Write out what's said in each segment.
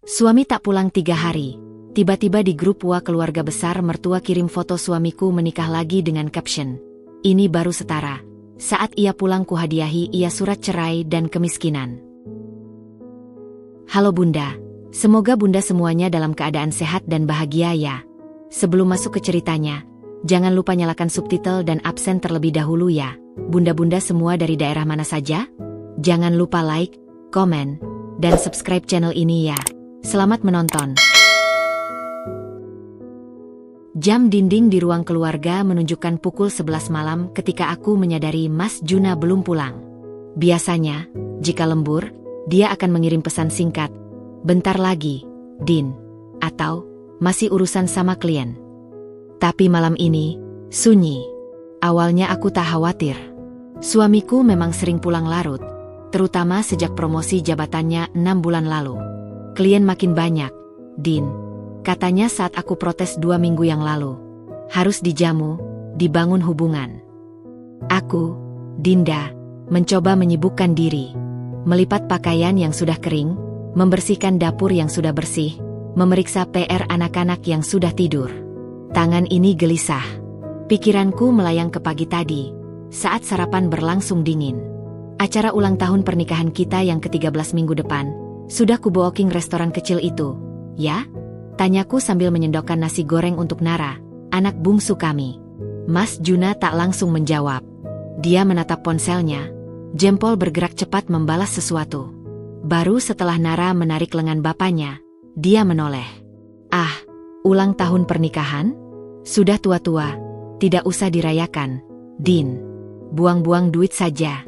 Suami tak pulang 3 hari. Tiba-tiba di grup WA keluarga besar mertua kirim foto suamiku menikah lagi dengan caption, "Ini baru setara. Saat ia pulang kuhadiahi ia surat cerai dan kemiskinan." Halo Bunda, semoga Bunda semuanya dalam keadaan sehat dan bahagia ya. Sebelum masuk ke ceritanya, jangan lupa nyalakan subtitle dan absen terlebih dahulu ya. Bunda-bunda semua dari daerah mana saja? Jangan lupa like, komen, dan subscribe channel ini ya. Selamat menonton. Jam dinding di ruang keluarga menunjukkan pukul 11 malam ketika aku menyadari Mas Juna belum pulang. Biasanya, jika lembur, dia akan mengirim pesan singkat, "Bentar lagi, Din," atau "Masih urusan sama klien." Tapi malam ini, sunyi. Awalnya aku tak khawatir. Suamiku memang sering pulang larut, terutama sejak promosi jabatannya 6 bulan lalu. "Klien makin banyak, Din," katanya saat aku protes 2 minggu yang lalu. "Harus dijamu, dibangun hubungan." Aku, Dinda, mencoba menyibukkan diri. Melipat pakaian yang sudah kering, membersihkan dapur yang sudah bersih, memeriksa PR anak-anak yang sudah tidur. Tangan ini gelisah. Pikiranku melayang ke pagi tadi, saat sarapan berlangsung dingin. Acara ulang tahun pernikahan kita yang ke-13 minggu depan, sudah kubooking restoran kecil itu, ya? Tanyaku sambil menyendokkan nasi goreng untuk Nara, anak bungsu kami. Mas Juna tak langsung menjawab. Dia menatap ponselnya, jempol bergerak cepat membalas sesuatu. Baru setelah Nara menarik lengan bapaknya, dia menoleh. "Ah, ulang tahun pernikahan? Sudah tua-tua, tidak usah dirayakan, Din. Buang-buang duit saja.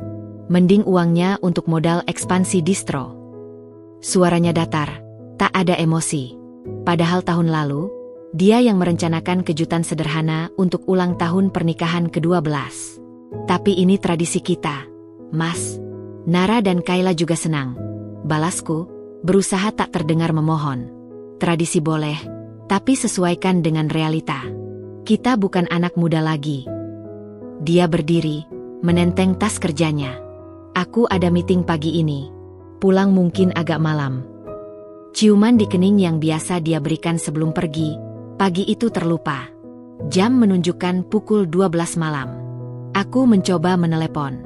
Mending uangnya untuk modal ekspansi distro." Suaranya datar, tak ada emosi. Padahal tahun lalu, dia yang merencanakan kejutan sederhana untuk ulang tahun pernikahan ke-12. "Tapi ini tradisi kita, Mas." Nara dan Kayla juga senang. Balasku, berusaha tak terdengar memohon. "Tradisi boleh, tapi sesuaikan dengan realita. Kita bukan anak muda lagi." Dia berdiri, menenteng tas kerjanya. "Aku ada meeting pagi ini. Pulang mungkin agak malam." Ciuman di kening yang biasa dia berikan sebelum pergi, pagi itu terlupa. Jam menunjukkan pukul 12 malam. Aku mencoba menelepon.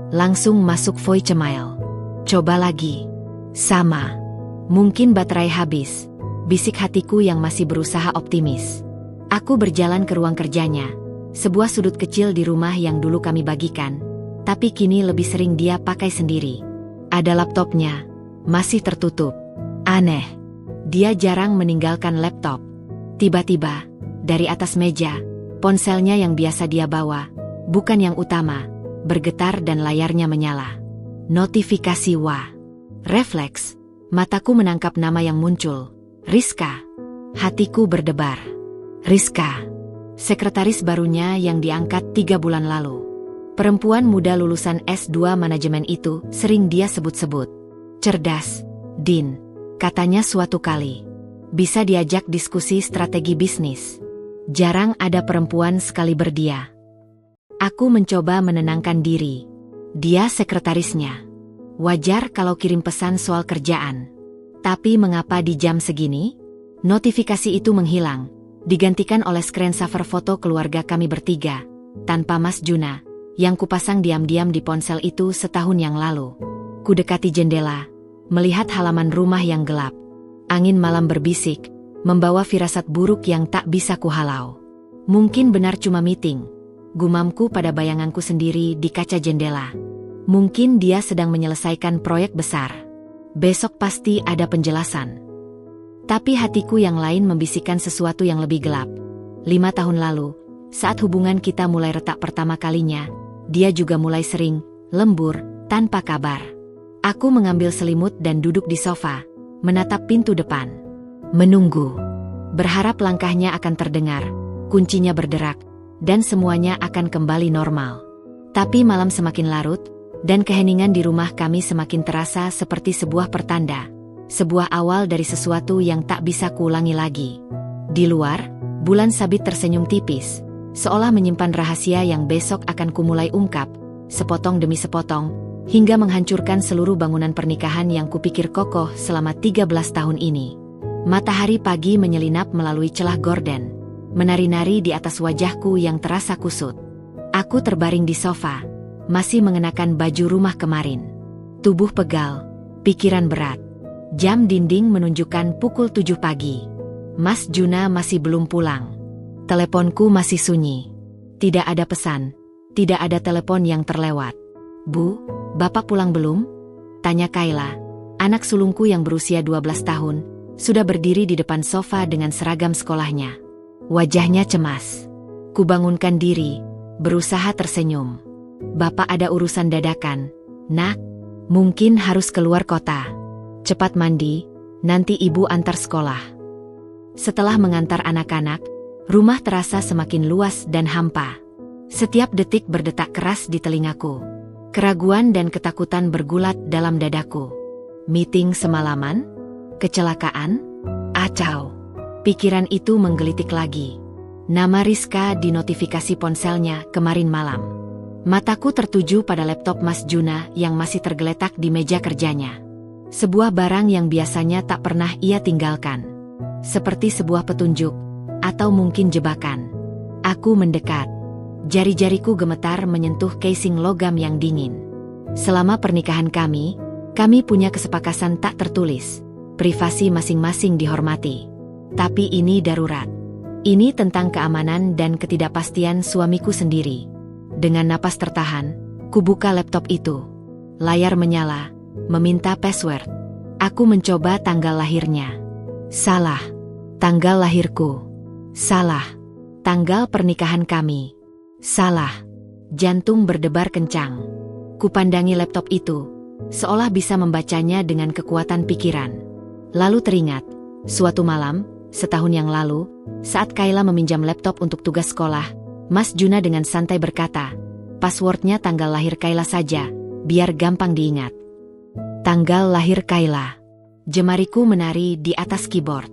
Langsung masuk voicemail. "Coba lagi." "Sama. Mungkin baterai habis," bisik hatiku yang masih berusaha optimis. Aku berjalan ke ruang kerjanya, sebuah sudut kecil di rumah yang dulu kami bagikan, tapi kini lebih sering dia pakai sendiri. Ada laptopnya, masih tertutup. Aneh, dia jarang meninggalkan laptop. Tiba-tiba, dari atas meja, ponselnya yang biasa dia bawa, bukan yang utama, bergetar dan layarnya menyala. Notifikasi WA. Refleks, mataku menangkap nama yang muncul, Rizka. Hatiku berdebar. Rizka, sekretaris barunya yang diangkat 3 bulan lalu. Perempuan muda lulusan S2 manajemen itu sering dia sebut-sebut. "Cerdas, Din," katanya suatu kali. "Bisa diajak diskusi strategi bisnis. Jarang ada perempuan sekali berdia." Aku mencoba menenangkan diri. Dia sekretarisnya. Wajar kalau kirim pesan soal kerjaan. Tapi mengapa di jam segini? Notifikasi itu menghilang, digantikan oleh screensaver foto keluarga kami bertiga, tanpa Mas Juna, yang kupasang diam-diam di ponsel itu setahun yang lalu. Kudekati jendela, melihat halaman rumah yang gelap. Angin malam berbisik, membawa firasat buruk yang tak bisa kuhalau. Mungkin benar cuma meeting, gumamku pada bayanganku sendiri di kaca jendela. Mungkin dia sedang menyelesaikan proyek besar. Besok pasti ada penjelasan. Tapi hatiku yang lain membisikkan sesuatu yang lebih gelap. 5 tahun lalu, saat hubungan kita mulai retak pertama kalinya, dia juga mulai sering lembur tanpa kabar. Aku mengambil selimut dan duduk di sofa, menatap pintu depan. Menunggu. Berharap langkahnya akan terdengar, kuncinya berderak, dan semuanya akan kembali normal. Tapi malam semakin larut, dan keheningan di rumah kami semakin terasa seperti sebuah pertanda. Sebuah awal dari sesuatu yang tak bisa kuulangi lagi. Di luar, bulan sabit tersenyum tipis, seolah menyimpan rahasia yang besok akan kumulai ungkap, sepotong demi sepotong, hingga menghancurkan seluruh bangunan pernikahan yang kupikir kokoh selama 13 tahun ini. Matahari pagi menyelinap melalui celah gorden, menari-nari di atas wajahku yang terasa kusut. Aku terbaring di sofa, masih mengenakan baju rumah kemarin. Tubuh pegal, pikiran berat. Jam dinding menunjukkan pukul 7 pagi. Mas Juna masih belum pulang. Teleponku masih sunyi. Tidak ada pesan, tidak ada telepon yang terlewat. "Bu, Bapak pulang belum?" tanya Kayla, anak sulungku yang berusia 12 tahun, sudah berdiri di depan sofa dengan seragam sekolahnya. Wajahnya cemas. Kubangunkan diri, berusaha tersenyum. "Bapak ada urusan dadakan, Nak. Mungkin harus keluar kota. Cepat mandi, nanti ibu antar sekolah." Setelah mengantar anak-anak, rumah terasa semakin luas dan hampa. Setiap detik berdetak keras di telingaku. Keraguan dan ketakutan bergulat dalam dadaku. Meeting semalaman? Kecelakaan? Acau. Pikiran itu menggelitik lagi. Nama Rizka di notifikasi ponselnya kemarin malam. Mataku tertuju pada laptop Mas Juna yang masih tergeletak di meja kerjanya. Sebuah barang yang biasanya tak pernah ia tinggalkan. Seperti sebuah petunjuk, atau mungkin jebakan. Aku mendekat. Jari-jariku gemetar menyentuh casing logam yang dingin. Selama pernikahan kami punya kesepakatan tak tertulis. Privasi masing-masing dihormati. Tapi ini darurat. Ini tentang keamanan dan ketidakpastian suamiku sendiri. Dengan napas tertahan, kubuka laptop itu. Layar menyala, meminta password. Aku mencoba tanggal lahirnya. Salah. Tanggal lahirku. Salah. Tanggal pernikahan kami. Salah. Jantung berdebar kencang. Kupandangi laptop itu, seolah bisa membacanya dengan kekuatan pikiran. Lalu teringat, suatu malam, setahun yang lalu, saat Kayla meminjam laptop untuk tugas sekolah, Mas Juna dengan santai berkata, "Passwordnya tanggal lahir Kayla saja, biar gampang diingat." Tanggal lahir Kayla. Jemariku menari di atas keyboard.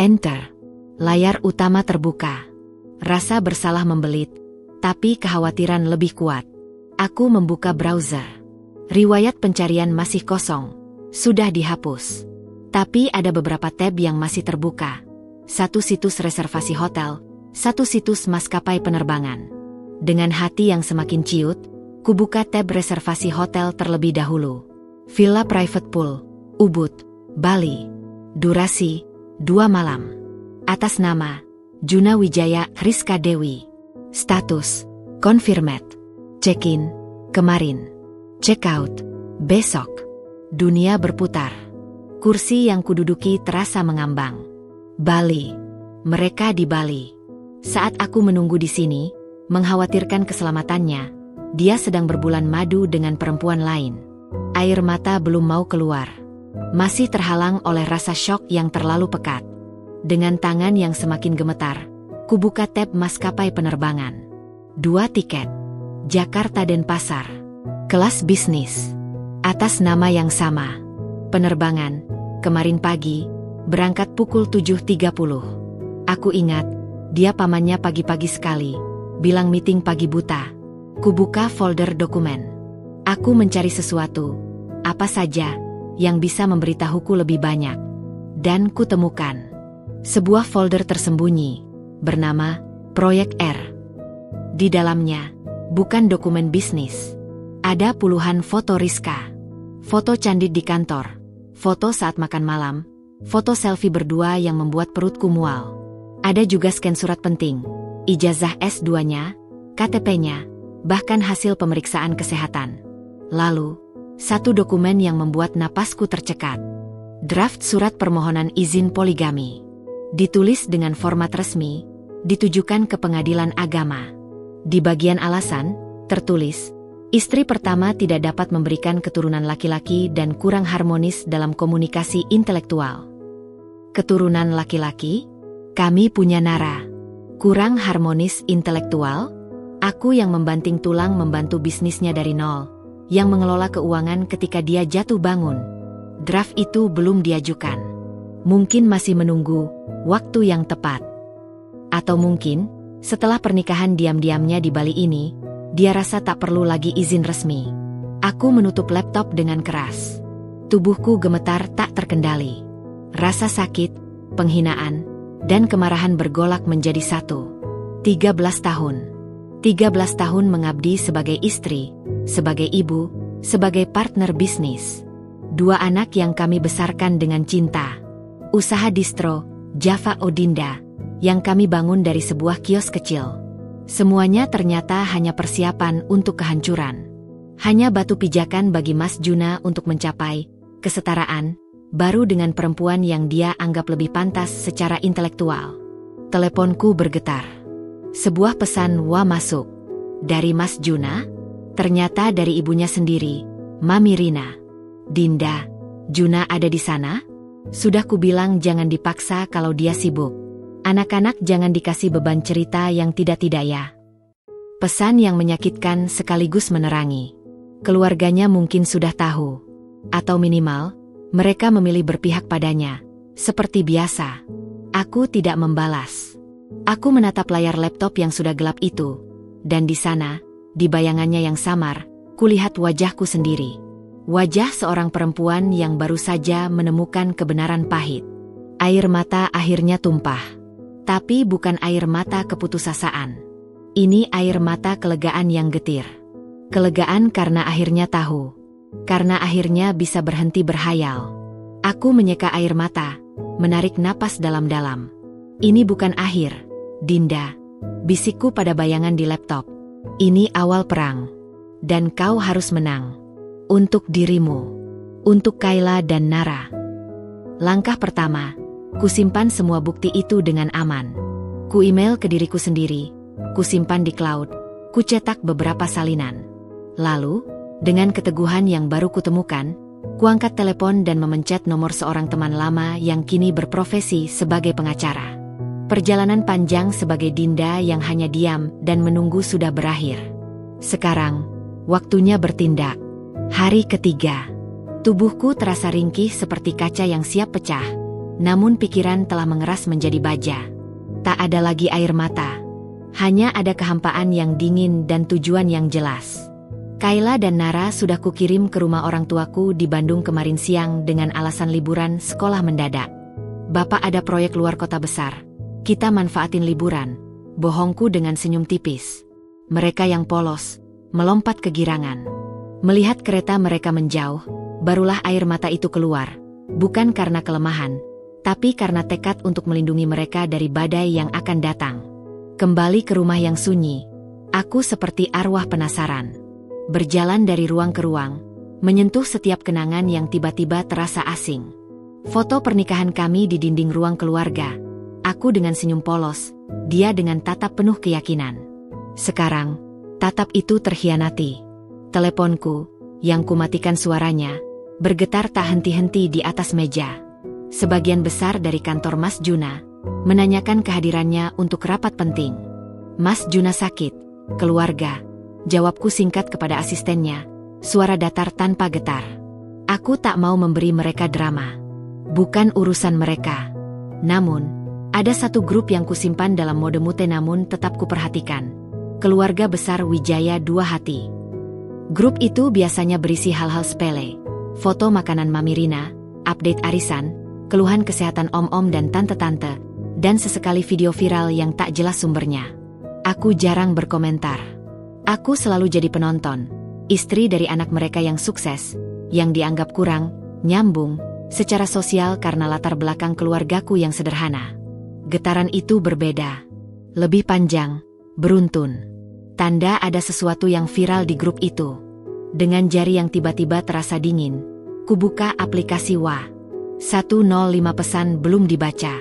Enter. Layar utama terbuka. Rasa bersalah membelit, tapi kekhawatiran lebih kuat. Aku membuka browser. Riwayat pencarian masih kosong. Sudah dihapus. Tapi ada beberapa tab yang masih terbuka. Satu situs reservasi hotel, satu situs maskapai penerbangan. Dengan hati yang semakin ciut, kubuka tab reservasi hotel terlebih dahulu. Villa Private Pool, Ubud, Bali. Durasi, 2 malam. Atas nama, Juna Wijaya Rizka Dewi. Status, confirmed. Check-in, kemarin. Check-out, besok. Dunia berputar. Kursi yang kududuki terasa mengambang. Bali. Mereka di Bali. Saat aku menunggu di sini, mengkhawatirkan keselamatannya, dia sedang berbulan madu dengan perempuan lain. Air mata belum mau keluar. Masih terhalang oleh rasa syok yang terlalu pekat. Dengan tangan yang semakin gemetar, kubuka tab maskapai penerbangan. 2 tiket. Jakarta Denpasar. Kelas bisnis. Atas nama yang sama. Penerbangan, kemarin pagi, berangkat pukul 7.30. Aku ingat, dia pamannya pagi-pagi sekali, bilang meeting pagi buta. Kubuka folder dokumen. Aku mencari sesuatu, apa saja, yang bisa memberitahuku lebih banyak. Dan kutemukan sebuah folder tersembunyi, bernama Proyek R. Di dalamnya, bukan dokumen bisnis. Ada puluhan foto Rizka. Foto candid di kantor. Foto saat makan malam, foto selfie berdua yang membuat perutku mual. Ada juga scan surat penting, ijazah S2-nya, KTP-nya, bahkan hasil pemeriksaan kesehatan. Lalu, satu dokumen yang membuat napasku tercekat. Draft surat permohonan izin poligami. Ditulis dengan format resmi, ditujukan ke pengadilan agama. Di bagian alasan, tertulis, istri pertama tidak dapat memberikan keturunan laki-laki dan kurang harmonis dalam komunikasi intelektual. Keturunan laki-laki? Kami punya Nara. Kurang harmonis intelektual? Aku yang membanting tulang membantu bisnisnya dari nol, yang mengelola keuangan ketika dia jatuh bangun. Draft itu belum diajukan. Mungkin masih menunggu waktu yang tepat. Atau mungkin, setelah pernikahan diam-diamnya di Bali ini, dia rasa tak perlu lagi izin resmi. Aku menutup laptop dengan keras. Tubuhku gemetar tak terkendali. Rasa sakit, penghinaan, dan kemarahan bergolak menjadi satu. 13 tahun. 13 tahun mengabdi sebagai istri, sebagai ibu, sebagai partner bisnis. 2 anak yang kami besarkan dengan cinta. Usaha distro, Java Odinda, yang kami bangun dari sebuah kios kecil. Semuanya ternyata hanya persiapan untuk kehancuran. Hanya batu pijakan bagi Mas Juna untuk mencapai kesetaraan baru dengan perempuan yang dia anggap lebih pantas secara intelektual. Teleponku bergetar. Sebuah pesan masuk. Dari Mas Juna? Ternyata dari ibunya sendiri, Mami Rina. Dinda, Juna ada di sana? Sudah kubilang jangan dipaksa kalau dia sibuk. Anak-anak jangan dikasih beban cerita yang tidak-tidak ya. Pesan yang menyakitkan sekaligus menerangi. Keluarganya mungkin sudah tahu. Atau minimal, mereka memilih berpihak padanya. Seperti biasa. Aku tidak membalas. Aku menatap layar laptop yang sudah gelap itu. Dan di sana, di bayangannya yang samar, kulihat wajahku sendiri. Wajah seorang perempuan yang baru saja menemukan kebenaran pahit. Air mata akhirnya tumpah. Tapi bukan air mata keputusasaan. Ini air mata kelegaan yang getir. Kelegaan karena akhirnya tahu. Karena akhirnya bisa berhenti berhayal. Aku menyeka air mata, menarik napas dalam-dalam. Ini bukan akhir, Dinda. Bisikku pada bayangan di laptop. Ini awal perang. Dan kau harus menang. Untuk dirimu. Untuk Kayla dan Nara. Langkah pertama, kusimpan semua bukti itu dengan aman. Ku email ke diriku sendiri, kusimpan di cloud, kucetak beberapa salinan. Lalu, dengan keteguhan yang baru kutemukan, kuangkat telepon dan memencet nomor seorang teman lama yang kini berprofesi sebagai pengacara. Perjalanan panjang sebagai Dinda yang hanya diam dan menunggu sudah berakhir. Sekarang, waktunya bertindak. Hari ketiga. Tubuhku terasa ringkih seperti kaca yang siap pecah, namun pikiran telah mengeras menjadi baja. Tak ada lagi air mata. Hanya ada kehampaan yang dingin dan tujuan yang jelas. Kayla dan Nara sudah kukirim ke rumah orang tuaku di Bandung kemarin siang dengan alasan liburan sekolah mendadak. Bapak ada proyek luar kota besar. Kita manfaatin liburan. Bohongku dengan senyum tipis. Mereka yang polos, melompat kegirangan. Melihat kereta mereka menjauh, barulah air mata itu keluar. Bukan karena kelemahan, tapi karena tekad untuk melindungi mereka dari badai yang akan datang. Kembali ke rumah yang sunyi, aku seperti arwah penasaran. Berjalan dari ruang ke ruang, menyentuh setiap kenangan yang tiba-tiba terasa asing. Foto pernikahan kami di dinding ruang keluarga. Aku dengan senyum polos, dia dengan tatap penuh keyakinan. Sekarang, tatap itu terhianati. Teleponku, yang kumatikan suaranya, bergetar tak henti-henti di atas meja. Sebagian besar dari kantor Mas Juna, menanyakan kehadirannya untuk rapat penting. Mas Juna sakit, keluarga. Jawabku singkat kepada asistennya, suara datar tanpa getar. Aku tak mau memberi mereka drama. Bukan urusan mereka. Namun, ada satu grup yang kusimpan dalam mode mute namun tetap kuperhatikan. Keluarga besar Wijaya Dua Hati. Grup itu biasanya berisi hal-hal sepele. Foto makanan Mami Rina, update arisan, keluhan kesehatan om-om dan tante-tante, dan sesekali video viral yang tak jelas sumbernya. Aku jarang berkomentar. Aku selalu jadi penonton, istri dari anak mereka yang sukses, yang dianggap kurang nyambung secara sosial karena latar belakang keluargaku yang sederhana. Getaran itu berbeda, lebih panjang, beruntun. Tanda ada sesuatu yang viral di grup itu. Dengan jari yang tiba-tiba terasa dingin, kubuka aplikasi WA. 105 pesan belum dibaca.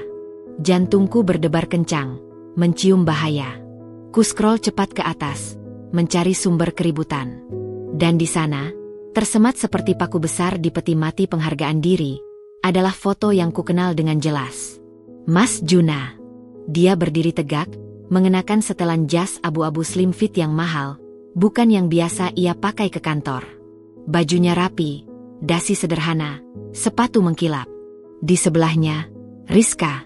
Jantungku berdebar kencang, mencium bahaya. Ku scroll cepat ke atas, mencari sumber keributan. Dan di sana, tersemat seperti paku besar di peti mati penghargaan diri, adalah foto yang kukenal dengan jelas. Mas Juna. Dia berdiri tegak, mengenakan setelan jas abu-abu slim fit yang mahal, bukan yang biasa ia pakai ke kantor. Bajunya rapi, dasi sederhana, sepatu mengkilap. Di sebelahnya, Rizka.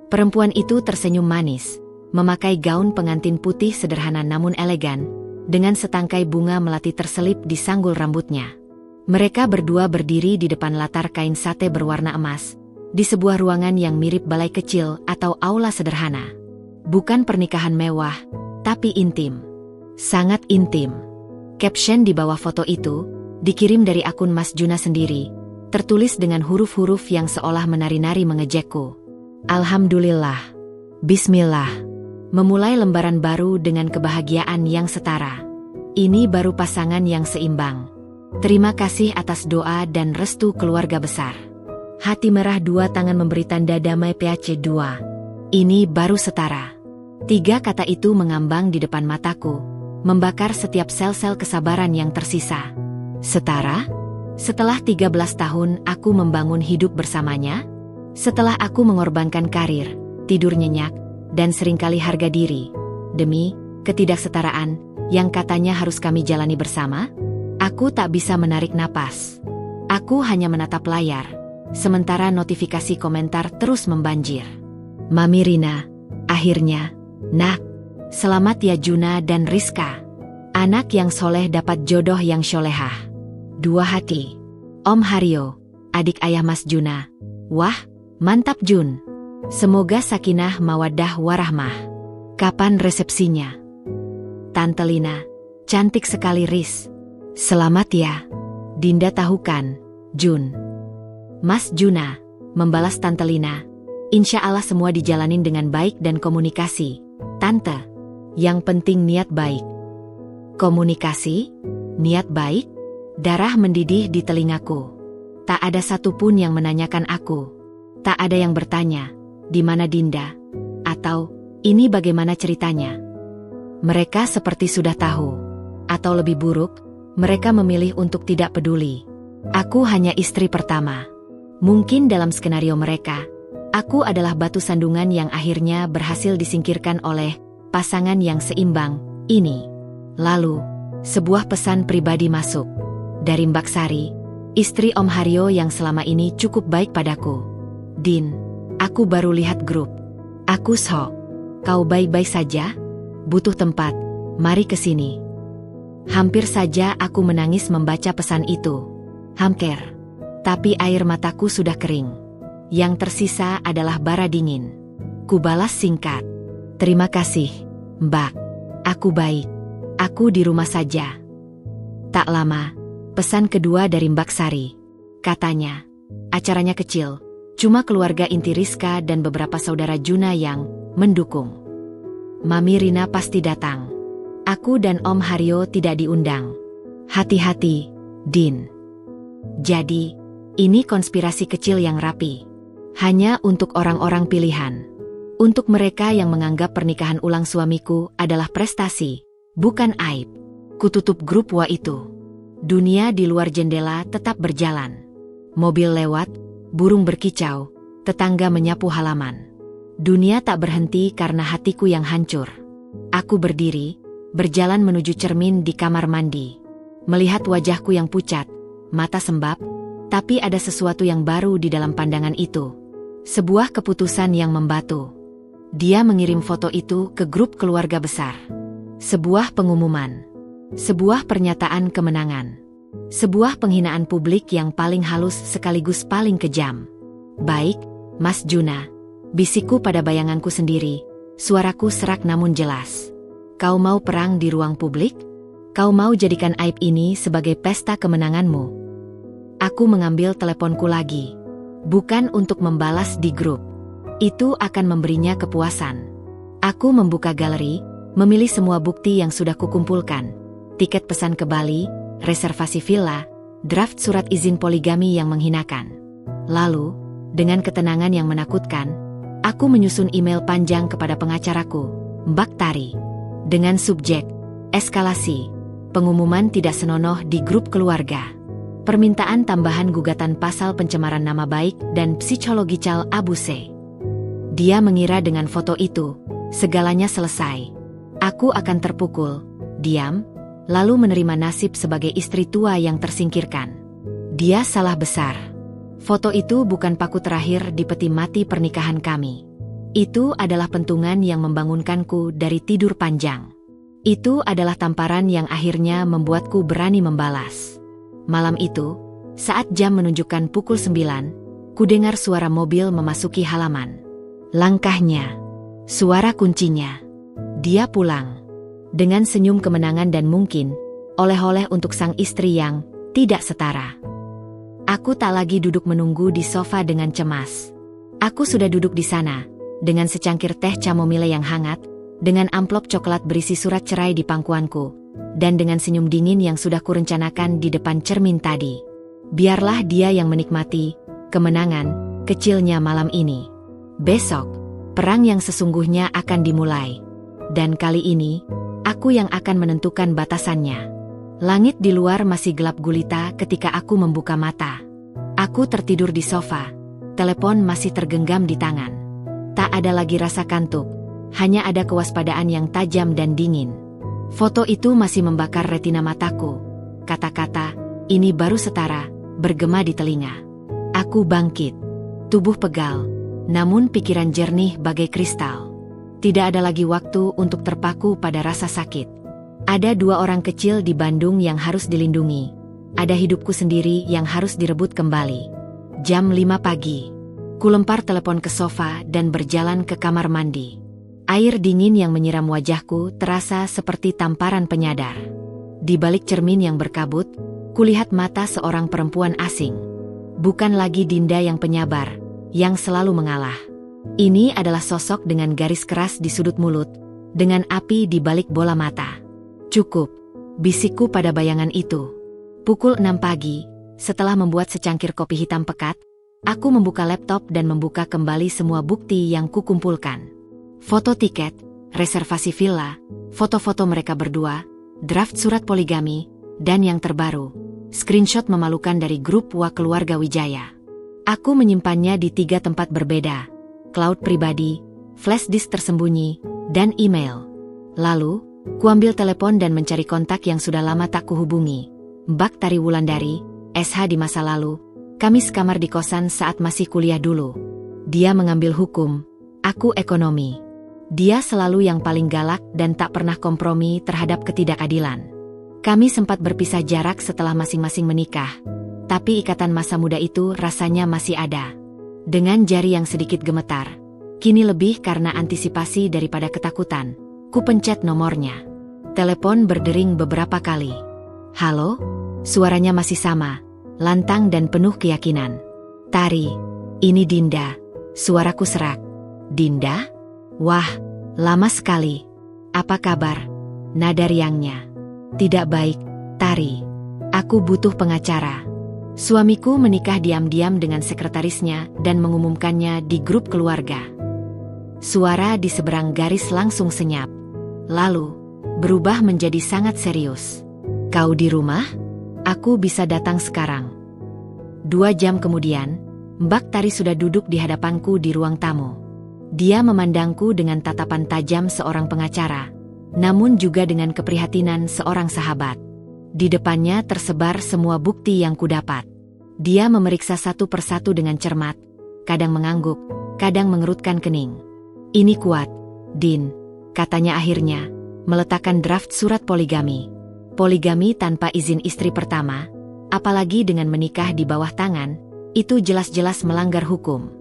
Perempuan itu tersenyum manis, memakai gaun pengantin putih sederhana namun elegan, dengan setangkai bunga melati terselip di sanggul rambutnya. Mereka berdua berdiri di depan latar kain sate berwarna emas, Di sebuah ruangan yang mirip balai kecil atau aula sederhana. Bukan pernikahan mewah, tapi intim. Sangat intim. Caption di bawah foto itu, dikirim dari akun Mas Juna sendiri, tertulis dengan huruf-huruf yang seolah menari-nari mengejekku. Alhamdulillah. Bismillah. Memulai lembaran baru dengan kebahagiaan yang setara. Ini baru pasangan yang seimbang. Terima kasih atas doa dan restu keluarga besar. Hati merah 2 tangan memberi tanda damai PAC 2. Ini baru setara. 3 kata itu mengambang di depan mataku, membakar setiap sel-sel kesabaran yang tersisa. Setara? Setelah 13 tahun aku membangun hidup bersamanya? Setelah aku mengorbankan karir, tidur nyenyak, dan seringkali harga diri, demi ketidaksetaraan yang katanya harus kami jalani bersama? Aku tak bisa menarik napas. Aku hanya menatap layar, sementara notifikasi komentar terus membanjir. Mami Rina, akhirnya, nak, selamat ya Juna dan Rizka. Anak yang soleh dapat jodoh yang solehah. 2 hati. Om Haryo, adik ayah Mas Juna. Wah, mantap Jun. Semoga sakinah mawaddah warahmah. Kapan resepsinya? Tante Lina, cantik sekali Riz. Selamat ya. Dinda tahu kan, Jun. Mas Juna, membalas Tante Lina. Insya Allah semua dijalanin dengan baik dan komunikasi. Tante, yang penting niat baik. Komunikasi? Niat baik? Darah mendidih di telingaku. Tak ada satupun yang menanyakan aku. Tak ada yang bertanya, di mana Dinda? Atau, ini bagaimana ceritanya? Mereka seperti sudah tahu. Atau lebih buruk, mereka memilih untuk tidak peduli. Aku hanya istri pertama. Mungkin dalam skenario mereka, aku adalah batu sandungan yang akhirnya berhasil disingkirkan oleh pasangan yang seimbang ini. Lalu, sebuah pesan pribadi masuk. Dari Mbak Sari, istri Om Haryo yang selama ini cukup baik padaku. Din, aku baru lihat grup. Aku Sho. Kau baik-baik saja? Butuh tempat, mari ke sini. Hampir saja aku menangis membaca pesan itu. Hampir. Tapi air mataku sudah kering. Yang tersisa adalah bara dingin. Kubalas singkat. Terima kasih, Mbak. Aku baik. Aku di rumah saja. Tak lama, pesan kedua dari Mbak Sari. Katanya, acaranya kecil, cuma keluarga inti Rizka dan beberapa saudara Juna yang mendukung. Mami Rina pasti datang. Aku dan Om Haryo tidak diundang. Hati-hati, Din. Jadi, ini konspirasi kecil yang rapi. Hanya untuk orang-orang pilihan. Untuk mereka yang menganggap pernikahan ulang suamiku adalah prestasi, bukan aib. Kututup grup WA itu. Dunia di luar jendela tetap berjalan. Mobil lewat, burung berkicau, tetangga menyapu halaman. Dunia tak berhenti karena hatiku yang hancur. Aku berdiri, berjalan menuju cermin di kamar mandi. Melihat wajahku yang pucat, mata sembab, tapi ada sesuatu yang baru di dalam pandangan itu. Sebuah keputusan yang membatu. Dia mengirim foto itu ke grup keluarga besar. Sebuah pengumuman. Sebuah pernyataan kemenangan. Sebuah penghinaan publik yang paling halus sekaligus paling kejam. Baik, Mas Juna. Bisikku pada bayanganku sendiri. Suaraku serak namun jelas. Kau mau perang di ruang publik? Kau mau jadikan aib ini sebagai pesta kemenanganmu? Aku mengambil teleponku lagi. Bukan untuk membalas di grup. Itu akan memberinya kepuasan. Aku membuka galeri, memilih semua bukti yang sudah kukumpulkan. Tiket pesan ke Bali, reservasi villa, draft surat izin poligami yang menghinakan. Lalu, dengan ketenangan yang menakutkan, aku menyusun email panjang kepada pengacaraku, Mbak Tari. Dengan subjek, eskalasi, pengumuman tidak senonoh di grup keluarga. Permintaan tambahan gugatan pasal pencemaran nama baik dan psikologikal abuse. Dia mengira dengan foto itu, segalanya selesai. Aku akan terpukul, diam, lalu menerima nasib sebagai istri tua yang tersingkirkan. Dia salah besar. Foto itu bukan paku terakhir di peti mati pernikahan kami. Itu adalah pentungan yang membangunkanku dari tidur panjang. Itu adalah tamparan yang akhirnya membuatku berani membalas. Malam itu, saat jam menunjukkan pukul 9, Kudengar suara mobil memasuki halaman. Langkahnya, suara kuncinya. Dia pulang. Dengan senyum kemenangan dan mungkin oleh-oleh untuk sang istri yang tidak setara. Aku tak lagi duduk menunggu di sofa dengan cemas. Aku sudah duduk di sana, dengan secangkir teh chamomile yang hangat, dengan amplop coklat berisi surat cerai di pangkuanku, dan dengan senyum dingin yang sudah kurencanakan di depan cermin tadi. Biarlah dia yang menikmati kemenangan kecilnya malam ini. Besok, perang yang sesungguhnya akan dimulai. Dan kali ini, aku yang akan menentukan batasannya. Langit di luar masih gelap gulita ketika aku membuka mata. Aku tertidur di sofa. Telepon masih tergenggam di tangan. Tak ada lagi rasa kantuk. Hanya ada kewaspadaan yang tajam dan dingin. Foto itu masih membakar retina mataku. Kata-kata, ini baru setara, bergema di telinga. Aku bangkit. Tubuh pegal, namun pikiran jernih bagai kristal. Tidak ada lagi waktu untuk terpaku pada rasa sakit. Ada 2 orang kecil di Bandung yang harus dilindungi. Ada hidupku sendiri yang harus direbut kembali. Jam 5 pagi. Kulempar telepon ke sofa dan berjalan ke kamar mandi. Air dingin yang menyiram wajahku terasa seperti tamparan penyadar. Di balik cermin yang berkabut, kulihat mata seorang perempuan asing. Bukan lagi Dinda yang penyabar, yang selalu mengalah. Ini adalah sosok dengan garis keras di sudut mulut, dengan api di balik bola mata. Cukup, bisikku pada bayangan itu. Pukul 6 pagi, setelah membuat secangkir kopi hitam pekat, aku membuka laptop dan membuka kembali semua bukti yang kukumpulkan. Foto tiket, reservasi villa, foto-foto mereka berdua, draft surat poligami, dan yang terbaru, screenshot memalukan dari grup WA keluarga Wijaya. Aku menyimpannya di 3 tempat berbeda, cloud pribadi, flash disk tersembunyi, dan email. Lalu, kuambil telepon dan mencari kontak yang sudah lama tak kuhubungi. Mbak Tari Wulandari, SH di masa lalu, kami sekamar di kosan saat masih kuliah dulu. Dia mengambil hukum, aku ekonomi. Dia selalu yang paling galak dan tak pernah kompromi terhadap ketidakadilan. Kami sempat berpisah jarak setelah masing-masing menikah, tapi ikatan masa muda itu rasanya masih ada. Dengan jari yang sedikit gemetar, kini lebih karena antisipasi daripada ketakutan, ku pencet nomornya. Telepon berdering beberapa kali. Halo? Suaranya masih sama, lantang dan penuh keyakinan. Tari, ini Dinda. Suaraku serak. Dinda? Wah, lama sekali. Apa kabar? Nada riangnya. Tidak baik, Tari. Aku butuh pengacara. Suamiku menikah diam-diam dengan sekretarisnya dan mengumumkannya di grup keluarga. Suara di seberang garis langsung senyap. Lalu, berubah menjadi sangat serius. Kau di rumah? Aku bisa datang sekarang. 2 jam kemudian, Mbak Tari sudah duduk di hadapanku di ruang tamu. Dia memandangku dengan tatapan tajam seorang pengacara, namun juga dengan keprihatinan seorang sahabat. Di depannya tersebar semua bukti yang kudapat. Dia memeriksa satu persatu dengan cermat, kadang mengangguk, kadang mengerutkan kening. Ini kuat, Din, katanya akhirnya, meletakkan draft surat poligami. Poligami tanpa izin istri pertama, apalagi dengan menikah di bawah tangan, itu jelas-jelas melanggar hukum.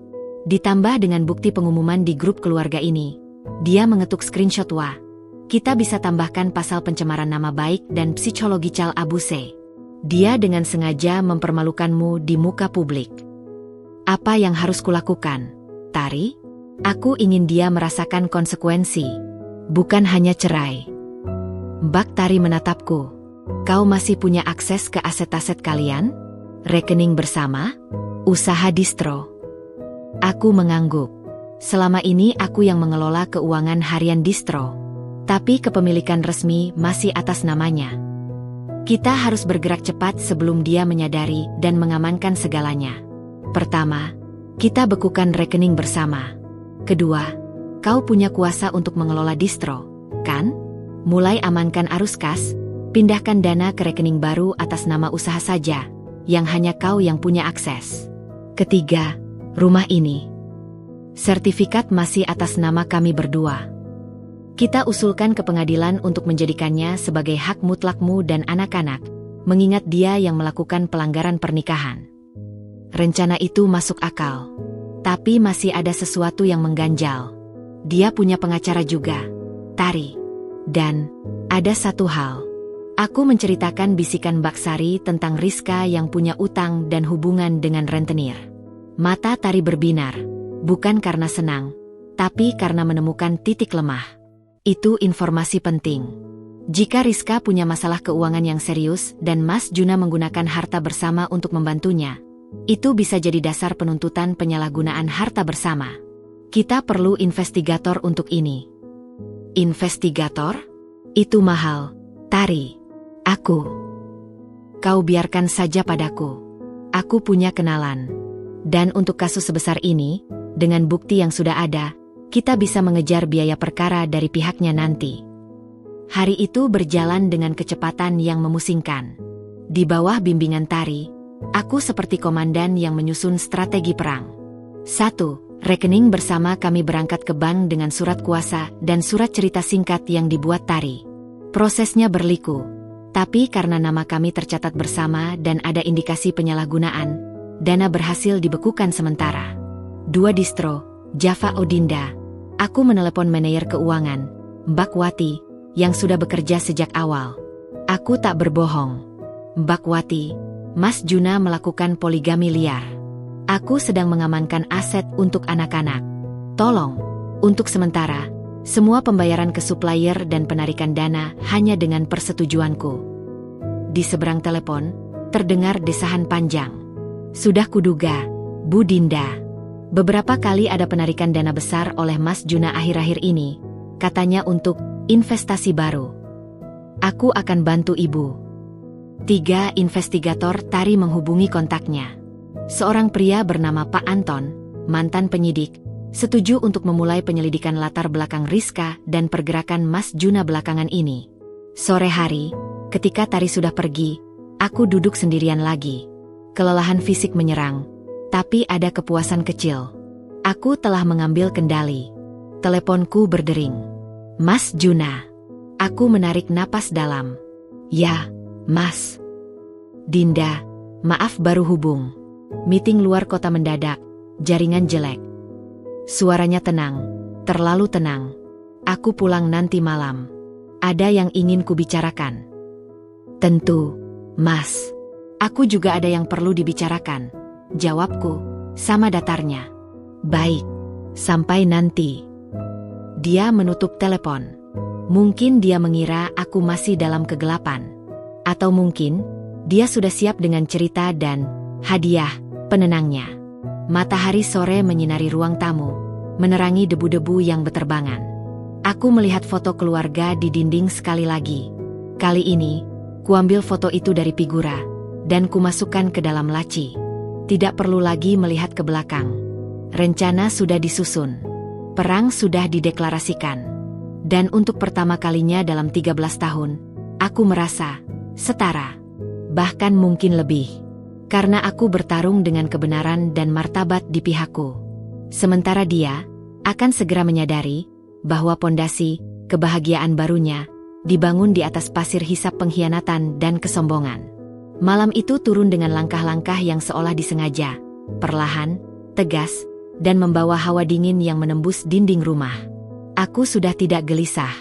Ditambah dengan bukti pengumuman di grup keluarga ini, dia mengetuk screenshot WA. Kita bisa tambahkan pasal pencemaran nama baik dan psikological abuse. Dia dengan sengaja mempermalukanmu di muka publik. Apa yang harus kulakukan, Tari? Aku ingin dia merasakan konsekuensi, bukan hanya cerai. Mbak Tari menatapku. Kau masih punya akses ke aset-aset kalian? Rekening bersama? Usaha distro? Aku mengangguk. Selama ini aku yang mengelola keuangan harian distro. Tapi kepemilikan resmi masih atas namanya. Kita harus bergerak cepat sebelum dia menyadari dan mengamankan segalanya. Pertama, kita bekukan rekening bersama. Kedua, kau punya kuasa untuk mengelola distro, kan? Mulai amankan arus kas, pindahkan dana ke rekening baru atas nama usaha saja, yang hanya kau yang punya akses. Ketiga, rumah ini. Sertifikat masih atas nama kami berdua. Kita usulkan ke pengadilan untuk menjadikannya sebagai hak mutlakmu dan anak-anak, mengingat dia yang melakukan pelanggaran pernikahan. Rencana itu masuk akal. Tapi masih ada sesuatu yang mengganjal. Dia punya pengacara juga, Tari. Dan ada satu hal. Aku menceritakan bisikan Mbak Sari tentang Rizka yang punya utang dan hubungan dengan rentenir. Mata Tari berbinar, bukan karena senang, tapi karena menemukan titik lemah. Itu informasi penting. Jika Rizka punya masalah keuangan yang serius dan Mas Juna menggunakan harta bersama untuk membantunya, itu bisa jadi dasar penuntutan penyalahgunaan harta bersama. Kita perlu investigator untuk ini. Investigator? Itu mahal, Tari. Kau biarkan saja padaku. Aku punya kenalan. Dan untuk kasus sebesar ini, dengan bukti yang sudah ada, kita bisa mengejar biaya perkara dari pihaknya nanti. Hari itu berjalan dengan kecepatan yang memusingkan. Di bawah bimbingan Tari, aku seperti komandan yang menyusun strategi perang. 1. Rekening bersama kami berangkat ke bank dengan surat kuasa dan surat cerita singkat yang dibuat Tari. Prosesnya berliku, tapi karena nama kami tercatat bersama dan ada indikasi penyalahgunaan, dana berhasil dibekukan sementara. 2. Distro, Java Odinda. Aku menelepon manajer keuangan, Mbak Wati, yang sudah bekerja sejak awal. Aku tak berbohong. Mbak Wati, Mas Juna melakukan poligami liar. Aku sedang mengamankan aset untuk anak-anak. Tolong, untuk sementara, semua pembayaran ke supplier dan penarikan dana hanya dengan persetujuanku. Di seberang telepon, terdengar desahan panjang. Sudah kuduga, Bu Dinda. Beberapa kali ada penarikan dana besar oleh Mas Juna akhir-akhir ini, katanya untuk investasi baru. Aku akan bantu Ibu. 3. Investigator Tari menghubungi kontaknya. Seorang pria bernama Pak Anton, mantan penyidik, setuju untuk memulai penyelidikan latar belakang Rizka dan pergerakan Mas Juna belakangan ini. Sore hari, ketika Tari sudah pergi, aku duduk sendirian lagi. Kelelahan fisik menyerang, tapi ada kepuasan kecil. Aku telah mengambil kendali. Teleponku berdering. Mas Juna. Aku menarik napas dalam. Ya, Mas. Dinda, maaf baru hubung. Meeting luar kota mendadak, jaringan jelek. Suaranya tenang, terlalu tenang. Aku pulang nanti malam. Ada yang ingin kubicarakan. Tentu, Mas. Aku juga ada yang perlu dibicarakan. Jawabku, sama datarnya. Baik, sampai nanti. Dia menutup telepon. Mungkin dia mengira aku masih dalam kegelapan. Atau mungkin, dia sudah siap dengan cerita dan hadiah penenangnya. Matahari sore menyinari ruang tamu, menerangi debu-debu yang beterbangan. Aku melihat foto keluarga di dinding sekali lagi. Kali ini, kuambil foto itu dari figura, dan kumasukkan ke dalam laci. Tidak perlu lagi melihat ke belakang. Rencana sudah disusun. Perang sudah dideklarasikan. Dan untuk pertama kalinya dalam 13 tahun, aku merasa setara. Bahkan mungkin lebih. Karena aku bertarung dengan kebenaran dan martabat di pihakku. Sementara dia akan segera menyadari bahwa pondasi kebahagiaan barunya dibangun di atas pasir hisap pengkhianatan dan kesombongan. Malam itu turun dengan langkah-langkah yang seolah disengaja, perlahan, tegas, dan membawa hawa dingin yang menembus dinding rumah. Aku sudah tidak gelisah.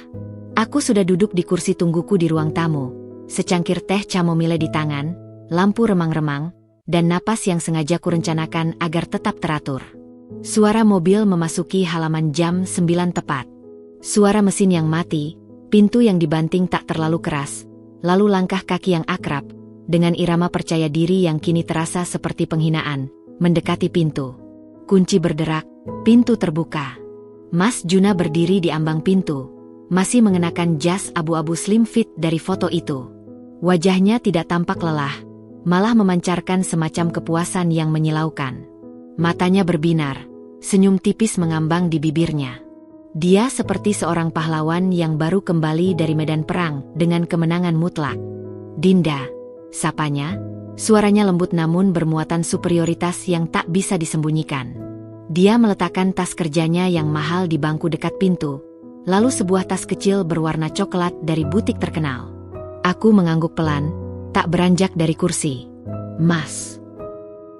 Aku sudah duduk di kursi tungguku di ruang tamu, secangkir teh chamomile di tangan, lampu remang-remang, dan napas yang sengaja kurencanakan agar tetap teratur. Suara mobil memasuki halaman jam 9 tepat. Suara mesin yang mati, pintu yang dibanting tak terlalu keras, lalu langkah kaki yang akrab, dengan irama percaya diri yang kini terasa seperti penghinaan, mendekati pintu. Kunci berderak, pintu terbuka. Mas Juna berdiri di ambang pintu, masih mengenakan jas abu-abu slim fit dari foto itu. Wajahnya tidak tampak lelah, malah memancarkan semacam kepuasan yang menyilaukan. Matanya berbinar, senyum tipis mengambang di bibirnya. Dia seperti seorang pahlawan yang baru kembali dari medan perang dengan kemenangan mutlak. Dinda, sapanya, suaranya lembut namun bermuatan superioritas yang tak bisa disembunyikan. Dia meletakkan tas kerjanya yang mahal di bangku dekat pintu, lalu sebuah tas kecil berwarna coklat dari butik terkenal. Aku mengangguk pelan, tak beranjak dari kursi. Mas.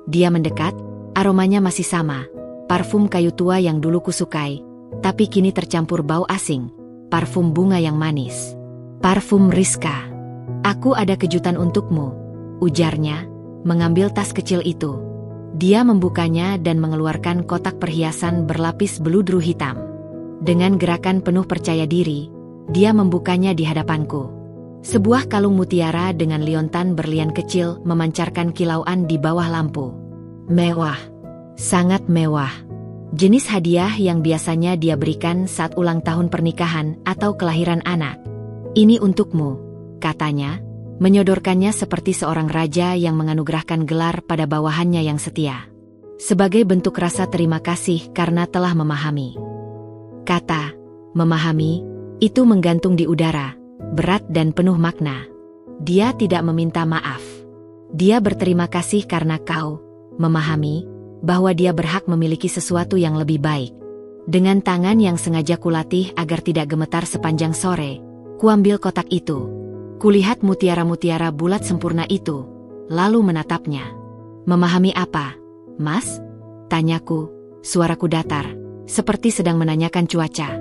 Dia mendekat, aromanya masih sama. Parfum kayu tua yang dulu kusukai, tapi kini tercampur bau asing. Parfum bunga yang manis. Parfum Rizka. Aku ada kejutan untukmu, ujarnya, mengambil tas kecil itu. Dia membukanya dan mengeluarkan kotak perhiasan berlapis beludru hitam. Dengan gerakan penuh percaya diri, dia membukanya di hadapanku. Sebuah kalung mutiara dengan liontan berlian kecil memancarkan kilauan di bawah lampu. Mewah. Sangat mewah. Jenis hadiah yang biasanya dia berikan saat ulang tahun pernikahan atau kelahiran anak. Ini untukmu, katanya, menyodorkannya seperti seorang raja yang menganugerahkan gelar pada bawahannya yang setia. Sebagai bentuk rasa terima kasih karena telah memahami. Kata, memahami, itu menggantung di udara, berat dan penuh makna. Dia tidak meminta maaf. Dia berterima kasih karena kau memahami bahwa dia berhak memiliki sesuatu yang lebih baik. Dengan tangan yang sengaja kulatih agar tidak gemetar sepanjang sore, kuambil kotak itu. Kulihat mutiara-mutiara bulat sempurna itu, lalu menatapnya. Memahami apa, Mas? Tanyaku, suaraku datar, seperti sedang menanyakan cuaca.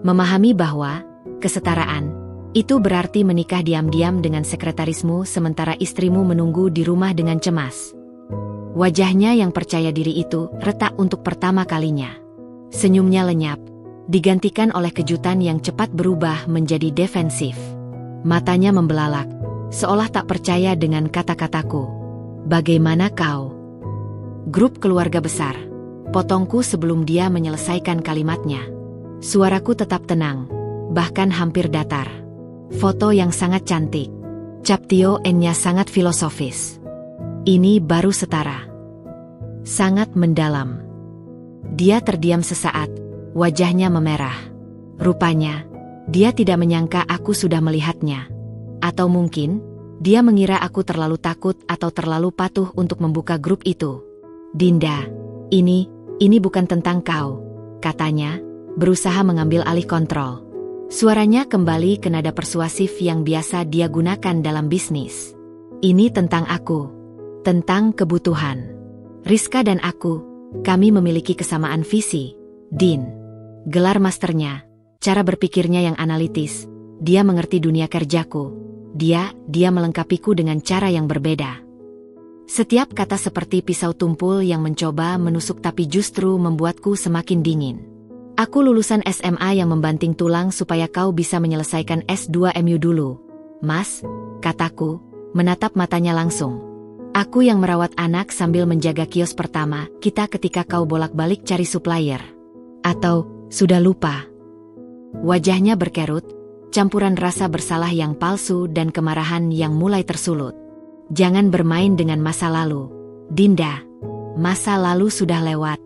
Memahami bahwa kesetaraan itu berarti menikah diam-diam dengan sekretarismu sementara istrimu menunggu di rumah dengan cemas. Wajahnya yang percaya diri itu retak untuk pertama kalinya. Senyumnya lenyap, digantikan oleh kejutan yang cepat berubah menjadi defensif. Matanya membelalak, seolah tak percaya dengan kata-kataku. Bagaimana kau? Grup keluarga besar. Potongku sebelum dia menyelesaikan kalimatnya. Suaraku tetap tenang, bahkan hampir datar. Foto yang sangat cantik. Captio N-nya sangat filosofis. Ini baru setara. Sangat mendalam. Dia terdiam sesaat, wajahnya memerah. Rupanya, dia tidak menyangka aku sudah melihatnya. Atau mungkin, dia mengira aku terlalu takut atau terlalu patuh untuk membuka grup itu. Dinda, ini bukan tentang kau, katanya, berusaha mengambil alih kontrol. Suaranya kembali ke nada persuasif yang biasa dia gunakan dalam bisnis. Ini tentang aku. Tentang kebutuhan. Rizka dan aku, kami memiliki kesamaan visi, Din. Gelar masternya, cara berpikirnya yang analitis, dia mengerti dunia kerjaku. Dia melengkapiku dengan cara yang berbeda. Setiap kata seperti pisau tumpul yang mencoba menusuk tapi justru membuatku semakin dingin. Aku lulusan SMA yang membanting tulang supaya kau bisa menyelesaikan S2 MU dulu. Mas, kataku, menatap matanya langsung. Aku yang merawat anak sambil menjaga kios pertama kita ketika kau bolak-balik cari supplier. Atau, sudah lupa? Wajahnya berkerut, campuran rasa bersalah yang palsu dan kemarahan yang mulai tersulut. Jangan bermain dengan masa lalu, Dinda. Masa lalu sudah lewat.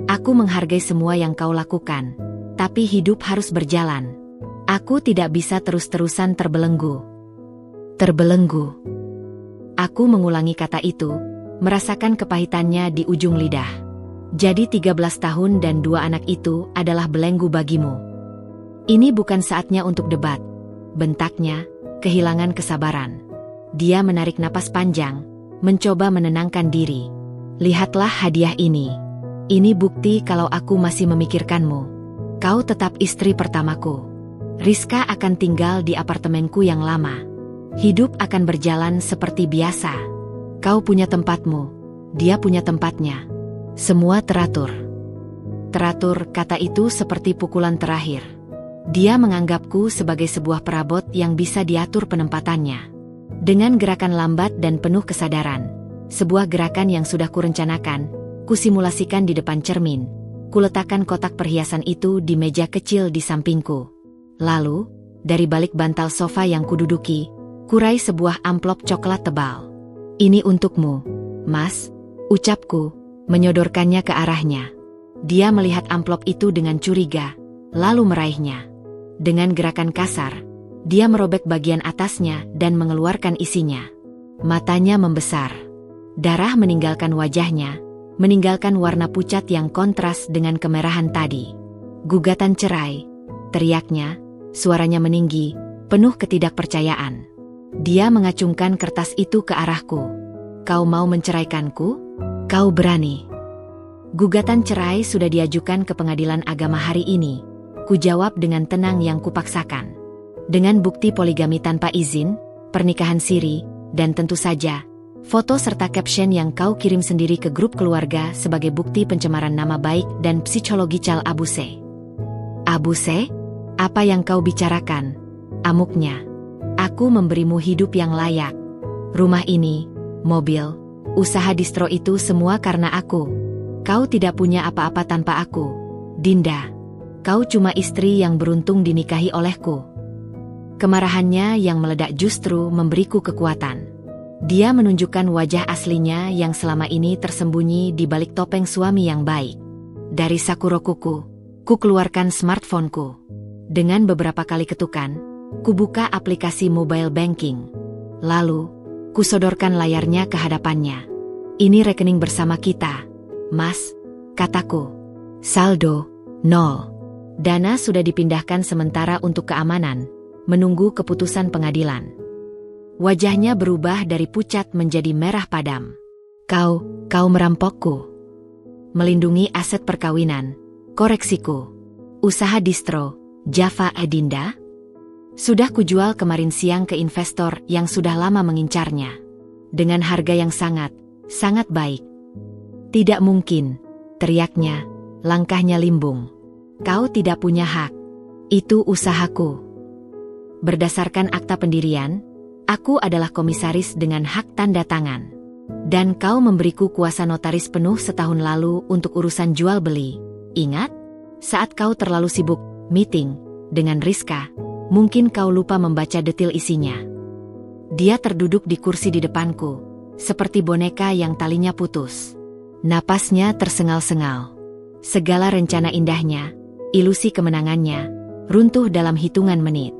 Aku menghargai semua yang kau lakukan, tapi hidup harus berjalan. Aku tidak bisa terus-terusan terbelenggu. Terbelenggu. Aku mengulangi kata itu, merasakan kepahitannya di ujung lidah. Jadi 13 tahun dan 2 anak itu adalah belenggu bagimu. Ini bukan saatnya untuk debat. Bentaknya, kehilangan kesabaran. Dia menarik napas panjang, mencoba menenangkan diri. Lihatlah hadiah ini. Ini bukti kalau aku masih memikirkanmu. Kau tetap istri pertamaku. Rizka akan tinggal di apartemenku yang lama. Hidup akan berjalan seperti biasa. Kau punya tempatmu, dia punya tempatnya. Semua teratur. Teratur, kata itu seperti pukulan terakhir. Dia menganggapku sebagai sebuah perabot yang bisa diatur penempatannya. Dengan gerakan lambat dan penuh kesadaran, sebuah gerakan yang sudah kurencanakan, kusimulasikan di depan cermin, kuletakkan kotak perhiasan itu di meja kecil di sampingku. Lalu, dari balik bantal sofa yang kududuki, kurai sebuah amplop coklat tebal. Ini untukmu, Mas, ucapku, menyodorkannya ke arahnya. Dia melihat amplop itu dengan curiga, lalu meraihnya. Dengan gerakan kasar, dia merobek bagian atasnya dan mengeluarkan isinya. Matanya membesar. Darah meninggalkan wajahnya, meninggalkan warna pucat yang kontras dengan kemerahan tadi. Gugatan cerai, teriaknya, suaranya meninggi, penuh ketidakpercayaan. Dia mengacungkan kertas itu ke arahku. Kau mau menceraikanku? Kau berani. Gugatan cerai sudah diajukan ke pengadilan agama hari ini. Kujawab dengan tenang yang kupaksakan. Dengan bukti poligami tanpa izin, pernikahan siri, dan tentu saja, foto serta caption yang kau kirim sendiri ke grup keluarga sebagai bukti pencemaran nama baik dan psikologi Cal Abuse. Abuse? Apa yang kau bicarakan? Amuknya. Aku memberimu hidup yang layak. Rumah ini, mobil, usaha distro itu semua karena aku. Kau tidak punya apa-apa tanpa aku. Dinda, kau cuma istri yang beruntung dinikahi olehku. Kemarahannya yang meledak justru memberiku kekuatan. Dia menunjukkan wajah aslinya yang selama ini tersembunyi di balik topeng suami yang baik. Dari Sakurokuku, ku keluarkan smartphoneku. Dengan beberapa kali ketukan, ku buka aplikasi mobile banking. Lalu, ku sodorkan layarnya ke hadapannya. Ini rekening bersama kita, Mas, kataku. Saldo, 0. Dana sudah dipindahkan sementara untuk keamanan, menunggu keputusan pengadilan. Wajahnya berubah dari pucat menjadi merah padam. Kau merampokku. Melindungi aset perkawinan, koreksiku. Usaha distro, Java Dinda? Sudah kujual kemarin siang ke investor yang sudah lama mengincarnya. Dengan harga yang sangat baik. Tidak mungkin, teriaknya, langkahnya limbung. Kau tidak punya hak. Itu usahaku. Berdasarkan akta pendirian, aku adalah komisaris dengan hak tanda tangan. Dan kau memberiku kuasa notaris penuh setahun lalu untuk urusan jual beli. Ingat? Saat kau terlalu sibuk meeting dengan Rizka, mungkin kau lupa membaca detil isinya. Dia terduduk di kursi di depanku, seperti boneka yang talinya putus. Napasnya tersengal-sengal. Segala rencana indahnya, ilusi kemenangannya, runtuh dalam hitungan menit.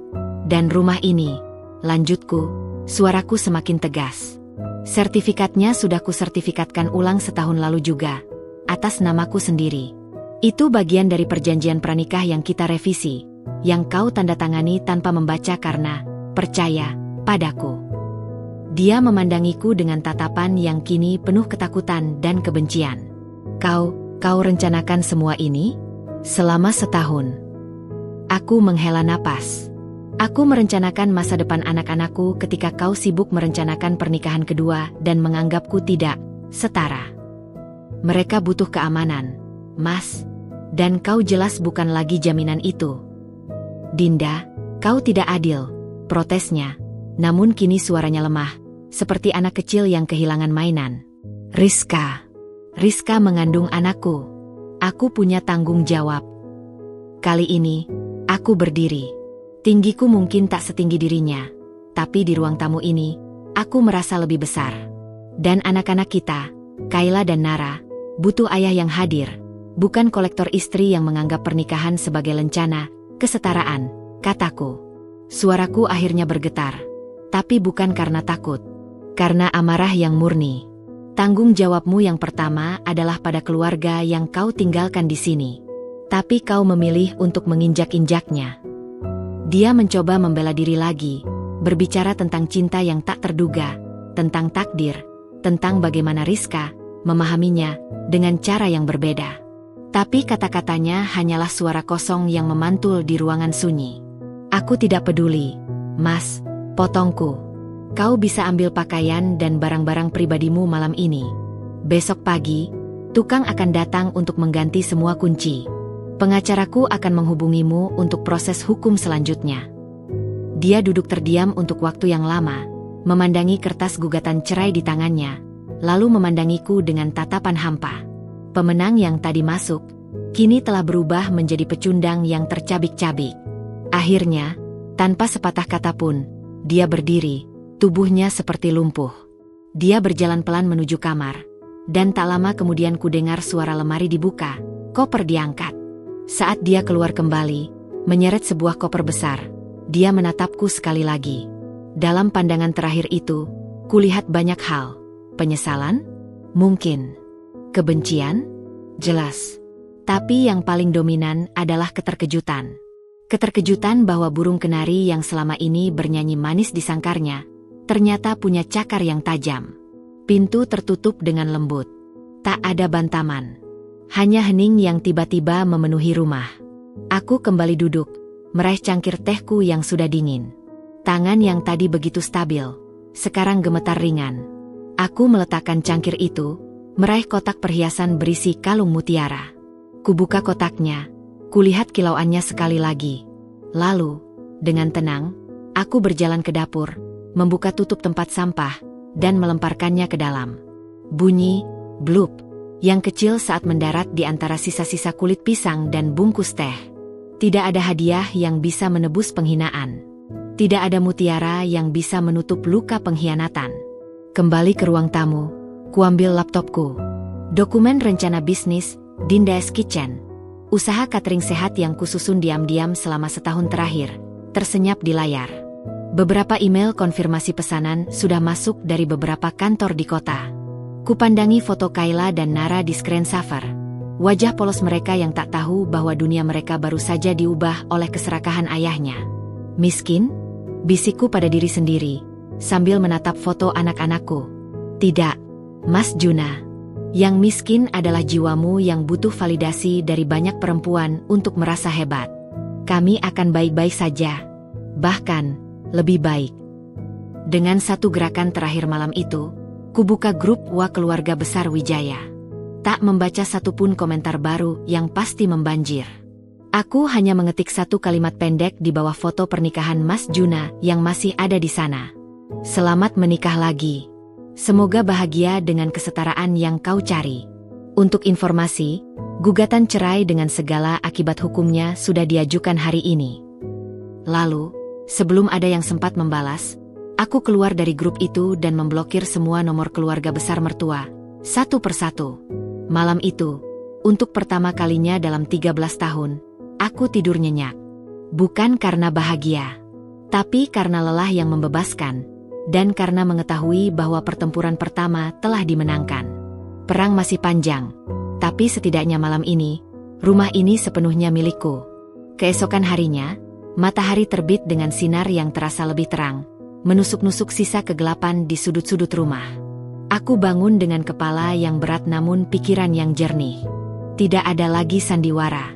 Dan rumah ini, lanjutku, suaraku semakin tegas. Sertifikatnya sudah kusertifikatkan ulang setahun lalu juga, atas namaku sendiri. Itu bagian dari perjanjian pranikah yang kita revisi, yang kau tanda tangani tanpa membaca karena percaya padaku. Dia memandangiku dengan tatapan yang kini penuh ketakutan dan kebencian. Kau rencanakan semua ini? Selama setahun. Aku menghela napas. Aku merencanakan masa depan anak-anakku ketika kau sibuk merencanakan pernikahan kedua dan menganggapku tidak setara. Mereka butuh keamanan, Mas, dan kau jelas bukan lagi jaminan itu. Dinda, kau tidak adil, protesnya, namun kini suaranya lemah, seperti anak kecil yang kehilangan mainan. Rizka mengandung anakku. Aku punya tanggung jawab. Kali ini, aku berdiri. Tinggiku mungkin tak setinggi dirinya, tapi di ruang tamu ini, aku merasa lebih besar. Dan anak-anak kita, Kayla dan Nara, butuh ayah yang hadir, bukan kolektor istri yang menganggap pernikahan sebagai lencana, kesetaraan, kataku. Suaraku akhirnya bergetar, tapi bukan karena takut, karena amarah yang murni. Tanggung jawabmu yang pertama adalah pada keluarga yang kau tinggalkan di sini. Tapi kau memilih untuk menginjak-injaknya. Dia mencoba membela diri lagi, berbicara tentang cinta yang tak terduga, tentang takdir, tentang bagaimana Rizka memahaminya dengan cara yang berbeda. Tapi kata-katanya hanyalah suara kosong yang memantul di ruangan sunyi. Aku tidak peduli, Mas, potongku. Kau bisa ambil pakaian dan barang-barang pribadimu malam ini. Besok pagi, tukang akan datang untuk mengganti semua kunci. Pengacaraku akan menghubungimu untuk proses hukum selanjutnya. Dia duduk terdiam untuk waktu yang lama, memandangi kertas gugatan cerai di tangannya, lalu memandangiku dengan tatapan hampa. Pemenang yang tadi masuk, kini telah berubah menjadi pecundang yang tercabik-cabik. Akhirnya, tanpa sepatah kata pun, dia berdiri, tubuhnya seperti lumpuh. Dia berjalan pelan menuju kamar, dan tak lama kemudian kudengar suara lemari dibuka, koper diangkat. Saat dia keluar kembali, menyeret sebuah koper besar, dia menatapku sekali lagi. Dalam pandangan terakhir itu, kulihat banyak hal. Penyesalan? Mungkin. Kebencian? Jelas. Tapi yang paling dominan adalah keterkejutan. Keterkejutan bahwa burung kenari yang selama ini bernyanyi manis di sangkarnya, ternyata punya cakar yang tajam. Pintu tertutup dengan lembut. Tak ada bantaman. Hanya hening yang tiba-tiba memenuhi rumah. Aku kembali duduk, meraih cangkir tehku yang sudah dingin. Tangan yang tadi begitu stabil, sekarang gemetar ringan. Aku meletakkan cangkir itu, meraih kotak perhiasan berisi kalung mutiara. Kubuka kotaknya, kulihat kilauannya sekali lagi. Lalu, dengan tenang, aku berjalan ke dapur, membuka tutup tempat sampah, dan melemparkannya ke dalam. Bunyi, blup, yang kecil saat mendarat di antara sisa-sisa kulit pisang dan bungkus teh. Tidak ada hadiah yang bisa menebus penghinaan. Tidak ada mutiara yang bisa menutup luka pengkhianatan. Kembali ke ruang tamu, kuambil laptopku. Dokumen rencana bisnis, Dinda's Kitchen. Usaha catering sehat yang kususun diam-diam selama setahun terakhir, tersenyap di layar. Beberapa email konfirmasi pesanan sudah masuk dari beberapa kantor di kota. Kupandangi foto Kayla dan Nara di screensaver. Wajah polos mereka yang tak tahu bahwa dunia mereka baru saja diubah oleh keserakahan ayahnya. Miskin? Bisikku pada diri sendiri, sambil menatap foto anak-anakku. Tidak, Mas Juna. Yang miskin adalah jiwamu yang butuh validasi dari banyak perempuan untuk merasa hebat. Kami akan baik-baik saja. Bahkan, lebih baik. Dengan satu gerakan terakhir malam itu, kubuka grup WA keluarga besar Wijaya. Tak membaca satupun komentar baru yang pasti membanjir. Aku hanya mengetik satu kalimat pendek di bawah foto pernikahan Mas Juna yang masih ada di sana. Selamat menikah lagi. Semoga bahagia dengan kesetaraan yang kau cari. Untuk informasi, gugatan cerai dengan segala akibat hukumnya sudah diajukan hari ini. Lalu, sebelum ada yang sempat membalas, aku keluar dari grup itu dan memblokir semua nomor keluarga besar mertua, satu persatu. Malam itu, untuk pertama kalinya dalam 13 tahun, aku tidur nyenyak. Bukan karena bahagia, tapi karena lelah yang membebaskan, dan karena mengetahui bahwa pertempuran pertama telah dimenangkan. Perang masih panjang, tapi setidaknya malam ini, rumah ini sepenuhnya milikku. Keesokan harinya, matahari terbit dengan sinar yang terasa lebih terang, menusuk-nusuk sisa kegelapan di sudut-sudut rumah. Aku bangun dengan kepala yang berat namun pikiran yang jernih. Tidak ada lagi sandiwara.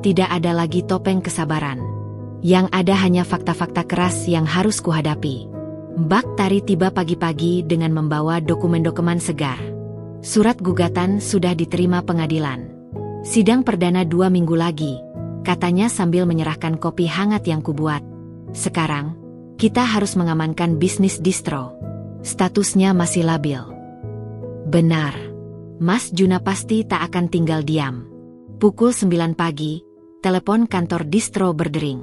Tidak ada lagi topeng kesabaran. Yang ada hanya fakta-fakta keras yang harus kuhadapi. Mbak Tari tiba pagi-pagi dengan membawa dokumen-dokumen segar. Surat gugatan sudah diterima pengadilan. Sidang perdana 2 minggu lagi, katanya sambil menyerahkan kopi hangat yang kubuat. Sekarang, kita harus mengamankan bisnis distro. Statusnya masih labil. Benar. Mas Juna pasti tak akan tinggal diam. Pukul 9 pagi, telepon kantor distro berdering.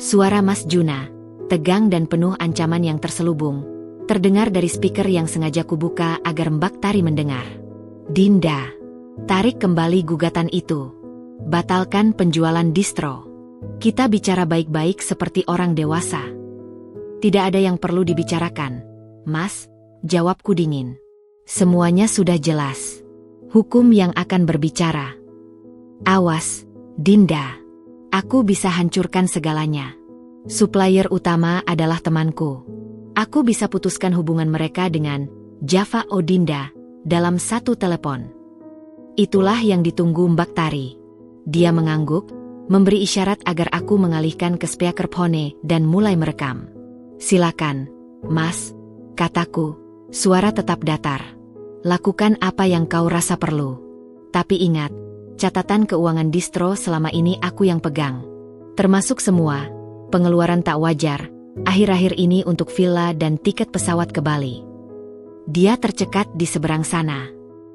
Suara Mas Juna, tegang dan penuh ancaman yang terselubung, terdengar dari speaker yang sengaja kubuka agar Mbak Tari mendengar. Dinda, tarik kembali gugatan itu. Batalkan penjualan distro. Kita bicara baik-baik seperti orang dewasa. Tidak ada yang perlu dibicarakan, Mas, jawabku dingin. Semuanya sudah jelas. Hukum yang akan berbicara. Awas, Dinda. Aku bisa hancurkan segalanya. Supplier utama adalah temanku. Aku bisa putuskan hubungan mereka dengan Java Odinda dalam satu telepon. Itulah yang ditunggu Mbak Tari. Dia mengangguk, memberi isyarat agar aku mengalihkan ke speakerphone dan mulai merekam. Silakan, Mas, kataku, suara tetap datar. Lakukan apa yang kau rasa perlu. Tapi ingat, catatan keuangan distro selama ini aku yang pegang. Termasuk semua pengeluaran tak wajar, akhir-akhir ini untuk villa dan tiket pesawat ke Bali. Dia tercekat di seberang sana.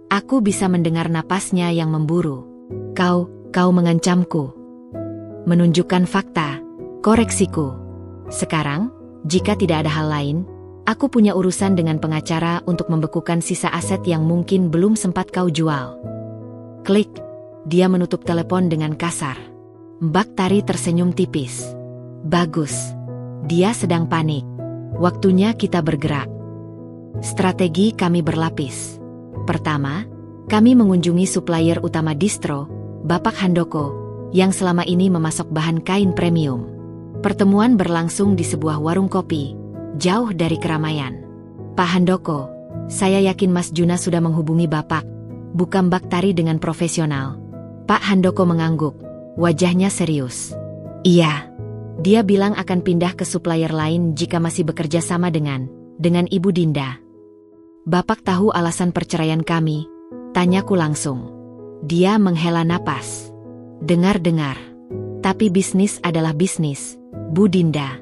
Aku bisa mendengar napasnya yang memburu. Kau mengancamku. Menunjukkan fakta, koreksiku. Sekarang, jika tidak ada hal lain, aku punya urusan dengan pengacara untuk membekukan sisa aset yang mungkin belum sempat kau jual. Klik. Dia menutup telepon dengan kasar. Mbak Tari tersenyum tipis. Bagus. Dia sedang panik. Waktunya kita bergerak. Strategi kami berlapis. Pertama, kami mengunjungi supplier utama distro, Bapak Handoko, yang selama ini memasok bahan kain premium. Pertemuan berlangsung di sebuah warung kopi, jauh dari keramaian. Pak Handoko, saya yakin Mas Juna sudah menghubungi Bapak. buka Mbak Tari dengan profesional. Pak Handoko mengangguk, wajahnya serius. Iya. Dia bilang akan pindah ke supplier lain jika masih bekerja sama dengan Ibu Dinda. Bapak tahu alasan perceraian kami? Tanyaku langsung. Dia menghela napas. Dengar-dengar. Tapi bisnis adalah bisnis, Bu Dinda.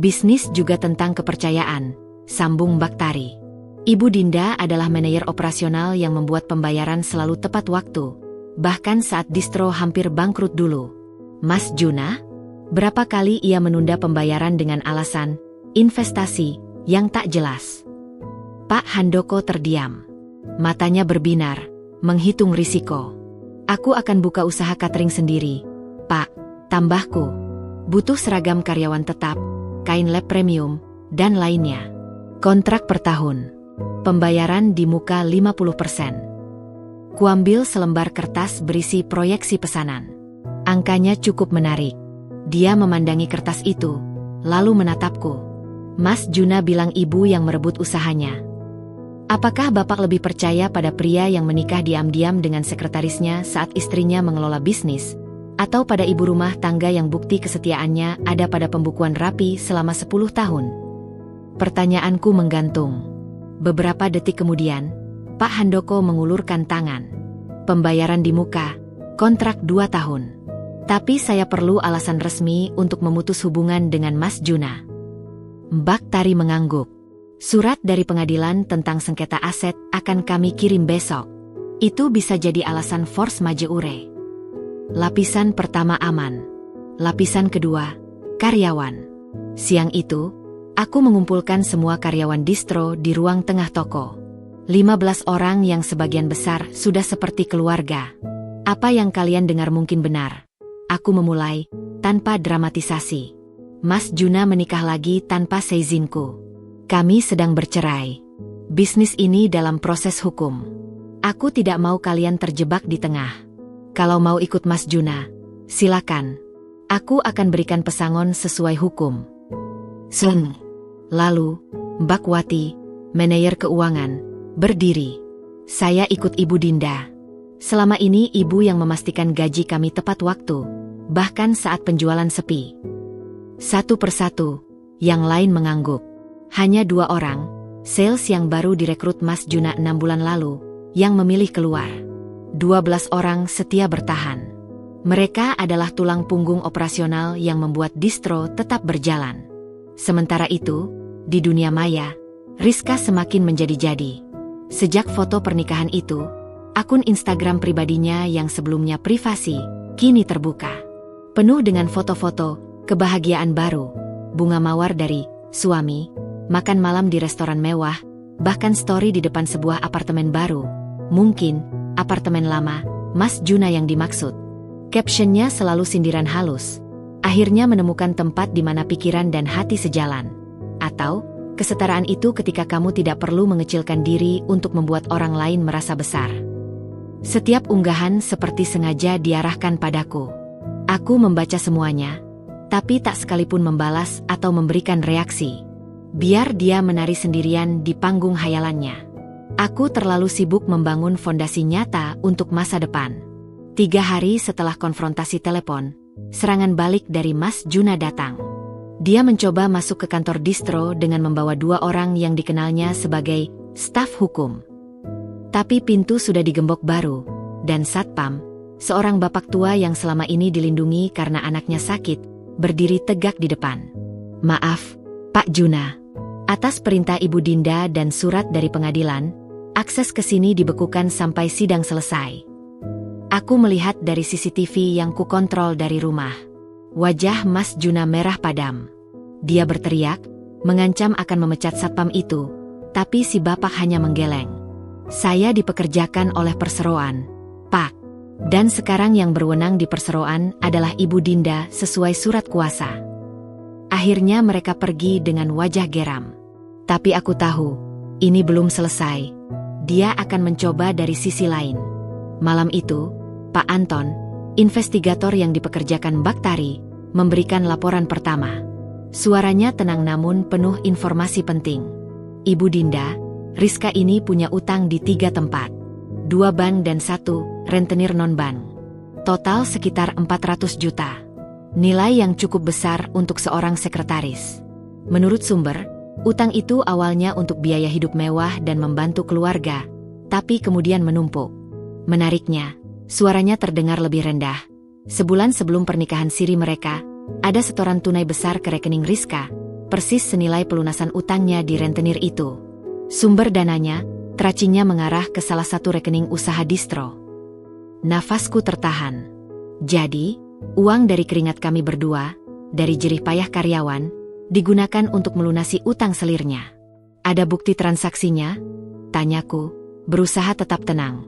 Bisnis juga tentang kepercayaan, sambung Mbak Tari. Ibu Dinda adalah manajer operasional yang membuat pembayaran selalu tepat waktu, bahkan saat distro hampir bangkrut dulu. Mas Juna? Berapa kali ia menunda pembayaran dengan alasan investasi yang tak jelas. Pak Handoko terdiam. Matanya berbinar, menghitung risiko. Aku akan buka usaha catering sendiri, Pak, tambahku. Butuh seragam karyawan tetap, kain lab premium, dan lainnya. Kontrak per tahun. Pembayaran di muka 50%. Kuambil selembar kertas berisi proyeksi pesanan. Angkanya cukup menarik. Dia memandangi kertas itu, lalu menatapku. Mas Juna bilang ibu yang merebut usahanya. Apakah bapak lebih percaya pada pria yang menikah diam-diam dengan sekretarisnya saat istrinya mengelola bisnis, atau pada ibu rumah tangga yang bukti kesetiaannya ada pada pembukuan rapi selama 10 tahun? Pertanyaanku menggantung. Beberapa detik kemudian, Pak Handoko mengulurkan tangan. Pembayaran di muka, kontrak 2 tahun. Tapi saya perlu alasan resmi untuk memutus hubungan dengan Mas Juna. Mbak Tari mengangguk. Surat dari pengadilan tentang sengketa aset akan kami kirim besok. Itu bisa jadi alasan force majeure. Lapisan pertama aman. Lapisan kedua, karyawan. Siang itu, aku mengumpulkan semua karyawan distro di ruang tengah toko. 15 orang yang sebagian besar sudah seperti keluarga. Apa yang kalian dengar mungkin benar. Aku memulai, tanpa dramatisasi. Mas Juna menikah lagi tanpa seizinku. Kami sedang bercerai. Bisnis ini dalam proses hukum. Aku tidak mau kalian terjebak di tengah. Kalau mau ikut Mas Juna, silakan. Aku akan berikan pesangon sesuai hukum. Lalu, Mbak Wati, manajer keuangan, berdiri. Saya ikut Ibu Dinda. Selama ini ibu yang memastikan gaji kami tepat waktu, bahkan saat penjualan sepi. Satu persatu, yang lain mengangguk. Hanya 2 orang, sales yang baru direkrut Mas Juna 6 bulan lalu, yang memilih keluar. 12 orang setia bertahan. Mereka adalah tulang punggung operasional yang membuat distro tetap berjalan. Sementara itu, di dunia maya, Rizka semakin menjadi-jadi. Sejak foto pernikahan itu, akun Instagram pribadinya yang sebelumnya privasi, kini terbuka. Penuh dengan foto-foto, kebahagiaan baru, bunga mawar dari suami, makan malam di restoran mewah, bahkan story di depan sebuah apartemen baru. Mungkin, apartemen lama, Mas Juna yang dimaksud. Captionnya selalu sindiran halus. Akhirnya menemukan tempat di mana pikiran dan hati sejalan. Atau, kesetaraan itu ketika kamu tidak perlu mengecilkan diri untuk membuat orang lain merasa besar. Setiap unggahan seperti sengaja diarahkan padaku. Aku membaca semuanya, tapi tak sekalipun membalas atau memberikan reaksi. Biar dia menari sendirian di panggung hayalannya. Aku terlalu sibuk membangun fondasi nyata untuk masa depan. 3 hari setelah konfrontasi telepon, serangan balik dari Mas Juna datang. Dia mencoba masuk ke kantor distro dengan membawa 2 orang yang dikenalnya sebagai staf hukum. Tapi pintu sudah digembok baru, dan satpam, seorang bapak tua yang selama ini dilindungi karena anaknya sakit, berdiri tegak di depan. Maaf, Pak Juna. Atas perintah Ibu Dinda dan surat dari pengadilan, akses ke sini dibekukan sampai sidang selesai. Aku melihat dari CCTV yang kukontrol dari rumah. Wajah Mas Juna merah padam. Dia berteriak, mengancam akan memecat satpam itu, tapi si bapak hanya menggeleng. Saya dipekerjakan oleh perseroan, Pak. Dan sekarang yang berwenang di perseroan adalah Ibu Dinda sesuai surat kuasa. Akhirnya mereka pergi dengan wajah geram. Tapi aku tahu, ini belum selesai. Dia akan mencoba dari sisi lain. Malam itu, Pak Anton, investigator yang dipekerjakan Mbak Tari, memberikan laporan pertama. Suaranya tenang namun penuh informasi penting. Ibu Dinda, Rizka ini punya utang di 3 tempat. 2 bank dan 1 rentenir non-bank. Total sekitar 400 juta. Nilai yang cukup besar untuk seorang sekretaris. Menurut sumber, utang itu awalnya untuk biaya hidup mewah dan membantu keluarga, tapi kemudian menumpuk. Menariknya, suaranya terdengar lebih rendah. Sebulan sebelum pernikahan siri mereka, ada setoran tunai besar ke rekening Rizka, persis senilai pelunasan utangnya di rentenir itu. Sumber dananya, tracingnya mengarah ke salah satu rekening usaha distro. Nafasku tertahan. Jadi, uang dari keringat kami berdua, dari jerih payah karyawan, digunakan untuk melunasi utang selirnya. Ada bukti transaksinya? Tanyaku, berusaha tetap tenang.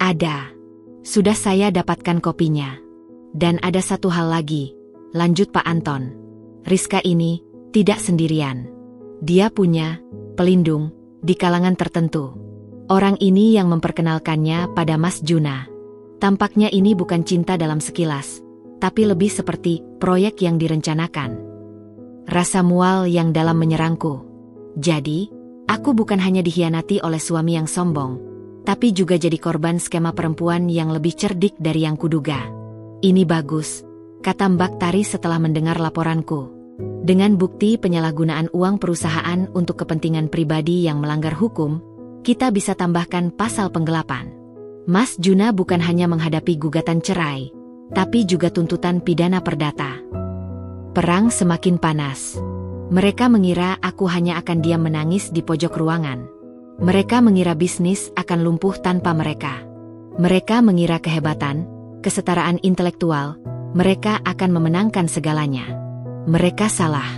Ada. Sudah saya dapatkan kopinya. Dan ada satu hal lagi, lanjut Pak Anton. Rizka ini tidak sendirian. Dia punya pelindung di kalangan tertentu. Orang ini yang memperkenalkannya pada Mas Juna. Tampaknya ini bukan cinta dalam sekilas, tapi lebih seperti proyek yang direncanakan. Rasa mual yang dalam menyerangku. Jadi, aku bukan hanya dikhianati oleh suami yang sombong, tapi juga jadi korban skema perempuan yang lebih cerdik dari yang kuduga. Ini bagus, kata Mbak Tari setelah mendengar laporanku. Dengan bukti penyalahgunaan uang perusahaan untuk kepentingan pribadi yang melanggar hukum, kita bisa tambahkan pasal penggelapan. Mas Juna bukan hanya menghadapi gugatan cerai, tapi juga tuntutan pidana perdata. Perang semakin panas. Mereka mengira aku hanya akan diam menangis di pojok ruangan. Mereka mengira bisnis akan lumpuh tanpa mereka. Mereka mengira kehebatan, kesetaraan intelektual, mereka akan memenangkan segalanya. Mereka salah.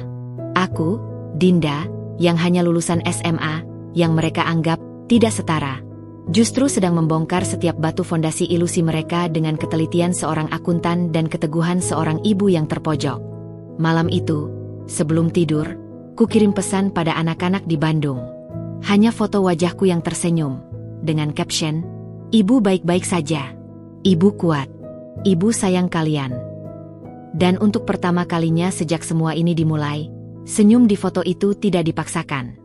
Aku, Dinda, yang hanya lulusan SMA, yang mereka anggap tidak setara, justru sedang membongkar setiap batu fondasi ilusi mereka dengan ketelitian seorang akuntan dan keteguhan seorang ibu yang terpojok. Malam itu, sebelum tidur, kukirim pesan pada anak-anak di Bandung. Hanya foto wajahku yang tersenyum, dengan caption, "Ibu baik-baik saja. Ibu kuat. Ibu sayang kalian." Dan untuk pertama kalinya sejak semua ini dimulai, senyum di foto itu tidak dipaksakan.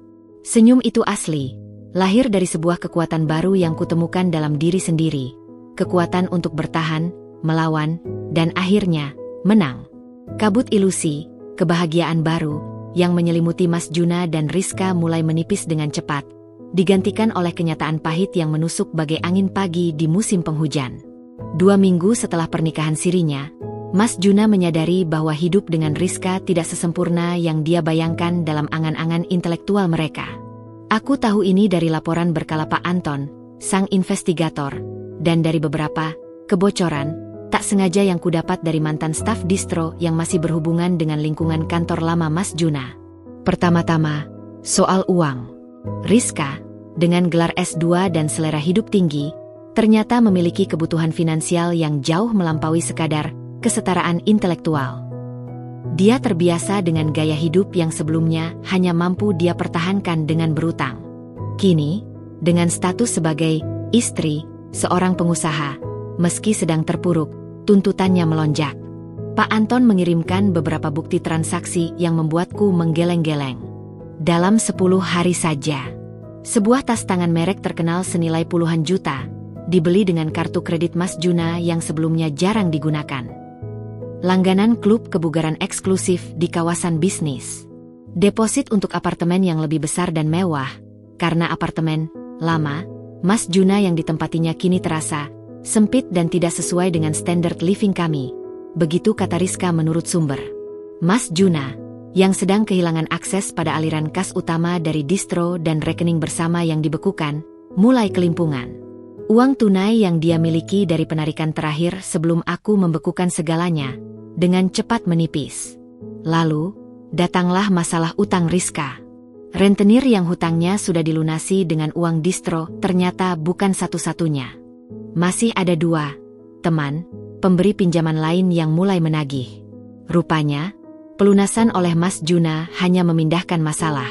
Senyum itu asli. Lahir dari sebuah kekuatan baru yang kutemukan dalam diri sendiri. Kekuatan untuk bertahan, melawan, dan akhirnya, menang. Kabut ilusi, kebahagiaan baru, yang menyelimuti Mas Juna dan Rizka mulai menipis dengan cepat, digantikan oleh kenyataan pahit yang menusuk bagai angin pagi di musim penghujan. 2 minggu setelah pernikahan sirinya, Mas Juna menyadari bahwa hidup dengan Rizka tidak sesempurna yang dia bayangkan dalam angan-angan intelektual mereka. Aku tahu ini dari laporan berkala Pak Anton, sang investigator, dan dari beberapa kebocoran tak sengaja yang kudapat dari mantan staf distro yang masih berhubungan dengan lingkungan kantor lama Mas Juna. Pertama-tama, soal uang. Rizka, dengan gelar S2 dan selera hidup tinggi, ternyata memiliki kebutuhan finansial yang jauh melampaui sekadar kesetaraan intelektual. Dia terbiasa dengan gaya hidup yang sebelumnya hanya mampu dia pertahankan dengan berutang. Kini, dengan status sebagai istri seorang pengusaha, meski sedang terpuruk, tuntutannya melonjak. Pak Anton mengirimkan beberapa bukti transaksi yang membuatku menggeleng-geleng. Dalam 10 hari saja, sebuah tas tangan merek terkenal senilai puluhan juta, dibeli dengan kartu kredit Mas Juna yang sebelumnya jarang digunakan. Langganan klub kebugaran eksklusif di kawasan bisnis. Deposit untuk apartemen yang lebih besar dan mewah, karena apartemen lama Mas Juna yang ditempatinya kini terasa sempit dan tidak sesuai dengan standar living kami. Begitu kata Rizka menurut sumber. Mas Juna, yang sedang kehilangan akses pada aliran kas utama dari distro dan rekening bersama yang dibekukan, mulai kelimpungan. Uang tunai yang dia miliki dari penarikan terakhir sebelum aku membekukan segalanya, dengan cepat menipis. Lalu, datanglah masalah utang Rizka. Rentenir yang hutangnya sudah dilunasi dengan uang distro ternyata bukan satu-satunya. Masih ada 2 teman, pemberi pinjaman lain yang mulai menagih. Rupanya, pelunasan oleh Mas Juna hanya memindahkan masalah.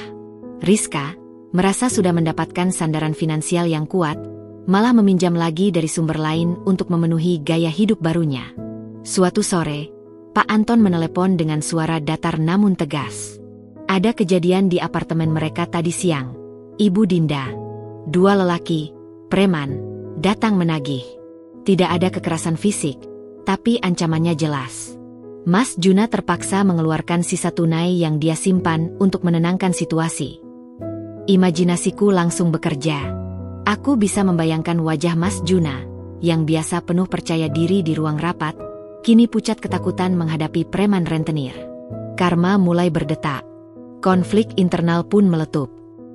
Rizka, merasa sudah mendapatkan sandaran finansial yang kuat, malah meminjam lagi dari sumber lain untuk memenuhi gaya hidup barunya. Suatu sore, Pak Anton menelepon dengan suara datar namun tegas. Ada kejadian di apartemen mereka tadi siang. Ibu Dinda. 2 lelaki, preman, datang menagih. Tidak ada kekerasan fisik, tapi ancamannya jelas. Mas Juna terpaksa mengeluarkan sisa tunai yang dia simpan untuk menenangkan situasi. Imajinasiku langsung bekerja. Aku bisa membayangkan wajah Mas Juna, yang biasa penuh percaya diri di ruang rapat, kini pucat ketakutan menghadapi preman rentenir. Karma mulai berdetak. Konflik internal pun meletup.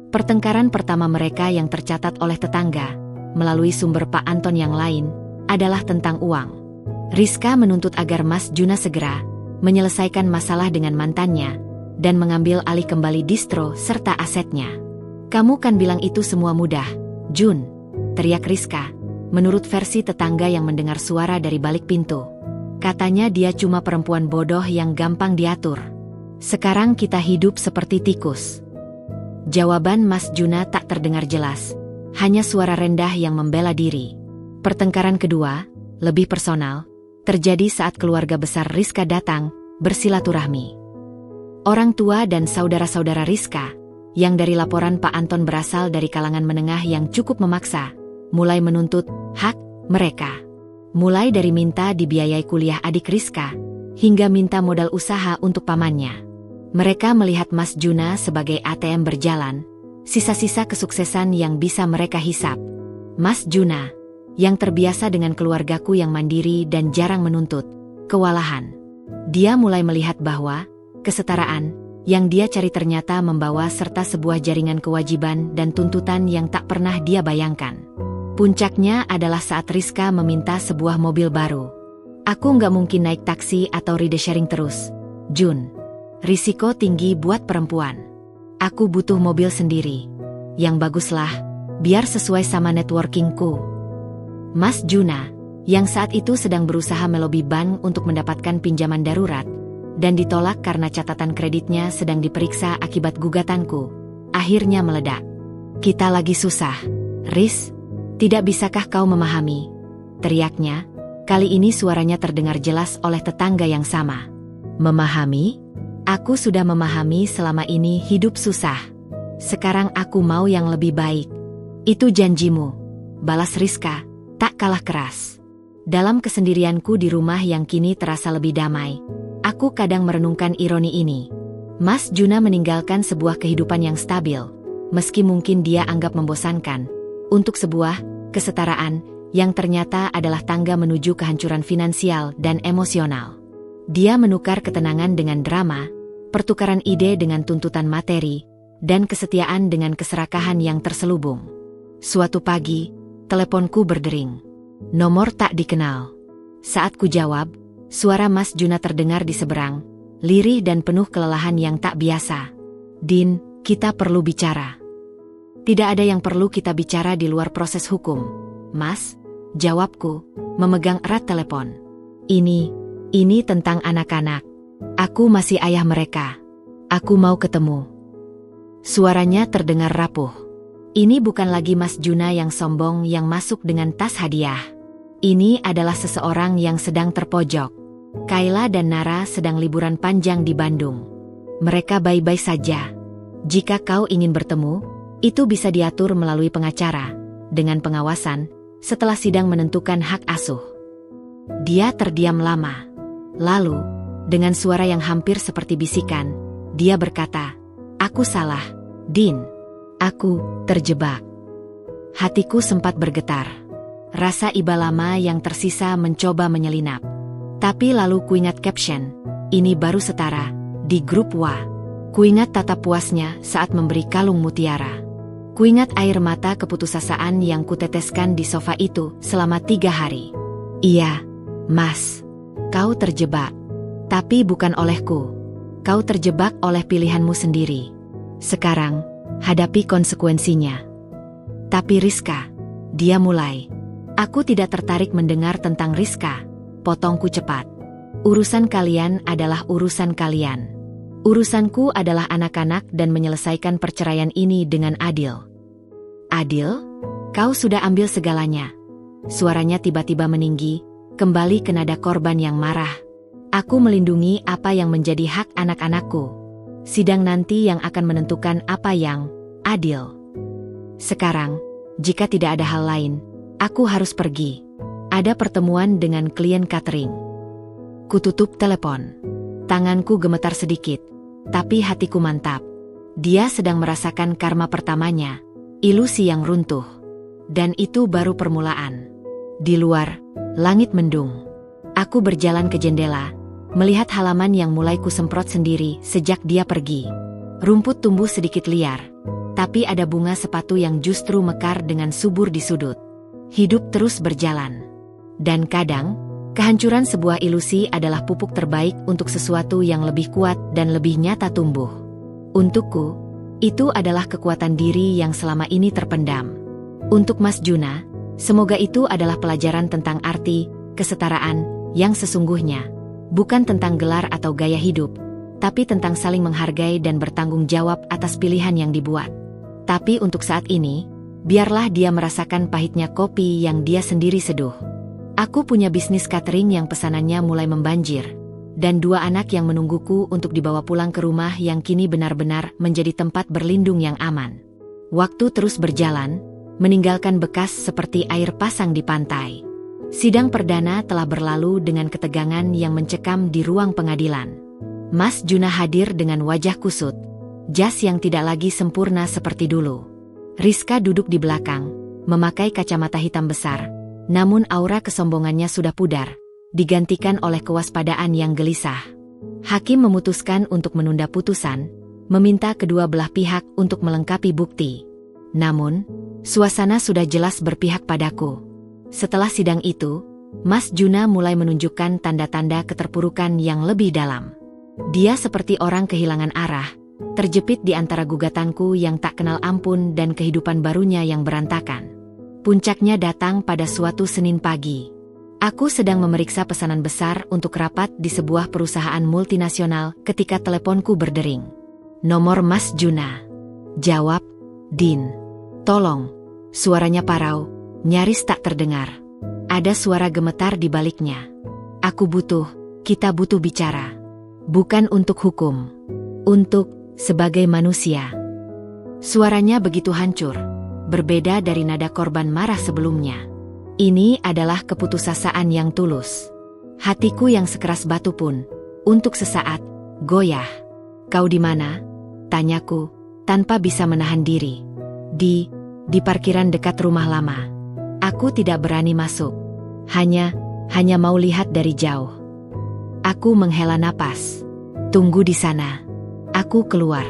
Pertengkaran pertama mereka yang tercatat oleh tetangga, melalui sumber Pak Anton yang lain, adalah tentang uang. Rizka menuntut agar Mas Juna segera menyelesaikan masalah dengan mantannya dan mengambil alih kembali distro serta asetnya. "Kamu kan bilang itu semua mudah, Jun," teriak Rizka, menurut versi tetangga yang mendengar suara dari balik pintu. Katanya dia cuma perempuan bodoh yang gampang diatur. "Sekarang kita hidup seperti tikus." Jawaban Mas Juna tak terdengar jelas, hanya suara rendah yang membela diri. Pertengkaran kedua, lebih personal, terjadi saat keluarga besar Rizka datang bersilaturahmi. Orang tua dan saudara-saudara Rizka, yang dari laporan Pak Anton berasal dari kalangan menengah yang cukup memaksa, mulai menuntut hak mereka. Mulai dari minta dibiayai kuliah adik Rizka, hingga minta modal usaha untuk pamannya. Mereka melihat Mas Juna sebagai ATM berjalan, sisa-sisa kesuksesan yang bisa mereka hisap. Mas Juna, yang terbiasa dengan keluargaku yang mandiri dan jarang menuntut, kewalahan. Dia mulai melihat bahwa kesetaraan yang dia cari ternyata membawa serta sebuah jaringan kewajiban dan tuntutan yang tak pernah dia bayangkan. Puncaknya adalah saat Rizka meminta sebuah mobil baru. "Aku nggak mungkin naik taksi atau ride sharing terus, Jun. Risiko tinggi buat perempuan. Aku butuh mobil sendiri. Yang baguslah, biar sesuai sama networkingku." Mas Juna, yang saat itu sedang berusaha melobi bank untuk mendapatkan pinjaman darurat, dan ditolak karena catatan kreditnya sedang diperiksa akibat gugatanku, akhirnya meledak. "Kita lagi susah, Riz. Tidak bisakah kau memahami?" teriaknya. Kali ini suaranya terdengar jelas oleh tetangga yang sama. "Memahami? Aku sudah memahami selama ini hidup susah. Sekarang aku mau yang lebih baik." "Itu janjimu," balas Rizka, tak kalah keras. Dalam kesendirianku di rumah yang kini terasa lebih damai, aku kadang merenungkan ironi ini. Mas Juna meninggalkan sebuah kehidupan yang stabil, meski mungkin dia anggap membosankan, untuk sebuah kesetaraan yang ternyata adalah tangga menuju kehancuran finansial dan emosional. Dia menukar ketenangan dengan drama, pertukaran ide dengan tuntutan materi, dan kesetiaan dengan keserakahan yang terselubung. Suatu pagi, teleponku berdering. Nomor tak dikenal. Saat ku jawab, suara Mas Juna terdengar di seberang, lirih dan penuh kelelahan yang tak biasa. "Din, kita perlu bicara." "Tidak ada yang perlu kita bicara di luar proses hukum, Mas," jawabku, memegang erat telepon. Ini tentang anak-anak. Aku masih ayah mereka. Aku mau ketemu." Suaranya terdengar rapuh. Ini bukan lagi Mas Juna yang sombong yang masuk dengan tas hadiah. Ini adalah seseorang yang sedang terpojok. Kayla dan Nara sedang liburan panjang di Bandung. Mereka baik-baik saja. Jika kau ingin bertemu, itu bisa diatur melalui pengacara, dengan pengawasan, setelah sidang menentukan hak asuh. Dia terdiam lama. Lalu, dengan suara yang hampir seperti bisikan, dia berkata, "Aku salah, Din. Aku terjebak." Hatiku sempat bergetar. Rasa iba lama yang tersisa mencoba menyelinap. Tapi lalu kuingat caption, "Ini baru setara," di grup WA. Kuingat tatap puasnya saat memberi kalung mutiara. Kuingat air mata keputusasaan yang kuteteskan di sofa itu selama 3 hari. "Iya, Mas. Kau terjebak. Tapi bukan olehku. Kau terjebak oleh pilihanmu sendiri. Sekarang, hadapi konsekuensinya." "Tapi Rizka," dia mulai. "Aku tidak tertarik mendengar tentang Rizka," potongku cepat. "Urusan kalian adalah urusan kalian. Urusanku adalah anak-anak dan menyelesaikan perceraian ini dengan adil." "Adil? Kau sudah ambil segalanya." Suaranya tiba-tiba meninggi, kembali ke nada korban yang marah. "Aku melindungi apa yang menjadi hak anak-anakku. Sidang nanti yang akan menentukan apa yang adil. Sekarang, jika tidak ada hal lain, Aku harus pergi. Ada pertemuan dengan klien catering. Kututup telepon. Tanganku gemetar sedikit, tapi hatiku mantap. Dia sedang merasakan karma pertamanya, ilusi yang runtuh. Dan itu baru permulaan. Di luar, langit mendung. Aku berjalan ke jendela, melihat halaman yang mulai kusemprot sendiri sejak dia pergi. Rumput tumbuh sedikit liar, tapi ada bunga sepatu yang justru mekar dengan subur di sudut. Hidup terus berjalan. Dan kadang, kehancuran sebuah ilusi adalah pupuk terbaik untuk sesuatu yang lebih kuat dan lebih nyata tumbuh. Untukku, itu adalah kekuatan diri yang selama ini terpendam. Untuk Mas Juna, semoga itu adalah pelajaran tentang arti, kesetaraan, yang sesungguhnya. Bukan tentang gelar atau gaya hidup, tapi tentang saling menghargai dan bertanggung jawab atas pilihan yang dibuat. Tapi untuk saat ini, biarlah dia merasakan pahitnya kopi yang dia sendiri seduh. Aku punya bisnis catering yang pesanannya mulai membanjir, dan 2 anak yang menungguku untuk dibawa pulang ke rumah yang kini benar-benar menjadi tempat berlindung yang aman. Waktu terus berjalan, meninggalkan bekas seperti air pasang di pantai. Sidang perdana telah berlalu dengan ketegangan yang mencekam di ruang pengadilan. Mas Juna hadir dengan wajah kusut, jas yang tidak lagi sempurna seperti dulu. Rizka duduk di belakang, memakai kacamata hitam besar. Namun aura kesombongannya sudah pudar, digantikan oleh kewaspadaan yang gelisah. Hakim memutuskan untuk menunda putusan, meminta kedua belah pihak untuk melengkapi bukti. Namun, suasana sudah jelas berpihak padaku. Setelah sidang itu, Mas Juna mulai menunjukkan tanda-tanda keterpurukan yang lebih dalam. Dia seperti orang kehilangan arah, terjepit di antara gugatanku yang tak kenal ampun dan kehidupan barunya yang berantakan. Puncaknya datang pada suatu Senin pagi. Aku sedang memeriksa pesanan besar untuk rapat di sebuah perusahaan multinasional ketika teleponku berdering. Nomor Mas Juna. Jawab, Din. Tolong. Suaranya parau, nyaris tak terdengar. Ada suara gemetar di baliknya. Kita butuh bicara. Bukan untuk hukum. Untuk, sebagai manusia. Suaranya begitu hancur. Berbeda dari nada korban marah sebelumnya. Ini adalah keputusasaan yang tulus. Hatiku yang sekeras batu pun, untuk sesaat, goyah. Kau di mana? Tanyaku, tanpa bisa menahan diri. Di parkiran dekat rumah lama. Aku tidak berani masuk. Hanya mau lihat dari jauh. Aku menghela napas. Tunggu di sana. Aku keluar.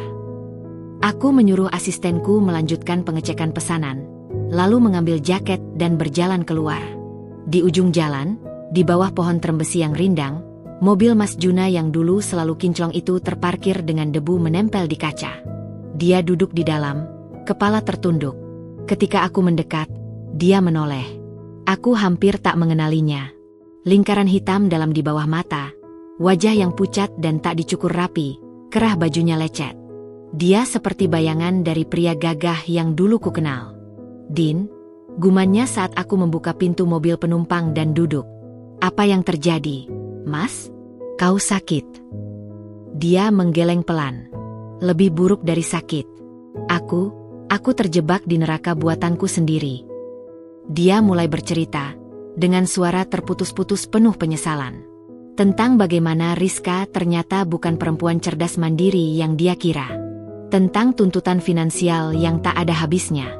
Aku menyuruh asistenku melanjutkan pengecekan pesanan, lalu mengambil jaket dan berjalan keluar. Di ujung jalan, di bawah pohon trembesi yang rindang, mobil Mas Juna yang dulu selalu kinclong itu terparkir dengan debu menempel di kaca. Dia duduk di dalam, kepala tertunduk. Ketika aku mendekat, dia menoleh. Aku hampir tak mengenalinya. Lingkaran hitam dalam di bawah mata, wajah yang pucat dan tak dicukur rapi, kerah bajunya lecet. Dia seperti bayangan dari pria gagah yang dulu ku kenal. Din, gumannya saat aku membuka pintu mobil penumpang dan duduk. Apa yang terjadi, Mas? Kau sakit? Dia menggeleng pelan. Lebih buruk dari sakit. Aku terjebak di neraka buatanku sendiri. Dia mulai bercerita, dengan suara terputus-putus penuh penyesalan. Tentang bagaimana Rizka ternyata bukan perempuan cerdas mandiri yang dia kira. Tentang tuntutan finansial yang tak ada habisnya.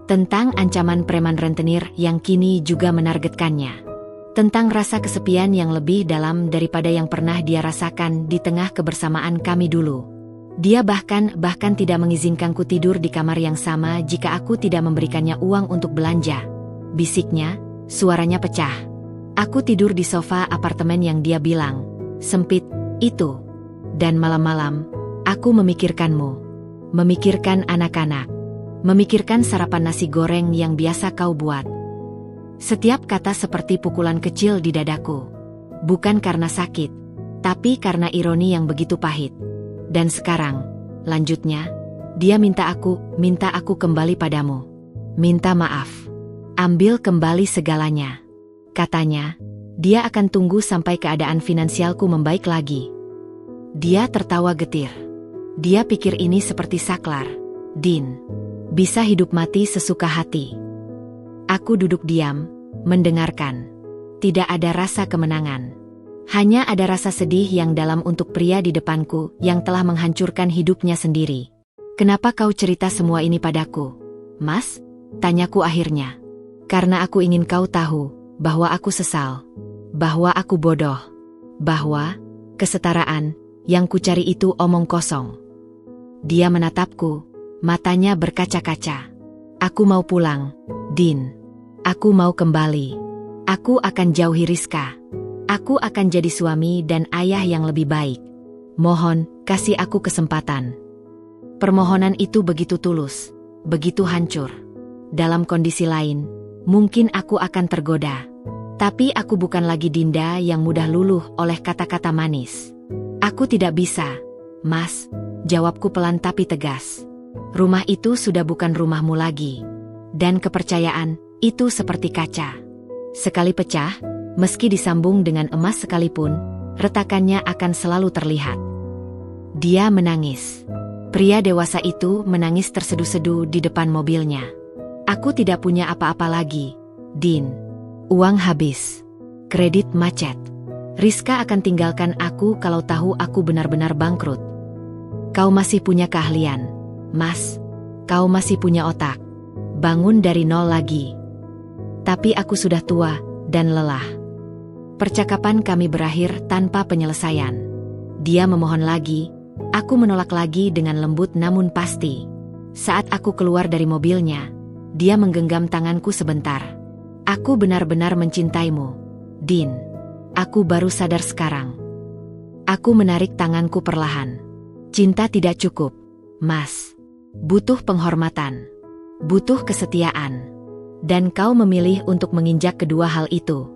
Tentang ancaman preman rentenir yang kini juga menargetkannya. Tentang rasa kesepian yang lebih dalam daripada yang pernah dia rasakan di tengah kebersamaan kami dulu. Dia bahkan tidak mengizinkanku tidur di kamar yang sama jika aku tidak memberikannya uang untuk belanja. Bisiknya, suaranya pecah. Aku tidur di sofa apartemen yang dia bilang sempit itu. Dan malam-malam, aku memikirkanmu. Memikirkan anak-anak. Memikirkan sarapan nasi goreng yang biasa kau buat. Setiap kata seperti pukulan kecil di dadaku. Bukan karena sakit, tapi karena ironi yang begitu pahit. Dan sekarang, lanjutnya, dia minta aku kembali padamu. Minta maaf. Ambil kembali segalanya. Katanya, dia akan tunggu sampai keadaan finansialku membaik lagi. Dia tertawa getir. Dia pikir ini seperti saklar. Din, bisa hidup mati sesuka hati. Aku duduk diam, mendengarkan. Tidak ada rasa kemenangan. Hanya ada rasa sedih yang dalam untuk pria di depanku yang telah menghancurkan hidupnya sendiri. "Kenapa kau cerita semua ini padaku, Mas?" tanyaku akhirnya. "Karena aku ingin kau tahu bahwa aku sesal, bahwa aku bodoh, bahwa kesetaraan yang kucari itu omong kosong." Dia menatapku, matanya berkaca-kaca. "Aku mau pulang, Din. Aku mau kembali. Aku akan jauhi Rizka. Aku akan jadi suami dan ayah yang lebih baik. Mohon, kasih aku kesempatan." Permohonan itu begitu tulus, begitu hancur. Dalam kondisi lain, mungkin aku akan tergoda. Tapi aku bukan lagi Dinda yang mudah luluh oleh kata-kata manis. "Aku tidak bisa, Mas," jawabku pelan tapi tegas. "Rumah itu sudah bukan rumahmu lagi. Dan kepercayaan itu seperti kaca. Sekali pecah, meski disambung dengan emas sekalipun, retakannya akan selalu terlihat." Dia menangis. Pria dewasa itu menangis terseduh-seduh di depan mobilnya. "Aku tidak punya apa-apa lagi, Din. Uang habis. Kredit macet. Rizka akan tinggalkan aku kalau tahu aku benar-benar bangkrut. Kau masih punya keahlian, Mas. Kau masih punya otak. Bangun dari nol lagi. Tapi aku sudah tua dan lelah." Percakapan kami berakhir tanpa penyelesaian. Dia memohon lagi, aku menolak lagi dengan lembut namun pasti. Saat aku keluar dari mobilnya, dia menggenggam tanganku sebentar. "Aku benar-benar mencintaimu, Din. Aku baru sadar sekarang." Aku menarik tanganku perlahan. "Cinta tidak cukup, Mas. Butuh penghormatan. Butuh kesetiaan. Dan kau memilih untuk menginjak kedua hal itu."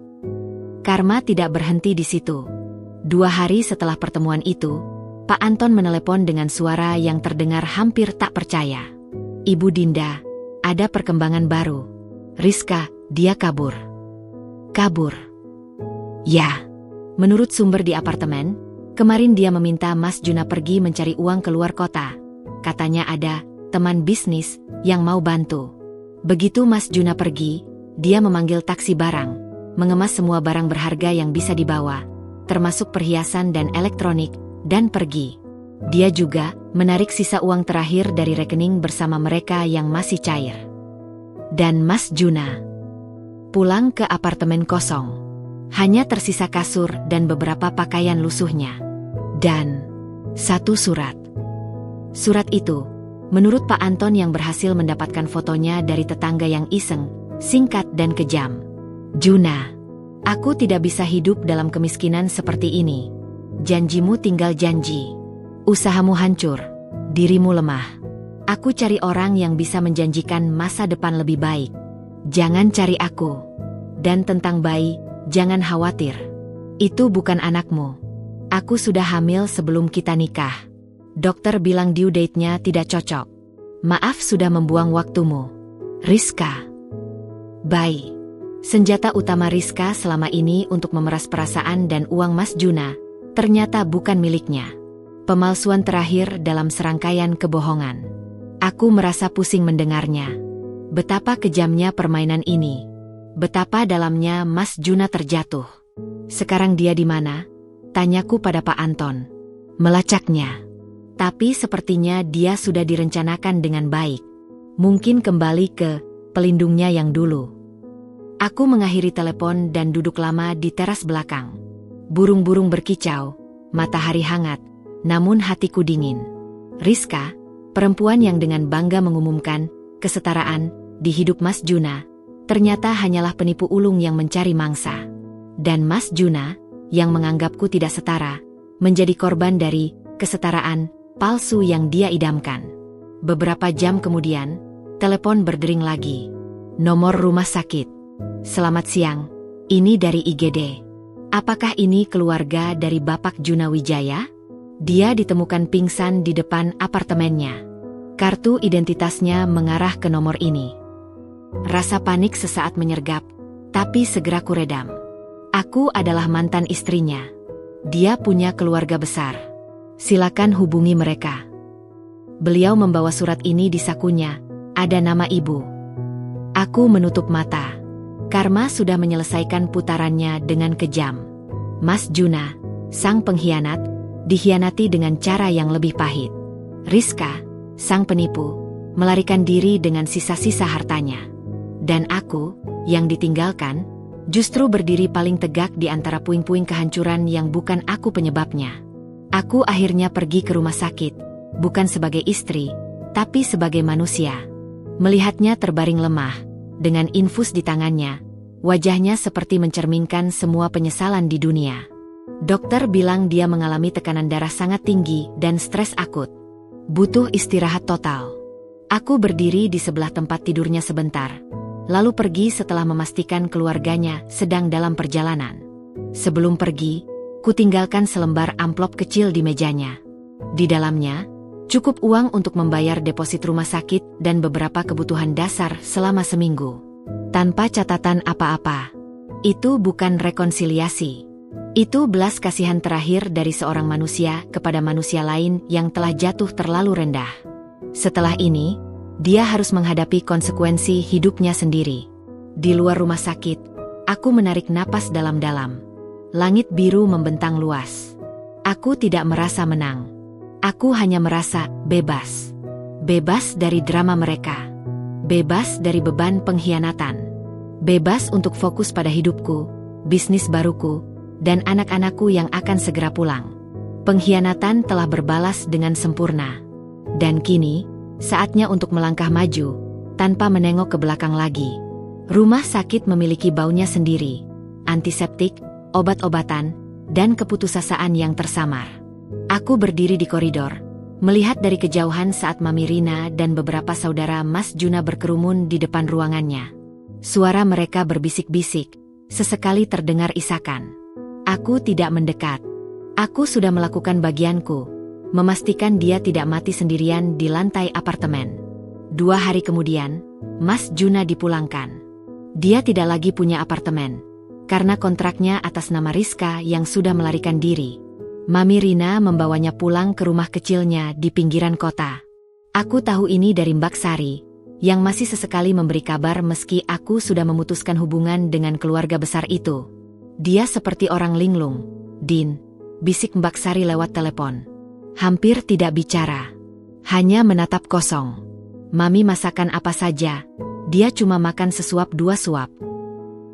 Karma tidak berhenti di situ. 2 hari setelah pertemuan itu, Pak Anton menelepon dengan suara yang terdengar hampir tak percaya. "Ibu Dinda, ada perkembangan baru. Rizka, dia kabur." "Kabur?" "Ya. Menurut sumber di apartemen, kemarin dia meminta Mas Juna pergi mencari uang keluar kota. Katanya ada teman bisnis yang mau bantu. Begitu Mas Juna pergi, dia memanggil taksi barang, mengemas semua barang berharga yang bisa dibawa, termasuk perhiasan dan elektronik, dan pergi. Dia juga menarik sisa uang terakhir dari rekening bersama mereka yang masih cair. Dan Mas Juna pulang ke apartemen kosong. Hanya tersisa kasur dan beberapa pakaian lusuhnya. Dan 1 surat. Surat itu, menurut Pak Anton yang berhasil mendapatkan fotonya dari tetangga yang iseng, singkat dan kejam. "Juna, aku tidak bisa hidup dalam kemiskinan seperti ini. Janjimu tinggal janji. Usahamu hancur, dirimu lemah. Aku cari orang yang bisa menjanjikan masa depan lebih baik. Jangan cari aku. Dan tentang bayi, jangan khawatir. Itu bukan anakmu. Aku sudah hamil sebelum kita nikah. Dokter bilang due date-nya tidak cocok. Maaf sudah membuang waktumu. Rizka." Bayi. Senjata utama Rizka selama ini untuk memeras perasaan dan uang Mas Juna, ternyata bukan miliknya. Pemalsuan terakhir dalam serangkaian kebohongan. Aku merasa pusing mendengarnya. Betapa kejamnya permainan ini. Betapa dalamnya Mas Juna terjatuh. "Sekarang dia di mana?" tanyaku pada Pak Anton. "Melacaknya. Tapi sepertinya dia sudah direncanakan dengan baik. Mungkin kembali ke pelindungnya yang dulu." Aku mengakhiri telepon dan duduk lama di teras belakang. Burung-burung berkicau, matahari hangat, namun hatiku dingin. Rizka, perempuan yang dengan bangga mengumumkan kesetaraan di hidup Mas Juna, ternyata hanyalah penipu ulung yang mencari mangsa. Dan Mas Juna, yang menganggapku tidak setara, menjadi korban dari kesetaraan palsu yang dia idamkan. Beberapa jam kemudian, telepon berdering lagi. Nomor rumah sakit. "Selamat siang, ini dari IGD. Apakah ini keluarga dari Bapak Juna Wijaya? Dia ditemukan pingsan di depan apartemennya. Kartu identitasnya mengarah ke nomor ini." Rasa panik sesaat menyergap, tapi segera kuredam. Aku adalah mantan istrinya. Dia punya keluarga besar. Silakan hubungi mereka. Beliau membawa surat ini di sakunya, ada nama ibu. Aku menutup mata. Karma sudah menyelesaikan putarannya dengan kejam. Mas Juna, sang pengkhianat, dikhianati dengan cara yang lebih pahit. Rizka, sang penipu, melarikan diri dengan sisa-sisa hartanya. Dan aku, yang ditinggalkan, justru berdiri paling tegak di antara puing-puing kehancuran yang bukan aku penyebabnya. Aku akhirnya pergi ke rumah sakit, bukan sebagai istri, tapi sebagai manusia. Melihatnya terbaring lemah, dengan infus di tangannya, wajahnya seperti mencerminkan semua penyesalan di dunia. Dokter bilang dia mengalami tekanan darah sangat tinggi dan stres akut. Butuh istirahat total. Aku berdiri di sebelah tempat tidurnya sebentar, lalu pergi setelah memastikan keluarganya sedang dalam perjalanan. Sebelum pergi, kutinggalkan selembar amplop kecil di mejanya. Di dalamnya, cukup uang untuk membayar deposit rumah sakit dan beberapa kebutuhan dasar selama seminggu. Tanpa catatan apa-apa. Itu bukan rekonsiliasi. Itu belas kasihan terakhir dari seorang manusia kepada manusia lain yang telah jatuh terlalu rendah. Setelah ini, dia harus menghadapi konsekuensi hidupnya sendiri. Di luar rumah sakit, aku menarik napas dalam-dalam. Langit biru membentang luas. Aku tidak merasa menang. Aku hanya merasa bebas. Bebas dari drama mereka. Bebas dari beban pengkhianatan. Bebas untuk fokus pada hidupku, bisnis baruku, dan anak-anakku yang akan segera pulang. Pengkhianatan telah berbalas dengan sempurna. Dan kini, saatnya untuk melangkah maju, tanpa menengok ke belakang lagi. Rumah sakit memiliki baunya sendiri, antiseptik, obat-obatan, dan keputusasaan yang tersamar. Aku berdiri di koridor, melihat dari kejauhan saat Mami Rina dan beberapa saudara Mas Juna berkerumun di depan ruangannya. Suara mereka berbisik-bisik, sesekali terdengar isakan. Aku tidak mendekat. Aku sudah melakukan bagianku, memastikan dia tidak mati sendirian di lantai apartemen. 2 hari kemudian, Mas Juna dipulangkan. Dia tidak lagi punya apartemen, karena kontraknya atas nama Rizka yang sudah melarikan diri. Mami Rina membawanya pulang ke rumah kecilnya di pinggiran kota. Aku tahu ini dari Mbak Sari, yang masih sesekali memberi kabar meski aku sudah memutuskan hubungan dengan keluarga besar itu. Dia seperti orang linglung. Din, bisik Mbak Sari lewat telepon. Hampir tidak bicara. Hanya menatap kosong. Mami masakan apa saja, dia cuma makan sesuap 2 suap.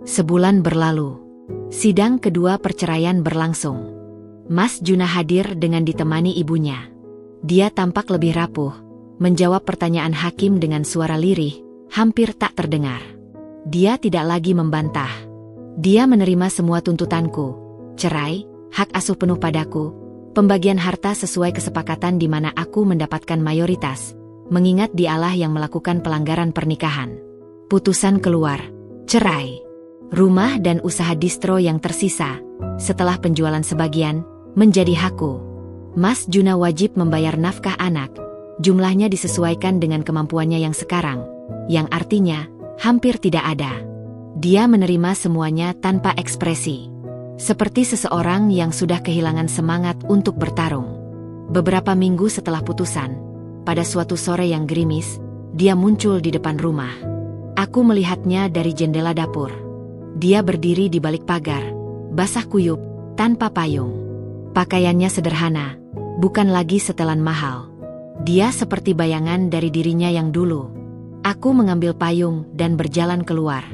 Sebulan berlalu. Sidang kedua perceraian berlangsung. Mas Juna hadir dengan ditemani ibunya. Dia tampak lebih rapuh, menjawab pertanyaan hakim dengan suara lirih, hampir tak terdengar. Dia tidak lagi membantah. Dia menerima semua tuntutanku, cerai, hak asuh penuh padaku, pembagian harta sesuai kesepakatan di mana aku mendapatkan mayoritas, mengingat dialah yang melakukan pelanggaran pernikahan. Putusan keluar, cerai. Rumah dan usaha distro yang tersisa, setelah penjualan sebagian, menjadi hakku. Mas Juna wajib membayar nafkah anak, jumlahnya disesuaikan dengan kemampuannya yang sekarang, yang artinya, hampir tidak ada. Dia menerima semuanya tanpa ekspresi. Seperti seseorang yang sudah kehilangan semangat untuk bertarung. Beberapa minggu setelah putusan, pada suatu sore yang gerimis, dia muncul di depan rumah. Aku melihatnya dari jendela dapur. Dia berdiri di balik pagar, basah kuyup, tanpa payung. Pakaiannya sederhana, bukan lagi setelan mahal. Dia seperti bayangan dari dirinya yang dulu. Aku mengambil payung dan berjalan keluar.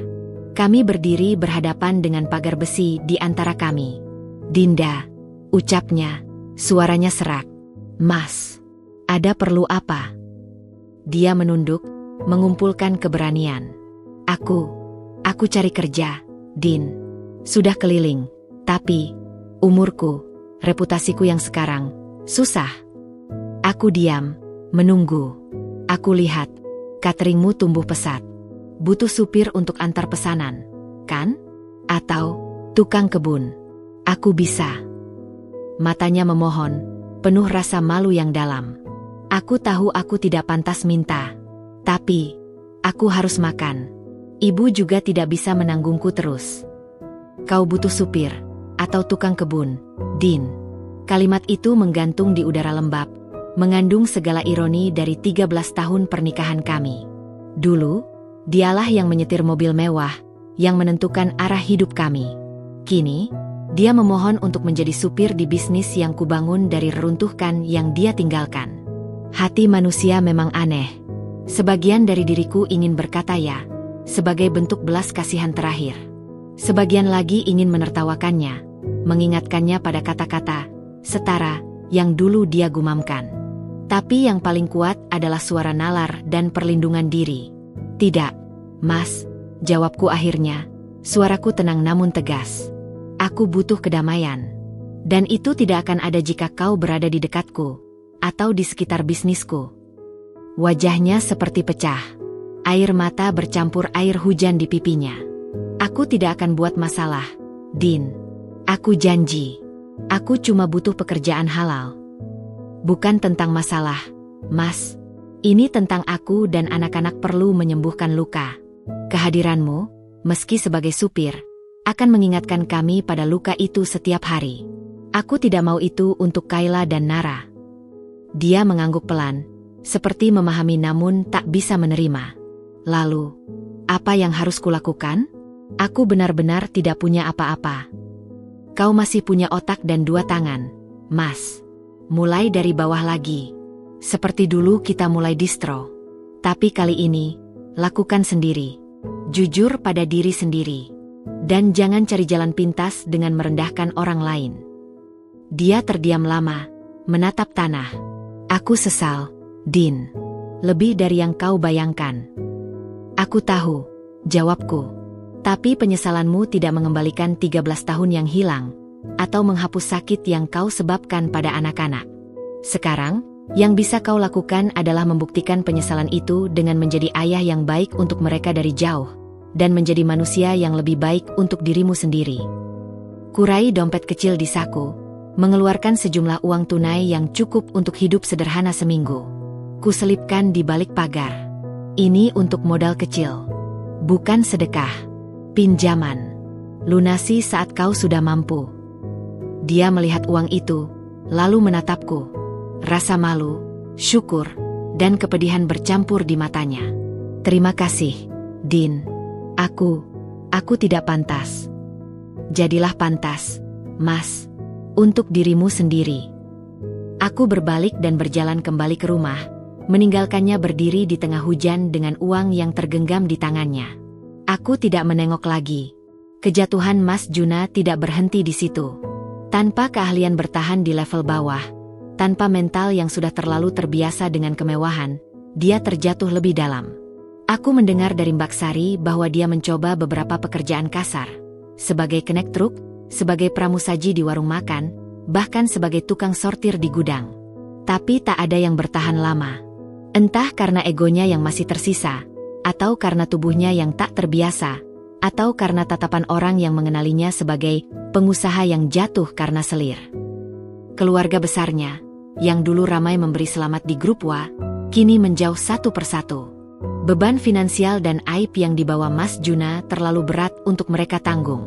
Kami berdiri berhadapan dengan pagar besi di antara kami. Dinda, ucapnya, suaranya serak. Mas, ada perlu apa? Dia menunduk, mengumpulkan keberanian. Aku cari kerja, Din. Sudah keliling, tapi umurku, reputasiku yang sekarang, susah. Aku diam, menunggu. Aku lihat, cateringmu tumbuh pesat. Butuh supir untuk antar pesanan, kan? Atau tukang kebun. Aku bisa. Matanya memohon, penuh rasa malu yang dalam. Aku tahu aku tidak pantas minta. Tapi, aku harus makan. Ibu juga tidak bisa menanggungku terus. Kau butuh supir, atau tukang kebun, Din. Kalimat itu menggantung di udara lembab, mengandung segala ironi dari 13 tahun pernikahan kami. Dulu, dialah yang menyetir mobil mewah, yang menentukan arah hidup kami. Kini, dia memohon untuk menjadi supir di bisnis yang kubangun dari reruntuhkan yang dia tinggalkan. Hati manusia memang aneh. Sebagian dari diriku ingin berkata ya, sebagai bentuk belas kasihan terakhir. Sebagian lagi ingin menertawakannya, mengingatkannya pada kata-kata setara yang dulu dia gumamkan. Tapi yang paling kuat adalah suara nalar dan perlindungan diri. Tidak, Mas, jawabku akhirnya. Suaraku tenang namun tegas. Aku butuh kedamaian. Dan itu tidak akan ada jika kau berada di dekatku, atau di sekitar bisnisku. Wajahnya seperti pecah. Air mata bercampur air hujan di pipinya. Aku tidak akan buat masalah, Din. Aku janji. Aku cuma butuh pekerjaan halal. Bukan tentang masalah, Mas. Ini tentang aku dan anak-anak perlu menyembuhkan luka. Kehadiranmu, meski sebagai supir, akan mengingatkan kami pada luka itu setiap hari. Aku tidak mau itu untuk Kayla dan Nara. Dia mengangguk pelan, seperti memahami namun tak bisa menerima. Lalu, apa yang harus kulakukan? Aku benar-benar tidak punya apa-apa. Kau masih punya otak dan 2 tangan, Mas. Mulai dari bawah lagi. Seperti dulu kita mulai distro. Tapi kali ini, lakukan sendiri. Jujur pada diri sendiri. Dan jangan cari jalan pintas dengan merendahkan orang lain. Dia terdiam lama, menatap tanah. Aku sesal, Din. Lebih dari yang kau bayangkan. Aku tahu, jawabku. Tapi penyesalanmu tidak mengembalikan 13 tahun yang hilang, atau menghapus sakit yang kau sebabkan pada anak-anak. Sekarang, yang bisa kau lakukan adalah membuktikan penyesalan itu dengan menjadi ayah yang baik untuk mereka dari jauh, dan menjadi manusia yang lebih baik untuk dirimu sendiri. Kurai dompet kecil di saku, mengeluarkan sejumlah uang tunai yang cukup untuk hidup sederhana seminggu. Kuselipkan di balik pagar. Ini untuk modal kecil. Bukan sedekah. Pinjaman. Lunasi saat kau sudah mampu. Dia melihat uang itu, lalu menatapku. Rasa malu, syukur, dan kepedihan bercampur di matanya. Terima kasih, Din. Aku tidak pantas. Jadilah pantas, Mas, untuk dirimu sendiri. Aku berbalik dan berjalan kembali ke rumah, meninggalkannya berdiri di tengah hujan dengan uang yang tergenggam di tangannya. Aku tidak menengok lagi. Kejatuhan Mas Juna tidak berhenti di situ. Tanpa keahlian bertahan di level bawah, tanpa mental yang sudah terlalu terbiasa dengan kemewahan, dia terjatuh lebih dalam. Aku mendengar dari Mbak Sari bahwa dia mencoba beberapa pekerjaan kasar. Sebagai kenek truk, sebagai pramusaji di warung makan, bahkan sebagai tukang sortir di gudang. Tapi tak ada yang bertahan lama. Entah karena egonya yang masih tersisa, atau karena tubuhnya yang tak terbiasa, atau karena tatapan orang yang mengenalinya sebagai pengusaha yang jatuh karena selir. Keluarga besarnya, yang dulu ramai memberi selamat di grup WA, kini menjauh satu persatu. Beban finansial dan aib yang dibawa Mas Juna terlalu berat untuk mereka tanggung.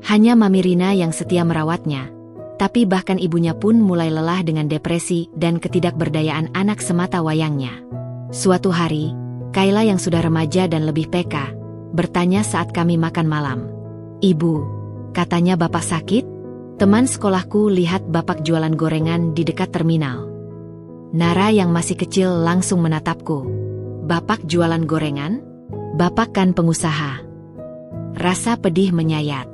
Hanya Mami Rina yang setia merawatnya, tapi bahkan ibunya pun mulai lelah dengan depresi dan ketidakberdayaan anak semata wayangnya. Suatu hari, Kayla yang sudah remaja dan lebih peka, bertanya saat kami makan malam. Ibu, katanya bapak sakit? Teman sekolahku lihat bapak jualan gorengan di dekat terminal. Nara yang masih kecil langsung menatapku. Bapak jualan gorengan? Bapak kan pengusaha. Rasa pedih menyayat.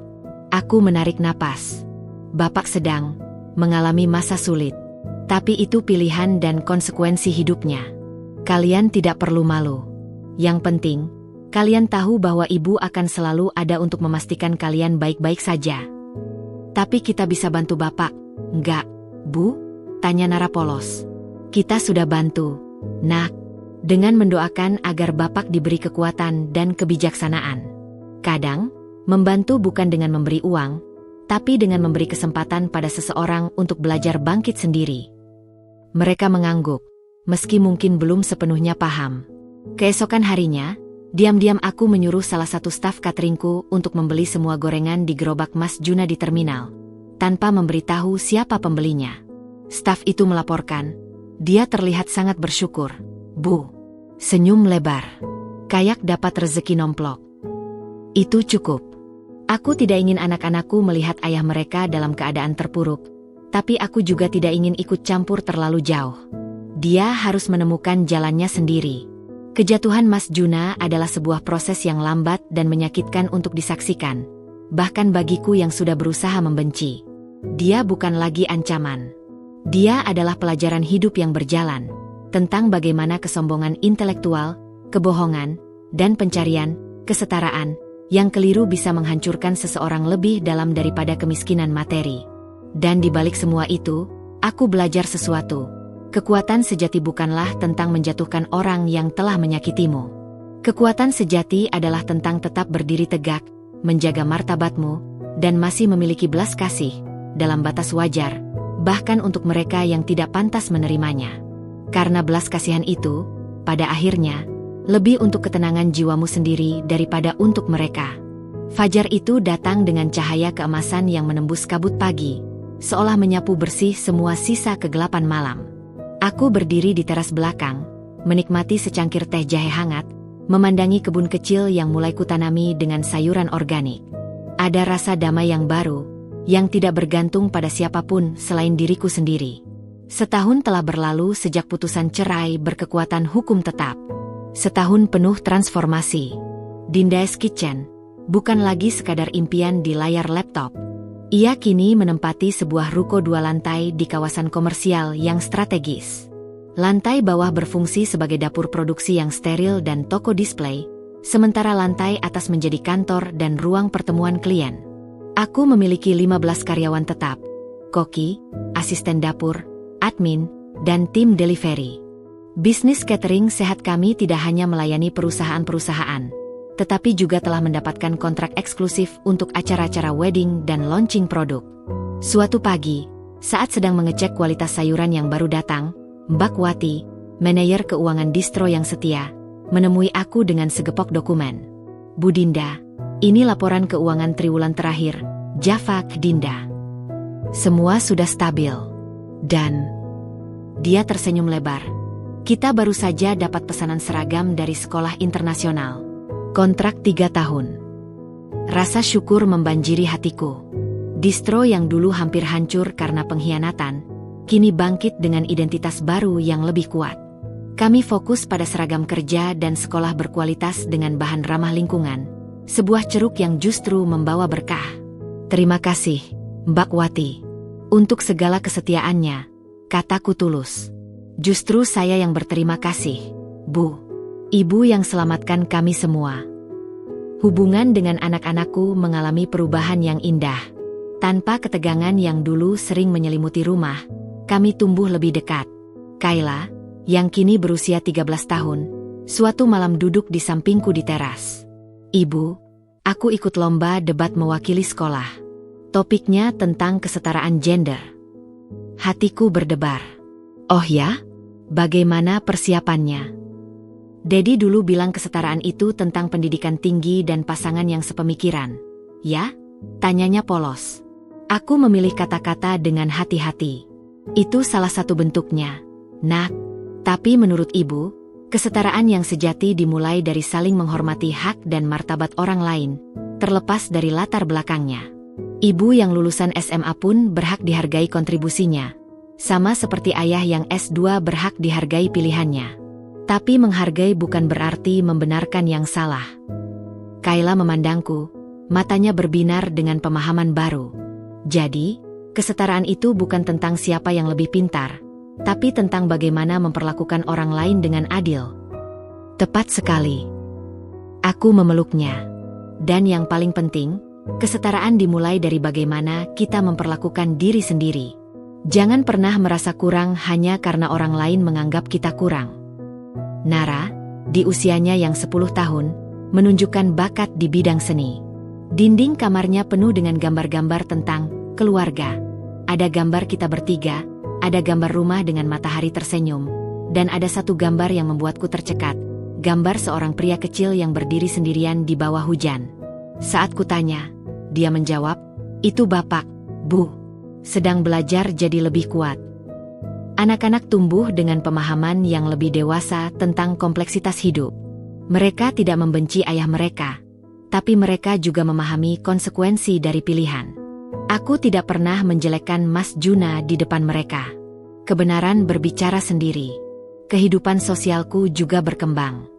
Aku menarik napas. Bapak sedang mengalami masa sulit. Tapi itu pilihan dan konsekuensi hidupnya. Kalian tidak perlu malu. Yang penting, kalian tahu bahwa ibu akan selalu ada untuk memastikan kalian baik-baik saja. Tapi kita bisa bantu bapak, enggak, Bu? Tanya Nara polos. Kita sudah bantu, Nak, dengan mendoakan agar bapak diberi kekuatan dan kebijaksanaan. Kadang, membantu bukan dengan memberi uang, tapi dengan memberi kesempatan pada seseorang untuk belajar bangkit sendiri. Mereka mengangguk. Meski mungkin belum sepenuhnya paham. Keesokan harinya, diam-diam aku menyuruh salah satu staf cateringku untuk membeli semua gorengan di gerobak Mas Juna di terminal, tanpa memberitahu siapa pembelinya. Staf itu melaporkan, dia terlihat sangat bersyukur. Bu, senyum lebar. Kayak dapat rezeki nomplok. Itu cukup. Aku tidak ingin anak-anakku melihat ayah mereka dalam keadaan terpuruk, tapi aku juga tidak ingin ikut campur terlalu jauh. Dia harus menemukan jalannya sendiri. Kejatuhan Mas Juna adalah sebuah proses yang lambat dan menyakitkan untuk disaksikan, bahkan bagiku yang sudah berusaha membenci. Dia bukan lagi ancaman. Dia adalah pelajaran hidup yang berjalan, tentang bagaimana kesombongan intelektual, kebohongan, dan pencarian kesetaraan yang keliru bisa menghancurkan seseorang lebih dalam daripada kemiskinan materi. Dan di balik semua itu, aku belajar sesuatu. Kekuatan sejati bukanlah tentang menjatuhkan orang yang telah menyakitimu. Kekuatan sejati adalah tentang tetap berdiri tegak, menjaga martabatmu, dan masih memiliki belas kasih, dalam batas wajar, bahkan untuk mereka yang tidak pantas menerimanya. Karena belas kasihan itu, pada akhirnya, lebih untuk ketenangan jiwamu sendiri daripada untuk mereka. Fajar itu datang dengan cahaya keemasan yang menembus kabut pagi, seolah menyapu bersih semua sisa kegelapan malam. Aku berdiri di teras belakang, menikmati secangkir teh jahe hangat, memandangi kebun kecil yang mulai kutanami dengan sayuran organik. Ada rasa damai yang baru, yang tidak bergantung pada siapapun selain diriku sendiri. Setahun telah berlalu sejak putusan cerai berkekuatan hukum tetap. Setahun penuh transformasi. Dinda's Kitchen bukan lagi sekadar impian di layar laptop. Ia kini menempati sebuah ruko 2 lantai di kawasan komersial yang strategis. Lantai bawah berfungsi sebagai dapur produksi yang steril dan toko display, sementara lantai atas menjadi kantor dan ruang pertemuan klien. Aku memiliki 15 karyawan tetap, koki, asisten dapur, admin, dan tim delivery. Bisnis catering sehat kami tidak hanya melayani perusahaan-perusahaan, tetapi juga telah mendapatkan kontrak eksklusif untuk acara-acara wedding dan launching produk. Suatu pagi, saat sedang mengecek kualitas sayuran yang baru datang, Mbak Wati, manajer keuangan distro yang setia, menemui aku dengan segepok dokumen. Bu Dinda, ini laporan keuangan triwulan terakhir, Java Dinda. Semua sudah stabil. Dan dia tersenyum lebar. Kita baru saja dapat pesanan seragam dari sekolah internasional. Kontrak 3 tahun. Rasa syukur membanjiri hatiku. Distro yang dulu hampir hancur karena pengkhianatan, kini bangkit dengan identitas baru yang lebih kuat. Kami fokus pada seragam kerja dan sekolah berkualitas dengan bahan ramah lingkungan, sebuah ceruk yang justru membawa berkah. Terima kasih, Mbak Wati, untuk segala kesetiaannya, kataku tulus. Justru saya yang berterima kasih, Bu. Ibu yang selamatkan kami semua. Hubungan dengan anak-anakku mengalami perubahan yang indah. Tanpa ketegangan yang dulu sering menyelimuti rumah, kami tumbuh lebih dekat. Kayla, yang kini berusia 13 tahun, suatu malam duduk di sampingku di teras. Ibu, aku ikut lomba debat mewakili sekolah. Topiknya tentang kesetaraan gender. Hatiku berdebar. Oh ya? Bagaimana persiapannya? Dedi dulu bilang kesetaraan itu tentang pendidikan tinggi dan pasangan yang sepemikiran. Ya? Tanyanya polos. Aku memilih kata-kata dengan hati-hati. Itu salah satu bentuknya, Nak. Tapi menurut ibu, kesetaraan yang sejati dimulai dari saling menghormati hak dan martabat orang lain, terlepas dari latar belakangnya. Ibu yang lulusan SMA pun berhak dihargai kontribusinya. Sama seperti ayah yang S2 berhak dihargai pilihannya. Tapi menghargai bukan berarti membenarkan yang salah. Kayla memandangku, matanya berbinar dengan pemahaman baru. Jadi, kesetaraan itu bukan tentang siapa yang lebih pintar, tapi tentang bagaimana memperlakukan orang lain dengan adil. Tepat sekali. Aku memeluknya. Dan yang paling penting, kesetaraan dimulai dari bagaimana kita memperlakukan diri sendiri. Jangan pernah merasa kurang hanya karena orang lain menganggap kita kurang. Nara, di usianya yang 10 tahun, menunjukkan bakat di bidang seni. Dinding kamarnya penuh dengan gambar-gambar tentang keluarga. Ada gambar kita bertiga, ada gambar rumah dengan matahari tersenyum, dan ada satu gambar yang membuatku tercekat, gambar seorang pria kecil yang berdiri sendirian di bawah hujan. Saat kutanya, dia menjawab, "Itu Bapak, Bu. Sedang belajar jadi lebih kuat." Anak-anak tumbuh dengan pemahaman yang lebih dewasa tentang kompleksitas hidup. Mereka tidak membenci ayah mereka, tapi mereka juga memahami konsekuensi dari pilihan. Aku tidak pernah menjelekkan Mas Juna di depan mereka. Kebenaran berbicara sendiri. Kehidupan sosialku juga berkembang.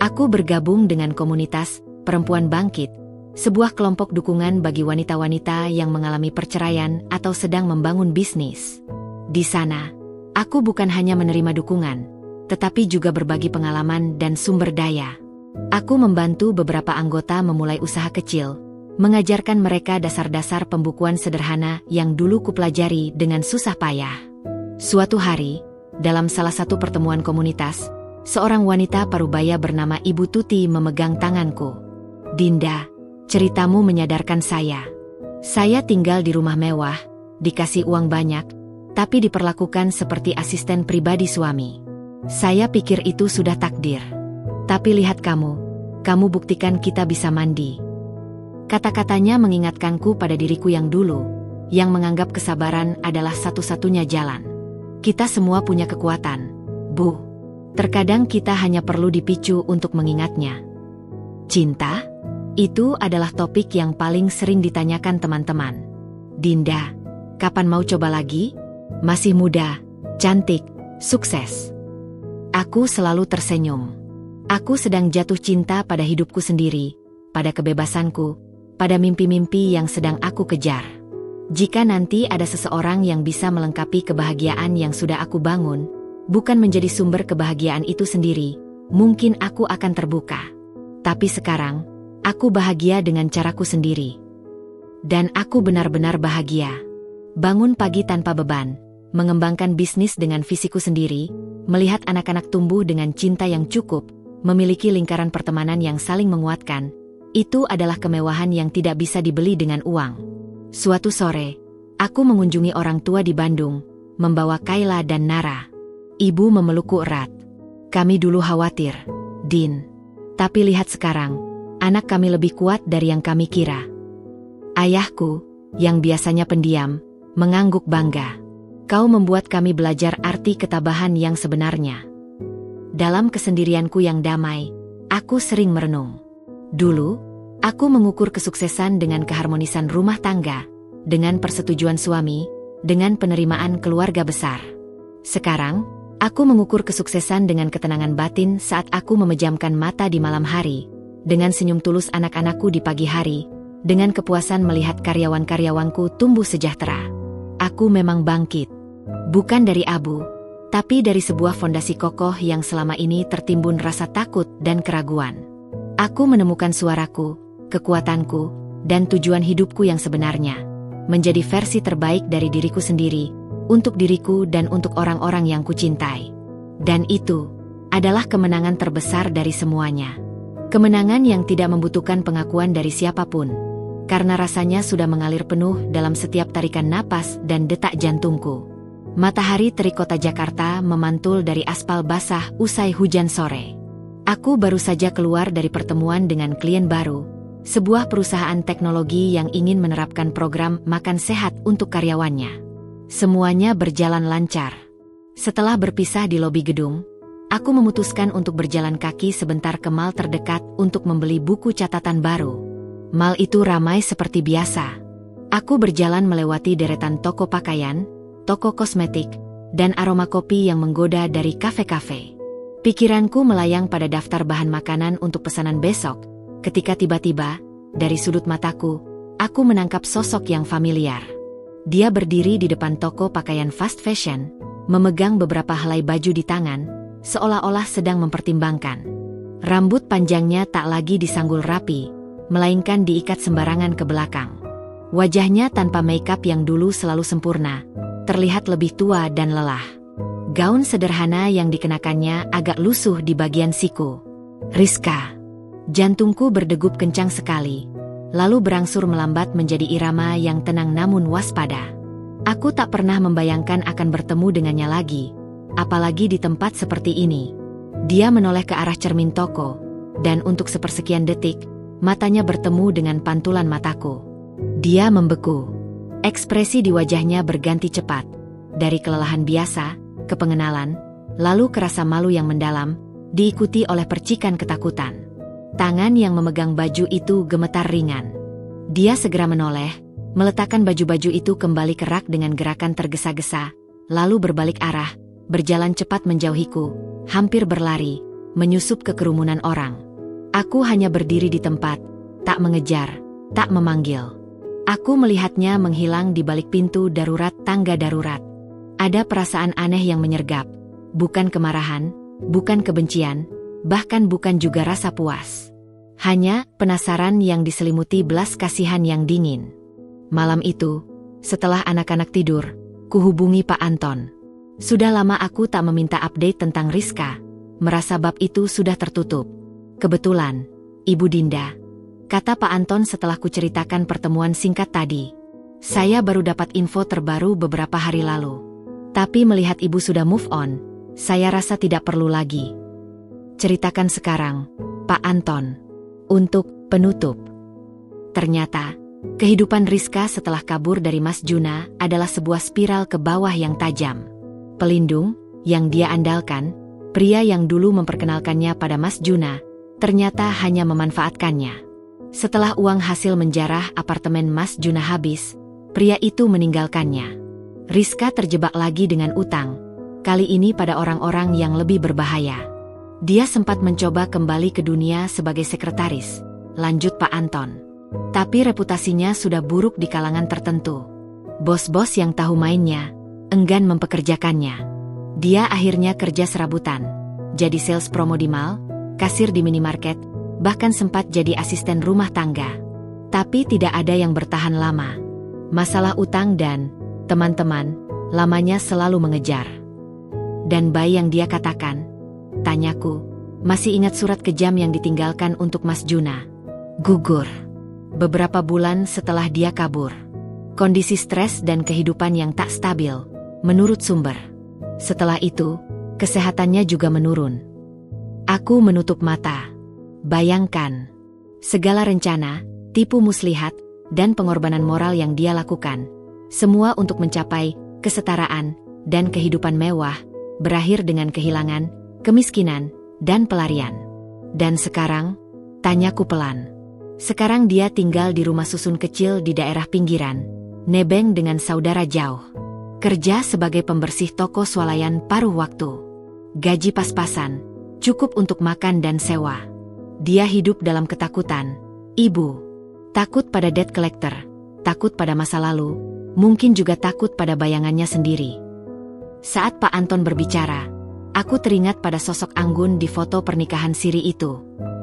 Aku bergabung dengan komunitas Perempuan Bangkit, sebuah kelompok dukungan bagi wanita-wanita yang mengalami perceraian atau sedang membangun bisnis. Di sana, aku bukan hanya menerima dukungan, tetapi juga berbagi pengalaman dan sumber daya. Aku membantu beberapa anggota memulai usaha kecil, mengajarkan mereka dasar-dasar pembukuan sederhana yang dulu kupelajari dengan susah payah. Suatu hari, dalam salah satu pertemuan komunitas, seorang wanita parubaya bernama Ibu Tuti memegang tanganku. "Dinda, ceritamu menyadarkan saya. Saya tinggal di rumah mewah, dikasih uang banyak, tapi diperlakukan seperti asisten pribadi suami. Saya pikir itu sudah takdir. Tapi lihat kamu buktikan kita bisa mandi." Kata-katanya mengingatkanku pada diriku yang dulu, yang menganggap kesabaran adalah satu-satunya jalan. Kita semua punya kekuatan, Bu. Terkadang kita hanya perlu dipicu untuk mengingatnya. Cinta? Itu adalah topik yang paling sering ditanyakan teman-teman. "Dinda, kapan mau coba lagi? Masih muda, cantik, sukses." Aku selalu tersenyum. Aku sedang jatuh cinta pada hidupku sendiri, pada kebebasanku, pada mimpi-mimpi yang sedang aku kejar. Jika nanti ada seseorang yang bisa melengkapi kebahagiaan yang sudah aku bangun, bukan menjadi sumber kebahagiaan itu sendiri, mungkin aku akan terbuka. Tapi sekarang, aku bahagia dengan caraku sendiri. Dan aku benar-benar bahagia. Bangun pagi tanpa beban, mengembangkan bisnis dengan visiku sendiri, melihat anak-anak tumbuh dengan cinta yang cukup, memiliki lingkaran pertemanan yang saling menguatkan, itu adalah kemewahan yang tidak bisa dibeli dengan uang. Suatu sore, aku mengunjungi orang tua di Bandung, membawa Kayla dan Nara. Ibu memelukku erat. "Kami dulu khawatir, Din. Tapi lihat sekarang, anak kami lebih kuat dari yang kami kira." Ayahku, yang biasanya pendiam, mengangguk bangga. "Kau membuat kami belajar arti ketabahan yang sebenarnya." Dalam kesendirianku yang damai, aku sering merenung. Dulu, aku mengukur kesuksesan dengan keharmonisan rumah tangga, dengan persetujuan suami, dengan penerimaan keluarga besar. Sekarang, aku mengukur kesuksesan dengan ketenangan batin saat aku memejamkan mata di malam hari, dengan senyum tulus anak-anakku di pagi hari, dengan kepuasan melihat karyawan-karyawanku tumbuh sejahtera. Aku memang bangkit. Bukan dari abu, tapi dari sebuah fondasi kokoh yang selama ini tertimbun rasa takut dan keraguan. Aku menemukan suaraku, kekuatanku, dan tujuan hidupku yang sebenarnya, menjadi versi terbaik dari diriku sendiri, untuk diriku dan untuk orang-orang yang kucintai. Dan itu adalah kemenangan terbesar dari semuanya. Kemenangan yang tidak membutuhkan pengakuan dari siapapun, karena rasanya sudah mengalir penuh dalam setiap tarikan napas dan detak jantungku. Matahari terik kota Jakarta memantul dari aspal basah usai hujan sore. Aku baru saja keluar dari pertemuan dengan klien baru, sebuah perusahaan teknologi yang ingin menerapkan program makan sehat untuk karyawannya. Semuanya berjalan lancar. Setelah berpisah di lobi gedung, aku memutuskan untuk berjalan kaki sebentar ke mall terdekat untuk membeli buku catatan baru. Mall itu ramai seperti biasa. Aku berjalan melewati deretan toko pakaian, toko kosmetik, dan aroma kopi yang menggoda dari kafe-kafe. Pikiranku melayang pada daftar bahan makanan untuk pesanan besok, ketika tiba-tiba, dari sudut mataku, aku menangkap sosok yang familiar. Dia berdiri di depan toko pakaian fast fashion, memegang beberapa helai baju di tangan, seolah-olah sedang mempertimbangkan. Rambut panjangnya tak lagi disanggul rapi, melainkan diikat sembarangan ke belakang. Wajahnya tanpa makeup yang dulu selalu sempurna, terlihat lebih tua dan lelah. Gaun sederhana yang dikenakannya agak lusuh di bagian siku. "Rizka." Jantungku berdegup kencang sekali, lalu berangsur melambat menjadi irama yang tenang namun waspada. Aku tak pernah membayangkan akan bertemu dengannya lagi, apalagi di tempat seperti ini. Dia menoleh ke arah cermin toko, dan untuk sepersekian detik, matanya bertemu dengan pantulan mataku. Dia membeku. Ekspresi di wajahnya berganti cepat, dari kelelahan biasa ke pengenalan, lalu ke rasa malu yang mendalam, diikuti oleh percikan ketakutan. Tangan yang memegang baju itu gemetar ringan. Dia segera menoleh, meletakkan baju-baju itu kembali ke rak dengan gerakan tergesa-gesa, lalu berbalik arah, berjalan cepat menjauhiku, hampir berlari, menyusup ke kerumunan orang. Aku hanya berdiri di tempat, tak mengejar, tak memanggil. Aku melihatnya menghilang di balik pintu darurat tangga darurat. Ada perasaan aneh yang menyergap, bukan kemarahan, bukan kebencian, bahkan bukan juga rasa puas. Hanya penasaran yang diselimuti belas kasihan yang dingin. Malam itu, setelah anak-anak tidur, kuhubungi Pak Anton. Sudah lama aku tak meminta update tentang Rizka, merasa bab itu sudah tertutup. Kebetulan, Ibu Dinda, kata Pak Anton setelah kuceritakan pertemuan singkat tadi. Saya baru dapat info terbaru beberapa hari lalu. Tapi melihat Ibu sudah move on, saya rasa tidak perlu lagi. Ceritakan sekarang, Pak Anton. Untuk penutup. Ternyata, kehidupan Rizka setelah kabur dari Mas Juna adalah sebuah spiral ke bawah yang tajam. Pelindung, yang dia andalkan, pria yang dulu memperkenalkannya pada Mas Juna, ternyata hanya memanfaatkannya. Setelah uang hasil menjarah apartemen Mas Juna habis, pria itu meninggalkannya. Rizka terjebak lagi dengan utang, kali ini pada orang-orang yang lebih berbahaya. Dia sempat mencoba kembali ke dunia sebagai sekretaris, lanjut Pak Anton. Tapi reputasinya sudah buruk di kalangan tertentu. Bos-bos yang tahu mainnya, enggan mempekerjakannya. Dia akhirnya kerja serabutan, jadi sales promo di mall, kasir di minimarket, bahkan sempat jadi asisten rumah tangga. Tapi tidak ada yang bertahan lama. Masalah utang dan, teman-teman, lamanya selalu mengejar. Dan bayi yang dia katakan, tanyaku, masih ingat surat kejam yang ditinggalkan untuk Mas Juna? Gugur. Beberapa bulan setelah dia kabur. Kondisi stres dan kehidupan yang tak stabil, menurut sumber. Setelah itu, kesehatannya juga menurun. Aku menutup mata. Bayangkan, segala rencana, tipu muslihat, dan pengorbanan moral yang dia lakukan, semua untuk mencapai kesetaraan dan kehidupan mewah, berakhir dengan kehilangan, kemiskinan, dan pelarian. Dan sekarang, tanyaku pelan. Sekarang dia tinggal di rumah susun kecil di daerah pinggiran, nebeng dengan saudara jauh. Kerja sebagai pembersih toko swalayan paruh waktu. Gaji pas-pasan, cukup untuk makan dan sewa. Dia hidup dalam ketakutan. Ibu, takut pada debt collector, takut pada masa lalu, mungkin juga takut pada bayangannya sendiri. Saat Pak Anton berbicara, aku teringat pada sosok anggun di foto pernikahan siri itu.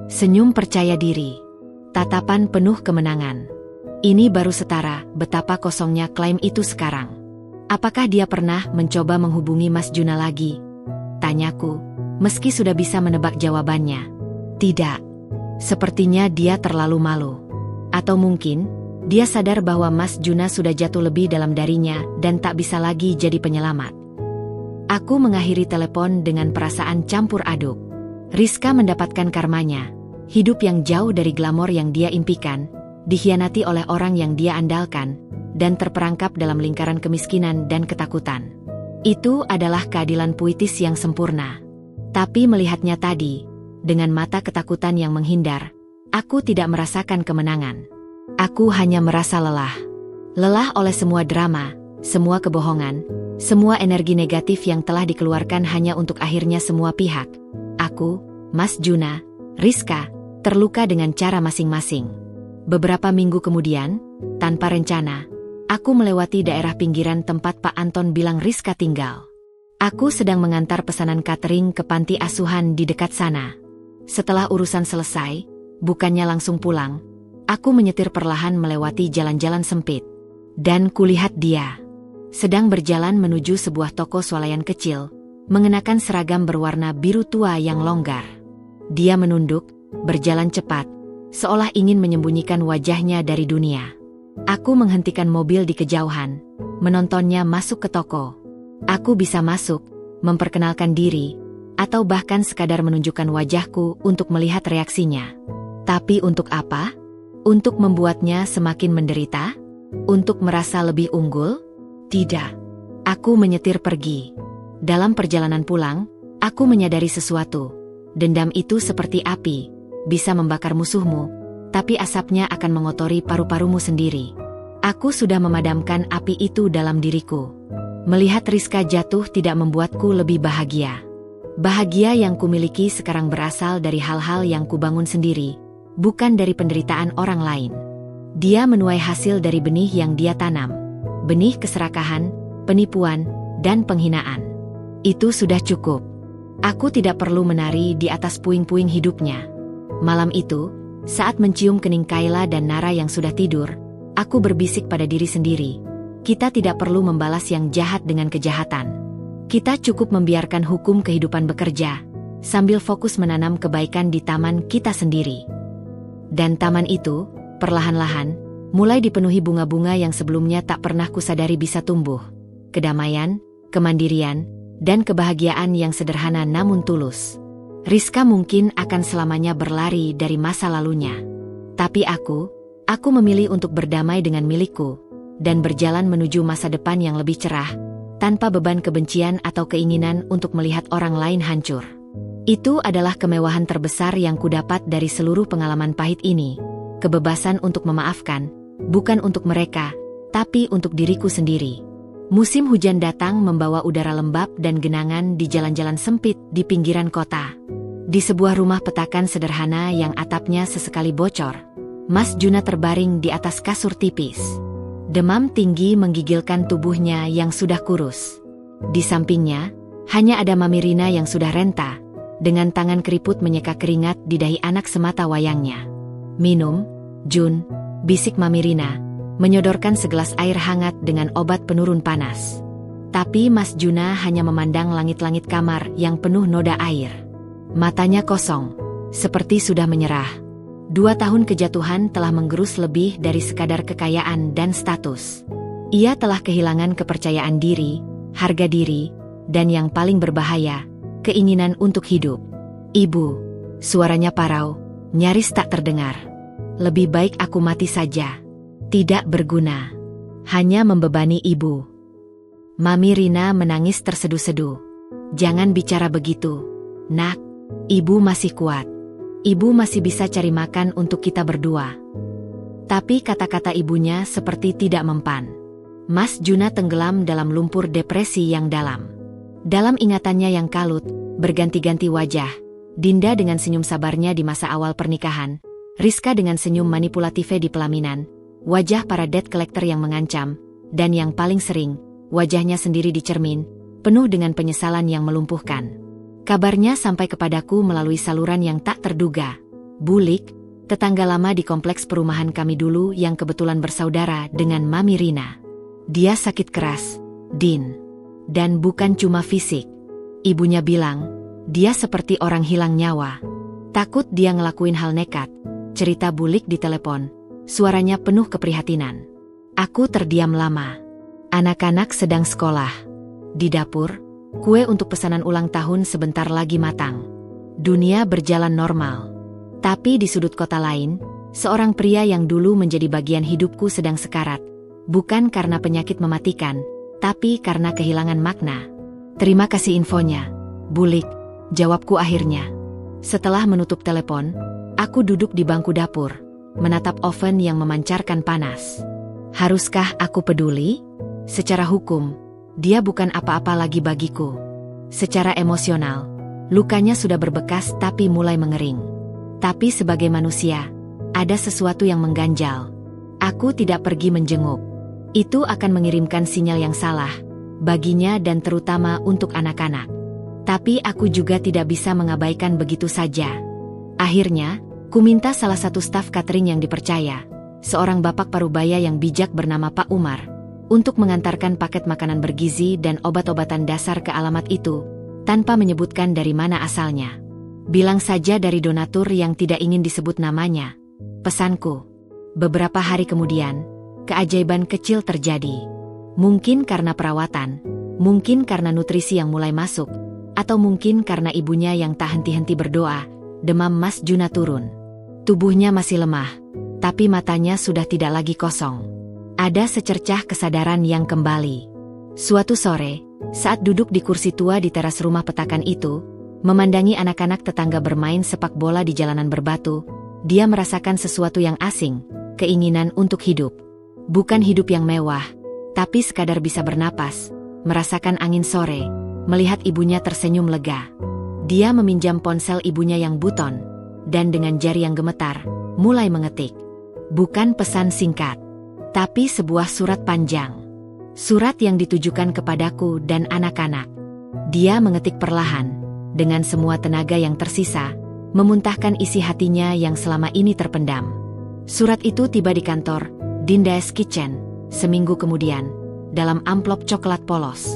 Senyum percaya diri. Tatapan penuh kemenangan. Ini baru setara betapa kosongnya klaim itu sekarang. Apakah dia pernah mencoba menghubungi Mas Juna lagi? Tanyaku, meski sudah bisa menebak jawabannya. Tidak. Sepertinya dia terlalu malu. Atau mungkin, dia sadar bahwa Mas Juna sudah jatuh lebih dalam darinya dan tak bisa lagi jadi penyelamat. Aku mengakhiri telepon dengan perasaan campur aduk. Rizka mendapatkan karmanya. Hidup yang jauh dari glamor yang dia impikan, dikhianati oleh orang yang dia andalkan, dan terperangkap dalam lingkaran kemiskinan dan ketakutan. Itu adalah keadilan puitis yang sempurna. Tapi melihatnya tadi, dengan mata ketakutan yang menghindar, aku tidak merasakan kemenangan. Aku hanya merasa lelah. Lelah oleh semua drama, semua kebohongan, semua energi negatif yang telah dikeluarkan hanya untuk akhirnya semua pihak. Aku, Mas Juna, Rizka, terluka dengan cara masing-masing. Beberapa minggu kemudian, tanpa rencana, aku melewati daerah pinggiran tempat Pak Anton bilang Rizka tinggal. Aku sedang mengantar pesanan catering ke panti asuhan di dekat sana. Setelah urusan selesai, bukannya langsung pulang, aku menyetir perlahan melewati jalan-jalan sempit. Dan kulihat dia sedang berjalan menuju sebuah toko swalayan kecil, mengenakan seragam berwarna biru tua yang longgar. Dia menunduk, berjalan cepat, seolah ingin menyembunyikan wajahnya dari dunia. Aku menghentikan mobil di kejauhan, menontonnya masuk ke toko. Aku bisa masuk, memperkenalkan diri, atau bahkan sekadar menunjukkan wajahku untuk melihat reaksinya. Tapi untuk apa? Untuk membuatnya semakin menderita? Untuk merasa lebih unggul? Tidak. Aku menyetir pergi. Dalam perjalanan pulang, aku menyadari sesuatu. Dendam itu seperti api, bisa membakar musuhmu, tapi asapnya akan mengotori paru-parumu sendiri. Aku sudah memadamkan api itu dalam diriku. Melihat Rizka jatuh tidak membuatku lebih bahagia. Bahagia yang kumiliki sekarang berasal dari hal-hal yang kubangun sendiri, bukan dari penderitaan orang lain. Dia menuai hasil dari benih yang dia tanam. Benih keserakahan, penipuan, dan penghinaan. Itu sudah cukup. Aku tidak perlu menari di atas puing-puing hidupnya. Malam itu, saat mencium kening Kayla dan Nara yang sudah tidur, aku berbisik pada diri sendiri. Kita tidak perlu membalas yang jahat dengan kejahatan. Kita cukup membiarkan hukum kehidupan bekerja, sambil fokus menanam kebaikan di taman kita sendiri. Dan taman itu, perlahan-lahan, mulai dipenuhi bunga-bunga yang sebelumnya tak pernah kusadari bisa tumbuh. Kedamaian, kemandirian, dan kebahagiaan yang sederhana namun tulus. Rizka mungkin akan selamanya berlari dari masa lalunya. Tapi aku memilih untuk berdamai dengan milikku, dan berjalan menuju masa depan yang lebih cerah, tanpa beban kebencian atau keinginan untuk melihat orang lain hancur. Itu adalah kemewahan terbesar yang kudapat dari seluruh pengalaman pahit ini. Kebebasan untuk memaafkan, bukan untuk mereka, tapi untuk diriku sendiri. Musim hujan datang membawa udara lembab dan genangan di jalan-jalan sempit di pinggiran kota. Di sebuah rumah petakan sederhana yang atapnya sesekali bocor, Mas Juna terbaring di atas kasur tipis. Demam tinggi menggigilkan tubuhnya yang sudah kurus. Di sampingnya, hanya ada Mami Rina yang sudah renta, dengan tangan keriput menyeka keringat di dahi anak semata wayangnya. "Minum, Jun," bisik Mami Rina, menyodorkan segelas air hangat dengan obat penurun panas. Tapi Mas Juna hanya memandang langit-langit kamar yang penuh noda air. Matanya kosong, seperti sudah menyerah. 2 tahun kejatuhan telah menggerus lebih dari sekadar kekayaan dan status. Ia telah kehilangan kepercayaan diri, harga diri, dan yang paling berbahaya, keinginan untuk hidup. "Ibu," suaranya parau, nyaris tak terdengar. "Lebih baik aku mati saja. Tidak berguna. Hanya membebani ibu." Mami Rina menangis terseduh-seduh. "Jangan bicara begitu, Nak. Ibu masih kuat. Ibu masih bisa cari makan untuk kita berdua." Tapi kata-kata ibunya seperti tidak mempan. Mas Juna tenggelam dalam lumpur depresi yang dalam. Dalam ingatannya yang kalut, berganti-ganti wajah, Dinda dengan senyum sabarnya di masa awal pernikahan, Rizka dengan senyum manipulatifnya di pelaminan, wajah para debt collector yang mengancam, dan yang paling sering, wajahnya sendiri di cermin, penuh dengan penyesalan yang melumpuhkan. Kabarnya sampai kepadaku melalui saluran yang tak terduga. Bulik, tetangga lama di kompleks perumahan kami dulu yang kebetulan bersaudara dengan Mami Rina. "Dia sakit keras, Din. Dan bukan cuma fisik." Ibunya bilang, "Dia seperti orang hilang nyawa. Takut dia ngelakuin hal nekat," cerita Bulik di telepon, suaranya penuh keprihatinan. Aku terdiam lama. Anak-anak sedang sekolah. Di dapur, kue untuk pesanan ulang tahun sebentar lagi matang. Dunia berjalan normal. Tapi di sudut kota lain, seorang pria yang dulu menjadi bagian hidupku sedang sekarat. Bukan karena penyakit mematikan, tapi karena kehilangan makna. "Terima kasih infonya, Bulik," jawabku akhirnya. Setelah menutup telepon, aku duduk di bangku dapur, menatap oven yang memancarkan panas. Haruskah aku peduli? Secara hukum, dia bukan apa-apa lagi bagiku. Secara emosional, lukanya sudah berbekas tapi mulai mengering. Tapi sebagai manusia, ada sesuatu yang mengganjal. Aku tidak pergi menjenguk. Itu akan mengirimkan sinyal yang salah, baginya dan terutama untuk anak-anak. Tapi aku juga tidak bisa mengabaikan begitu saja. Akhirnya, ku minta salah satu staf catering yang dipercaya, seorang bapak parubaya yang bijak bernama Pak Umar, untuk mengantarkan paket makanan bergizi dan obat-obatan dasar ke alamat itu, tanpa menyebutkan dari mana asalnya. "Bilang saja dari donatur yang tidak ingin disebut namanya," pesanku. Beberapa hari kemudian, keajaiban kecil terjadi. Mungkin karena perawatan, mungkin karena nutrisi yang mulai masuk, atau mungkin karena ibunya yang tak henti-henti berdoa, demam Mas Juna turun. Tubuhnya masih lemah, tapi matanya sudah tidak lagi kosong. Ada secercah kesadaran yang kembali. Suatu sore, saat duduk di kursi tua di teras rumah petakan itu, Memandangi anak-anak tetangga bermain sepak bola di jalanan berbatu, dia merasakan sesuatu yang asing, keinginan untuk hidup. Bukan hidup yang mewah, tapi sekadar bisa bernapas, merasakan angin sore, melihat ibunya tersenyum lega. Dia meminjam ponsel ibunya yang buton, dan dengan jari yang gemetar, mulai mengetik. Bukan pesan singkat, tapi sebuah surat panjang. Surat yang ditujukan kepadaku dan anak-anak. Dia mengetik perlahan, dengan semua tenaga yang tersisa, memuntahkan isi hatinya yang selama ini terpendam. Surat itu tiba di kantor Dinda's Kitchen, seminggu kemudian, dalam amplop coklat polos.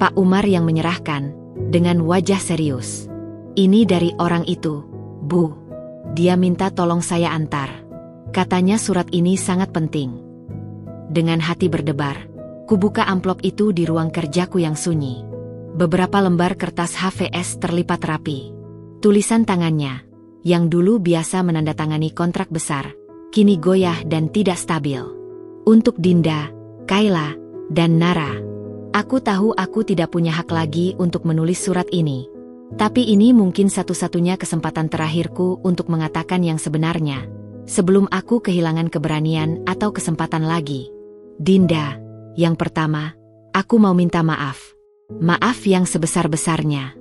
Pak Umar yang menyerahkan, dengan wajah serius. Ini dari orang itu, Bu. Dia minta tolong saya antar. Katanya surat ini sangat penting. Dengan hati berdebar, kubuka amplop itu di ruang kerjaku yang sunyi. Beberapa lembar kertas HVS terlipat rapi. Tulisan tangannya, yang dulu biasa menandatangani kontrak besar, kini goyah dan tidak stabil. Untuk Dinda, Kayla, dan Nara. Aku tahu aku tidak punya hak lagi untuk menulis surat ini. Tapi ini mungkin satu-satunya kesempatan terakhirku untuk mengatakan yang sebenarnya, sebelum aku kehilangan keberanian atau kesempatan lagi. Dinda, yang pertama, aku mau minta maaf. Maaf yang sebesar-besarnya.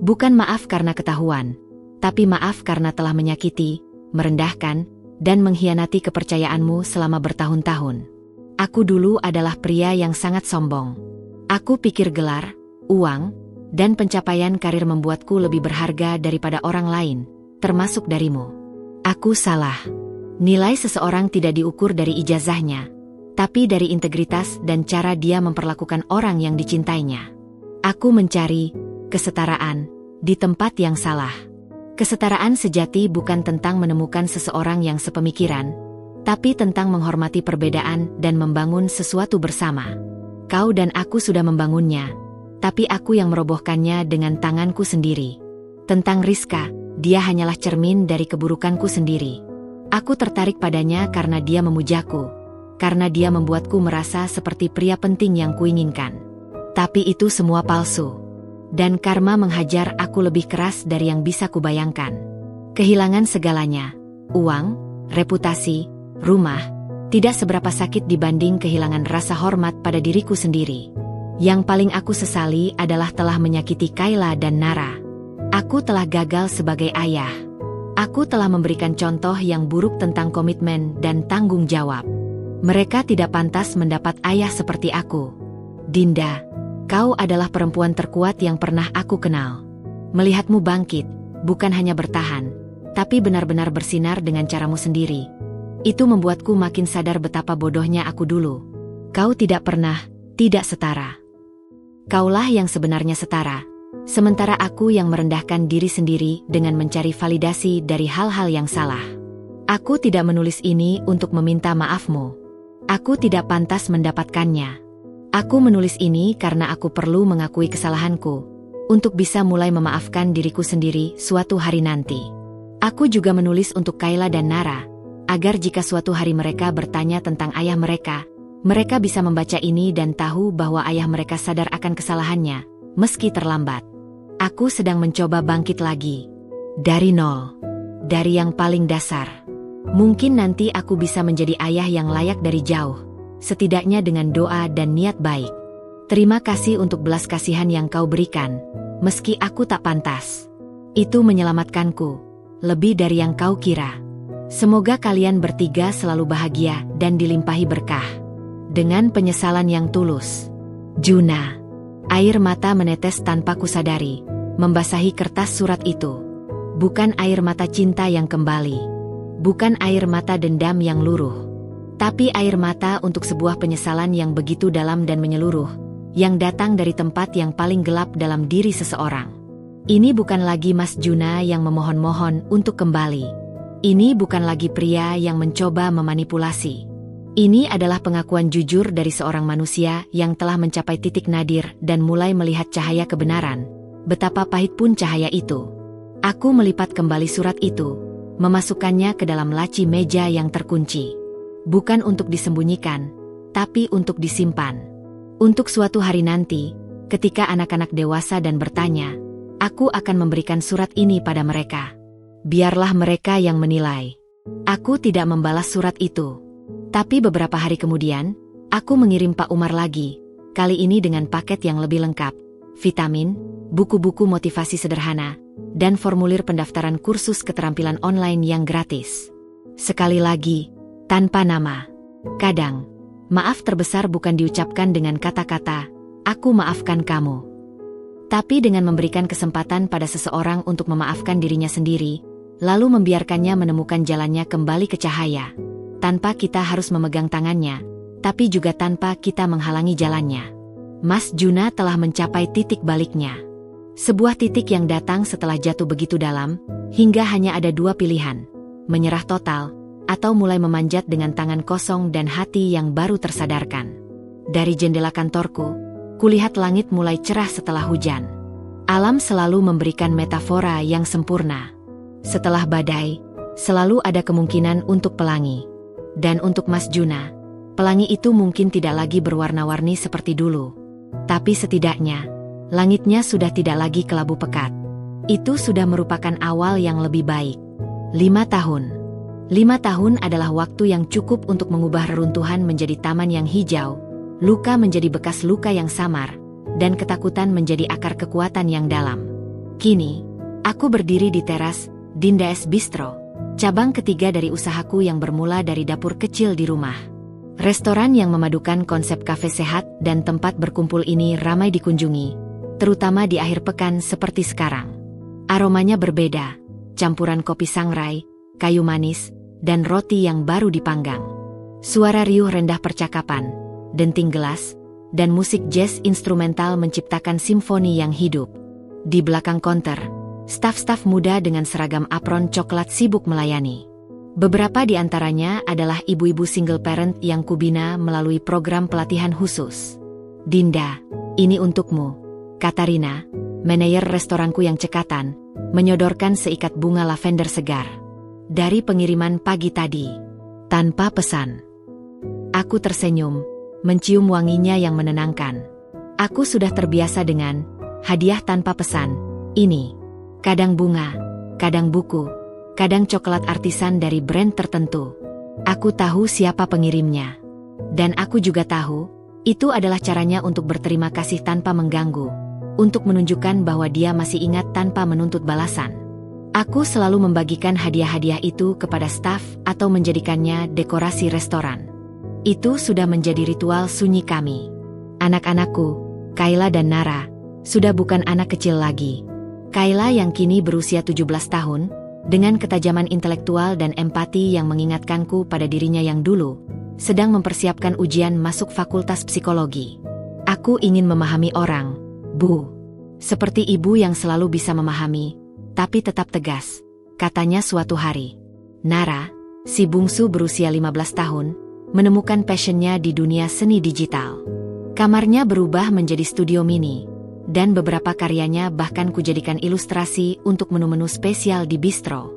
Bukan maaf karena ketahuan, tapi maaf karena telah menyakiti, merendahkan, dan mengkhianati kepercayaanmu selama bertahun-tahun. Aku dulu adalah pria yang sangat sombong. Aku pikir gelar, uang, dan pencapaian karir membuatku lebih berharga daripada orang lain, termasuk darimu. Aku salah. Nilai seseorang tidak diukur dari ijazahnya, tapi dari integritas dan cara dia memperlakukan orang yang dicintainya. Aku mencari kesetaraan di tempat yang salah. Kesetaraan sejati bukan tentang menemukan seseorang yang sepemikiran, tapi tentang menghormati perbedaan dan membangun sesuatu bersama. Kau dan aku sudah membangunnya, tapi aku yang merobohkannya dengan tanganku sendiri. Tentang Rizka, dia hanyalah cermin dari keburukanku sendiri. Aku tertarik padanya karena dia memujaku, karena dia membuatku merasa seperti pria penting yang kuinginkan. Tapi itu semua palsu. Dan karma menghajar aku lebih keras dari yang bisa kubayangkan. Kehilangan segalanya, uang, reputasi, rumah, tidak seberapa sakit dibanding kehilangan rasa hormat pada diriku sendiri. Yang paling aku sesali adalah telah menyakiti Kayla dan Nara. Aku telah gagal sebagai ayah. Aku telah memberikan contoh yang buruk tentang komitmen dan tanggung jawab. Mereka tidak pantas mendapat ayah seperti aku. Dinda, kau adalah perempuan terkuat yang pernah aku kenal. Melihatmu bangkit, bukan hanya bertahan, tapi benar-benar bersinar dengan caramu sendiri. Itu membuatku makin sadar betapa bodohnya aku dulu. Kau tidak pernah, tidak setara. Kaulah yang sebenarnya setara, sementara aku yang merendahkan diri sendiri dengan mencari validasi dari hal-hal yang salah. Aku tidak menulis ini untuk meminta maafmu. Aku tidak pantas mendapatkannya. Aku menulis ini karena aku perlu mengakui kesalahanku, untuk bisa mulai memaafkan diriku sendiri suatu hari nanti. Aku juga menulis untuk Kayla dan Nara, agar jika suatu hari mereka bertanya tentang ayah mereka bisa membaca ini dan tahu bahwa ayah mereka sadar akan kesalahannya, meski terlambat. Aku sedang mencoba bangkit lagi. Dari nol. Dari yang paling dasar. Mungkin nanti aku bisa menjadi ayah yang layak dari jauh. Setidaknya dengan doa dan niat baik. Terima kasih untuk belas kasihan yang kau berikan, meski aku tak pantas. Itu menyelamatkanku, lebih dari yang kau kira. Semoga kalian bertiga selalu bahagia dan dilimpahi berkah. Dengan penyesalan yang tulus. Juna. Air mata menetes tanpa kusadari, membasahi kertas surat itu. Bukan air mata cinta yang kembali. Bukan air mata dendam yang luruh. Tapi air mata untuk sebuah penyesalan yang begitu dalam dan menyeluruh, yang datang dari tempat yang paling gelap dalam diri seseorang. Ini bukan lagi Mas Juna yang memohon-mohon untuk kembali. Ini bukan lagi pria yang mencoba memanipulasi. Ini adalah pengakuan jujur dari seorang manusia yang telah mencapai titik nadir dan mulai melihat cahaya kebenaran. Betapa pahit pun cahaya itu. Aku melipat kembali surat itu, memasukkannya ke dalam laci meja yang terkunci. Bukan untuk disembunyikan, tapi untuk disimpan. Untuk suatu hari nanti, ketika anak-anak dewasa dan bertanya, Aku akan memberikan surat ini pada mereka. Biarlah mereka yang menilai. Aku tidak membalas surat itu. Tapi beberapa hari kemudian, aku mengirim Pak Umar lagi, kali ini dengan paket yang lebih lengkap. Vitamin, buku-buku motivasi sederhana, dan formulir pendaftaran kursus keterampilan online yang gratis. Sekali lagi, tanpa nama. Kadang, maaf terbesar bukan diucapkan dengan kata-kata, "Aku maafkan kamu." Tapi dengan memberikan kesempatan pada seseorang untuk memaafkan dirinya sendiri, lalu membiarkannya menemukan jalannya kembali ke cahaya. Tanpa kita harus memegang tangannya, tapi juga tanpa kita menghalangi jalannya. Mas Juna telah mencapai titik baliknya. Sebuah titik yang datang setelah jatuh begitu dalam, hingga hanya ada dua pilihan. Menyerah total, atau mulai memanjat dengan tangan kosong dan hati yang baru tersadarkan. Dari jendela kantorku, kulihat langit mulai cerah setelah hujan. Alam selalu memberikan metafora yang sempurna. Setelah badai, selalu ada kemungkinan untuk pelangi. Dan untuk Mas Juna, pelangi itu mungkin tidak lagi berwarna-warni seperti dulu. Tapi setidaknya, langitnya sudah tidak lagi kelabu pekat. Itu sudah merupakan awal yang lebih baik. 5 tahun. 5 tahun adalah waktu yang cukup untuk mengubah reruntuhan menjadi taman yang hijau, luka menjadi bekas luka yang samar, dan ketakutan menjadi akar kekuatan yang dalam. Kini, aku berdiri di teras Dinda Es Bistro, cabang ketiga dari usahaku yang bermula dari dapur kecil di rumah. Restoran yang memadukan konsep kafe sehat dan tempat berkumpul ini ramai dikunjungi, terutama di akhir pekan seperti sekarang. Aromanya berbeda, campuran kopi sangrai, kayu manis, dan roti yang baru dipanggang. Suara riuh rendah percakapan, denting gelas, dan musik jazz instrumental menciptakan simfoni yang hidup. Di belakang konter, staf-staf muda dengan seragam apron coklat sibuk melayani. Beberapa di antaranya adalah ibu-ibu single parent yang kubina melalui program pelatihan khusus. "Dinda, ini untukmu," kata Rina, manajer restoranku yang cekatan, menyodorkan seikat bunga lavender segar. "Dari pengiriman pagi tadi, tanpa pesan." Aku tersenyum, mencium wanginya yang menenangkan. Aku sudah terbiasa dengan hadiah tanpa pesan ini. Kadang bunga, kadang buku, kadang coklat artisan dari brand tertentu. Aku tahu siapa pengirimnya. Dan aku juga tahu, itu adalah caranya untuk berterima kasih tanpa mengganggu, untuk menunjukkan bahwa dia masih ingat tanpa menuntut balasan. Aku selalu membagikan hadiah-hadiah itu kepada staf atau menjadikannya dekorasi restoran. Itu sudah menjadi ritual sunyi kami. Anak-anakku, Kayla dan Nara, sudah bukan anak kecil lagi. Kayla yang kini berusia 17 tahun, dengan ketajaman intelektual dan empati yang mengingatkanku pada dirinya yang dulu, sedang mempersiapkan ujian masuk fakultas psikologi. "Aku ingin memahami orang, Bu. Seperti ibu yang selalu bisa memahami, tapi tetap tegas," katanya suatu hari. Nara, si bungsu berusia 15 tahun, menemukan passionnya di dunia seni digital. Kamarnya berubah menjadi studio mini, dan beberapa karyanya bahkan kujadikan ilustrasi untuk menu-menu spesial di bistro.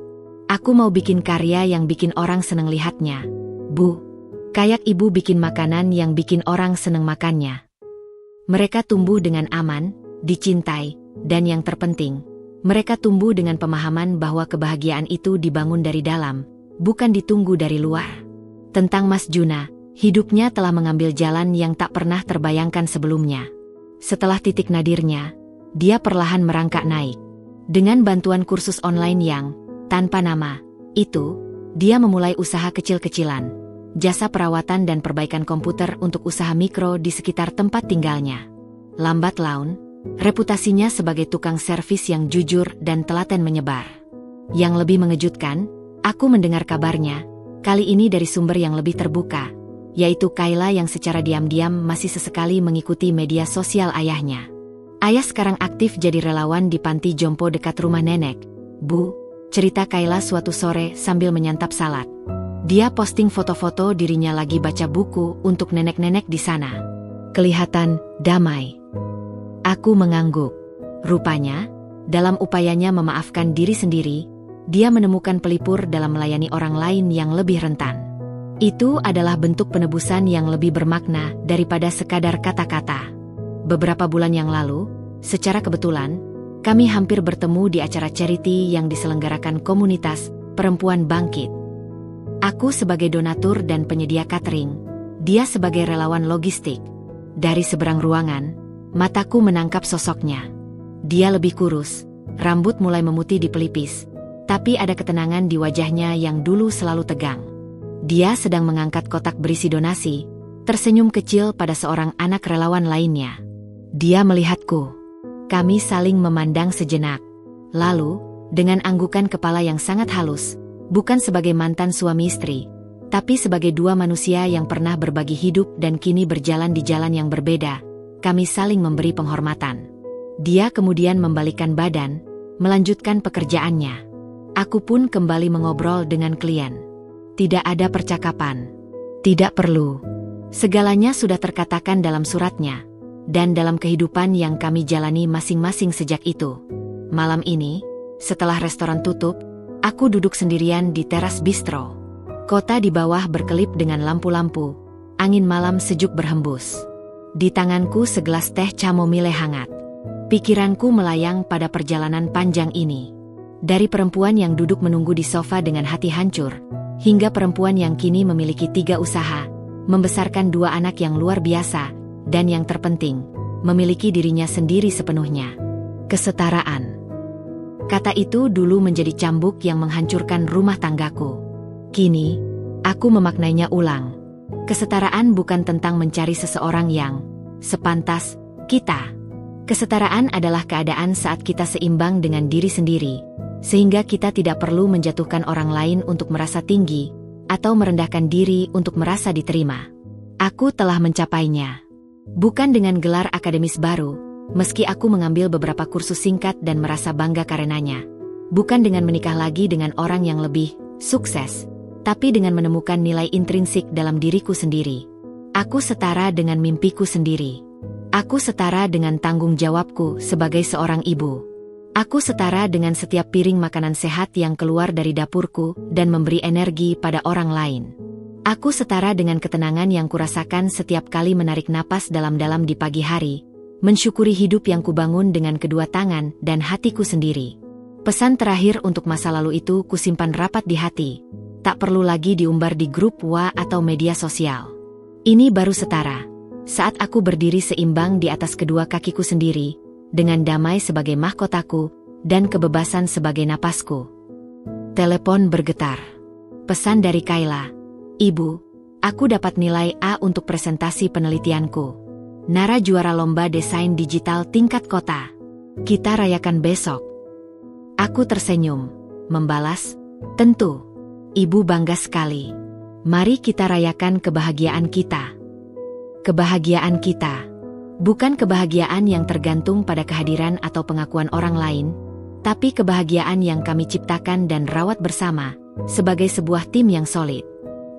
"Aku mau bikin karya yang bikin orang seneng lihatnya, Bu. Kayak ibu bikin makanan yang bikin orang seneng makannya." Mereka tumbuh dengan aman, dicintai, dan yang terpenting, mereka tumbuh dengan pemahaman bahwa kebahagiaan itu dibangun dari dalam, bukan ditunggu dari luar. Tentang Mas Juna, hidupnya telah mengambil jalan yang tak pernah terbayangkan sebelumnya. Setelah titik nadirnya, dia perlahan merangkak naik. Dengan bantuan kursus online yang tanpa nama itu, dia memulai usaha kecil-kecilan, jasa perawatan dan perbaikan komputer untuk usaha mikro di sekitar tempat tinggalnya. Lambat laun, reputasinya sebagai tukang servis yang jujur dan telaten menyebar. Yang lebih mengejutkan, aku mendengar kabarnya, kali ini dari sumber yang lebih terbuka, yaitu Kayla yang secara diam-diam masih sesekali mengikuti media sosial ayahnya. "Ayah sekarang aktif jadi relawan di panti jompo dekat rumah nenek, Bu," cerita Kayla suatu sore sambil menyantap salad. Dia posting foto-foto dirinya lagi baca buku untuk nenek-nenek di sana. Kelihatan damai. Aku mengangguk. Rupanya, dalam upayanya memaafkan diri sendiri, dia menemukan pelipur dalam melayani orang lain yang lebih rentan. Itu adalah bentuk penebusan yang lebih bermakna daripada sekadar kata-kata. Beberapa bulan yang lalu, secara kebetulan, Kami hampir bertemu di acara charity yang diselenggarakan komunitas Perempuan Bangkit. Aku sebagai donatur dan penyedia catering, dia sebagai relawan logistik. Dari seberang ruangan, mataku menangkap sosoknya. Dia lebih kurus, rambut mulai memutih di pelipis, tapi ada ketenangan di wajahnya yang dulu selalu tegang. Dia sedang mengangkat kotak berisi donasi, tersenyum kecil pada seorang anak relawan lainnya. Dia melihatku. Kami saling memandang sejenak. Lalu, dengan anggukan kepala yang sangat halus, bukan sebagai mantan suami istri, tapi sebagai dua manusia yang pernah berbagi hidup dan kini berjalan di jalan yang berbeda, kami saling memberi penghormatan. Dia kemudian membalikkan badan, melanjutkan pekerjaannya. Aku pun kembali mengobrol dengan klien. Tidak ada percakapan. Tidak perlu. Segalanya sudah terkatakan dalam suratnya, dan dalam kehidupan yang kami jalani masing-masing sejak itu. Malam ini, setelah restoran tutup, aku duduk sendirian di teras bistro. Kota di bawah berkelip dengan lampu-lampu, angin malam sejuk berhembus. Di tanganku segelas teh chamomile hangat. Pikiranku melayang pada perjalanan panjang ini. Dari perempuan yang duduk menunggu di sofa dengan hati hancur, hingga perempuan yang kini memiliki 3 usaha, membesarkan 2 anak yang luar biasa, dan yang terpenting, memiliki dirinya sendiri sepenuhnya. Kesetaraan. Kata itu dulu menjadi cambuk yang menghancurkan rumah tanggaku. Kini, aku memaknainya ulang. Kesetaraan bukan tentang mencari seseorang yang sepantas kita. Kesetaraan adalah keadaan saat kita seimbang dengan diri sendiri, sehingga kita tidak perlu menjatuhkan orang lain untuk merasa tinggi, atau merendahkan diri untuk merasa diterima. Aku telah mencapainya. Bukan dengan gelar akademis baru, meski aku mengambil beberapa kursus singkat dan merasa bangga karenanya. Bukan dengan menikah lagi dengan orang yang lebih sukses, tapi dengan menemukan nilai intrinsik dalam diriku sendiri. Aku setara dengan mimpiku sendiri. Aku setara dengan tanggung jawabku sebagai seorang ibu. Aku setara dengan setiap piring makanan sehat yang keluar dari dapurku dan memberi energi pada orang lain. Aku setara dengan ketenangan yang kurasakan setiap kali menarik napas dalam-dalam di pagi hari, mensyukuri hidup yang kubangun dengan kedua tangan dan hatiku sendiri. Pesan terakhir untuk masa lalu itu kusimpan rapat di hati. Tak perlu lagi diumbar di grup WA atau media sosial. Ini baru setara. Saat aku berdiri seimbang di atas kedua kakiku sendiri, dengan damai sebagai mahkotaku, dan kebebasan sebagai napasku. Telepon bergetar. Pesan dari Kayla. Ibu, aku dapat nilai A untuk presentasi penelitianku. Nara juara lomba desain digital tingkat kota. Kita rayakan besok. Aku tersenyum, membalas, tentu. Ibu bangga sekali. Mari kita rayakan kebahagiaan kita. Kebahagiaan kita. Bukan kebahagiaan yang tergantung pada kehadiran atau pengakuan orang lain, tapi kebahagiaan yang kami ciptakan dan rawat bersama, sebagai sebuah tim yang solid.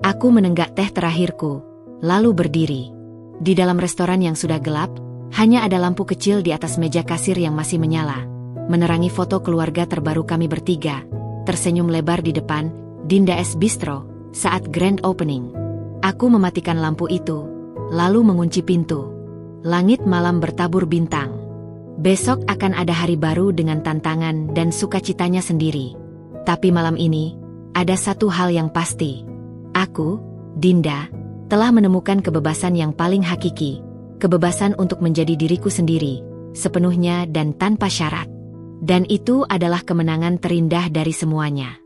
Aku menenggak teh terakhirku, lalu berdiri. Di dalam restoran yang sudah gelap, hanya ada lampu kecil di atas meja kasir yang masih menyala, menerangi foto keluarga terbaru kami bertiga, tersenyum lebar di depan Dinda S Bistro saat grand opening. Aku mematikan lampu itu, lalu mengunci pintu. Langit malam bertabur bintang. Besok akan ada hari baru dengan tantangan dan sukacitanya sendiri. Tapi malam ini, ada satu hal yang pasti. Aku, Dinda, telah menemukan kebebasan yang paling hakiki, kebebasan untuk menjadi diriku sendiri, sepenuhnya dan tanpa syarat. Dan itu adalah kemenangan terindah dari semuanya.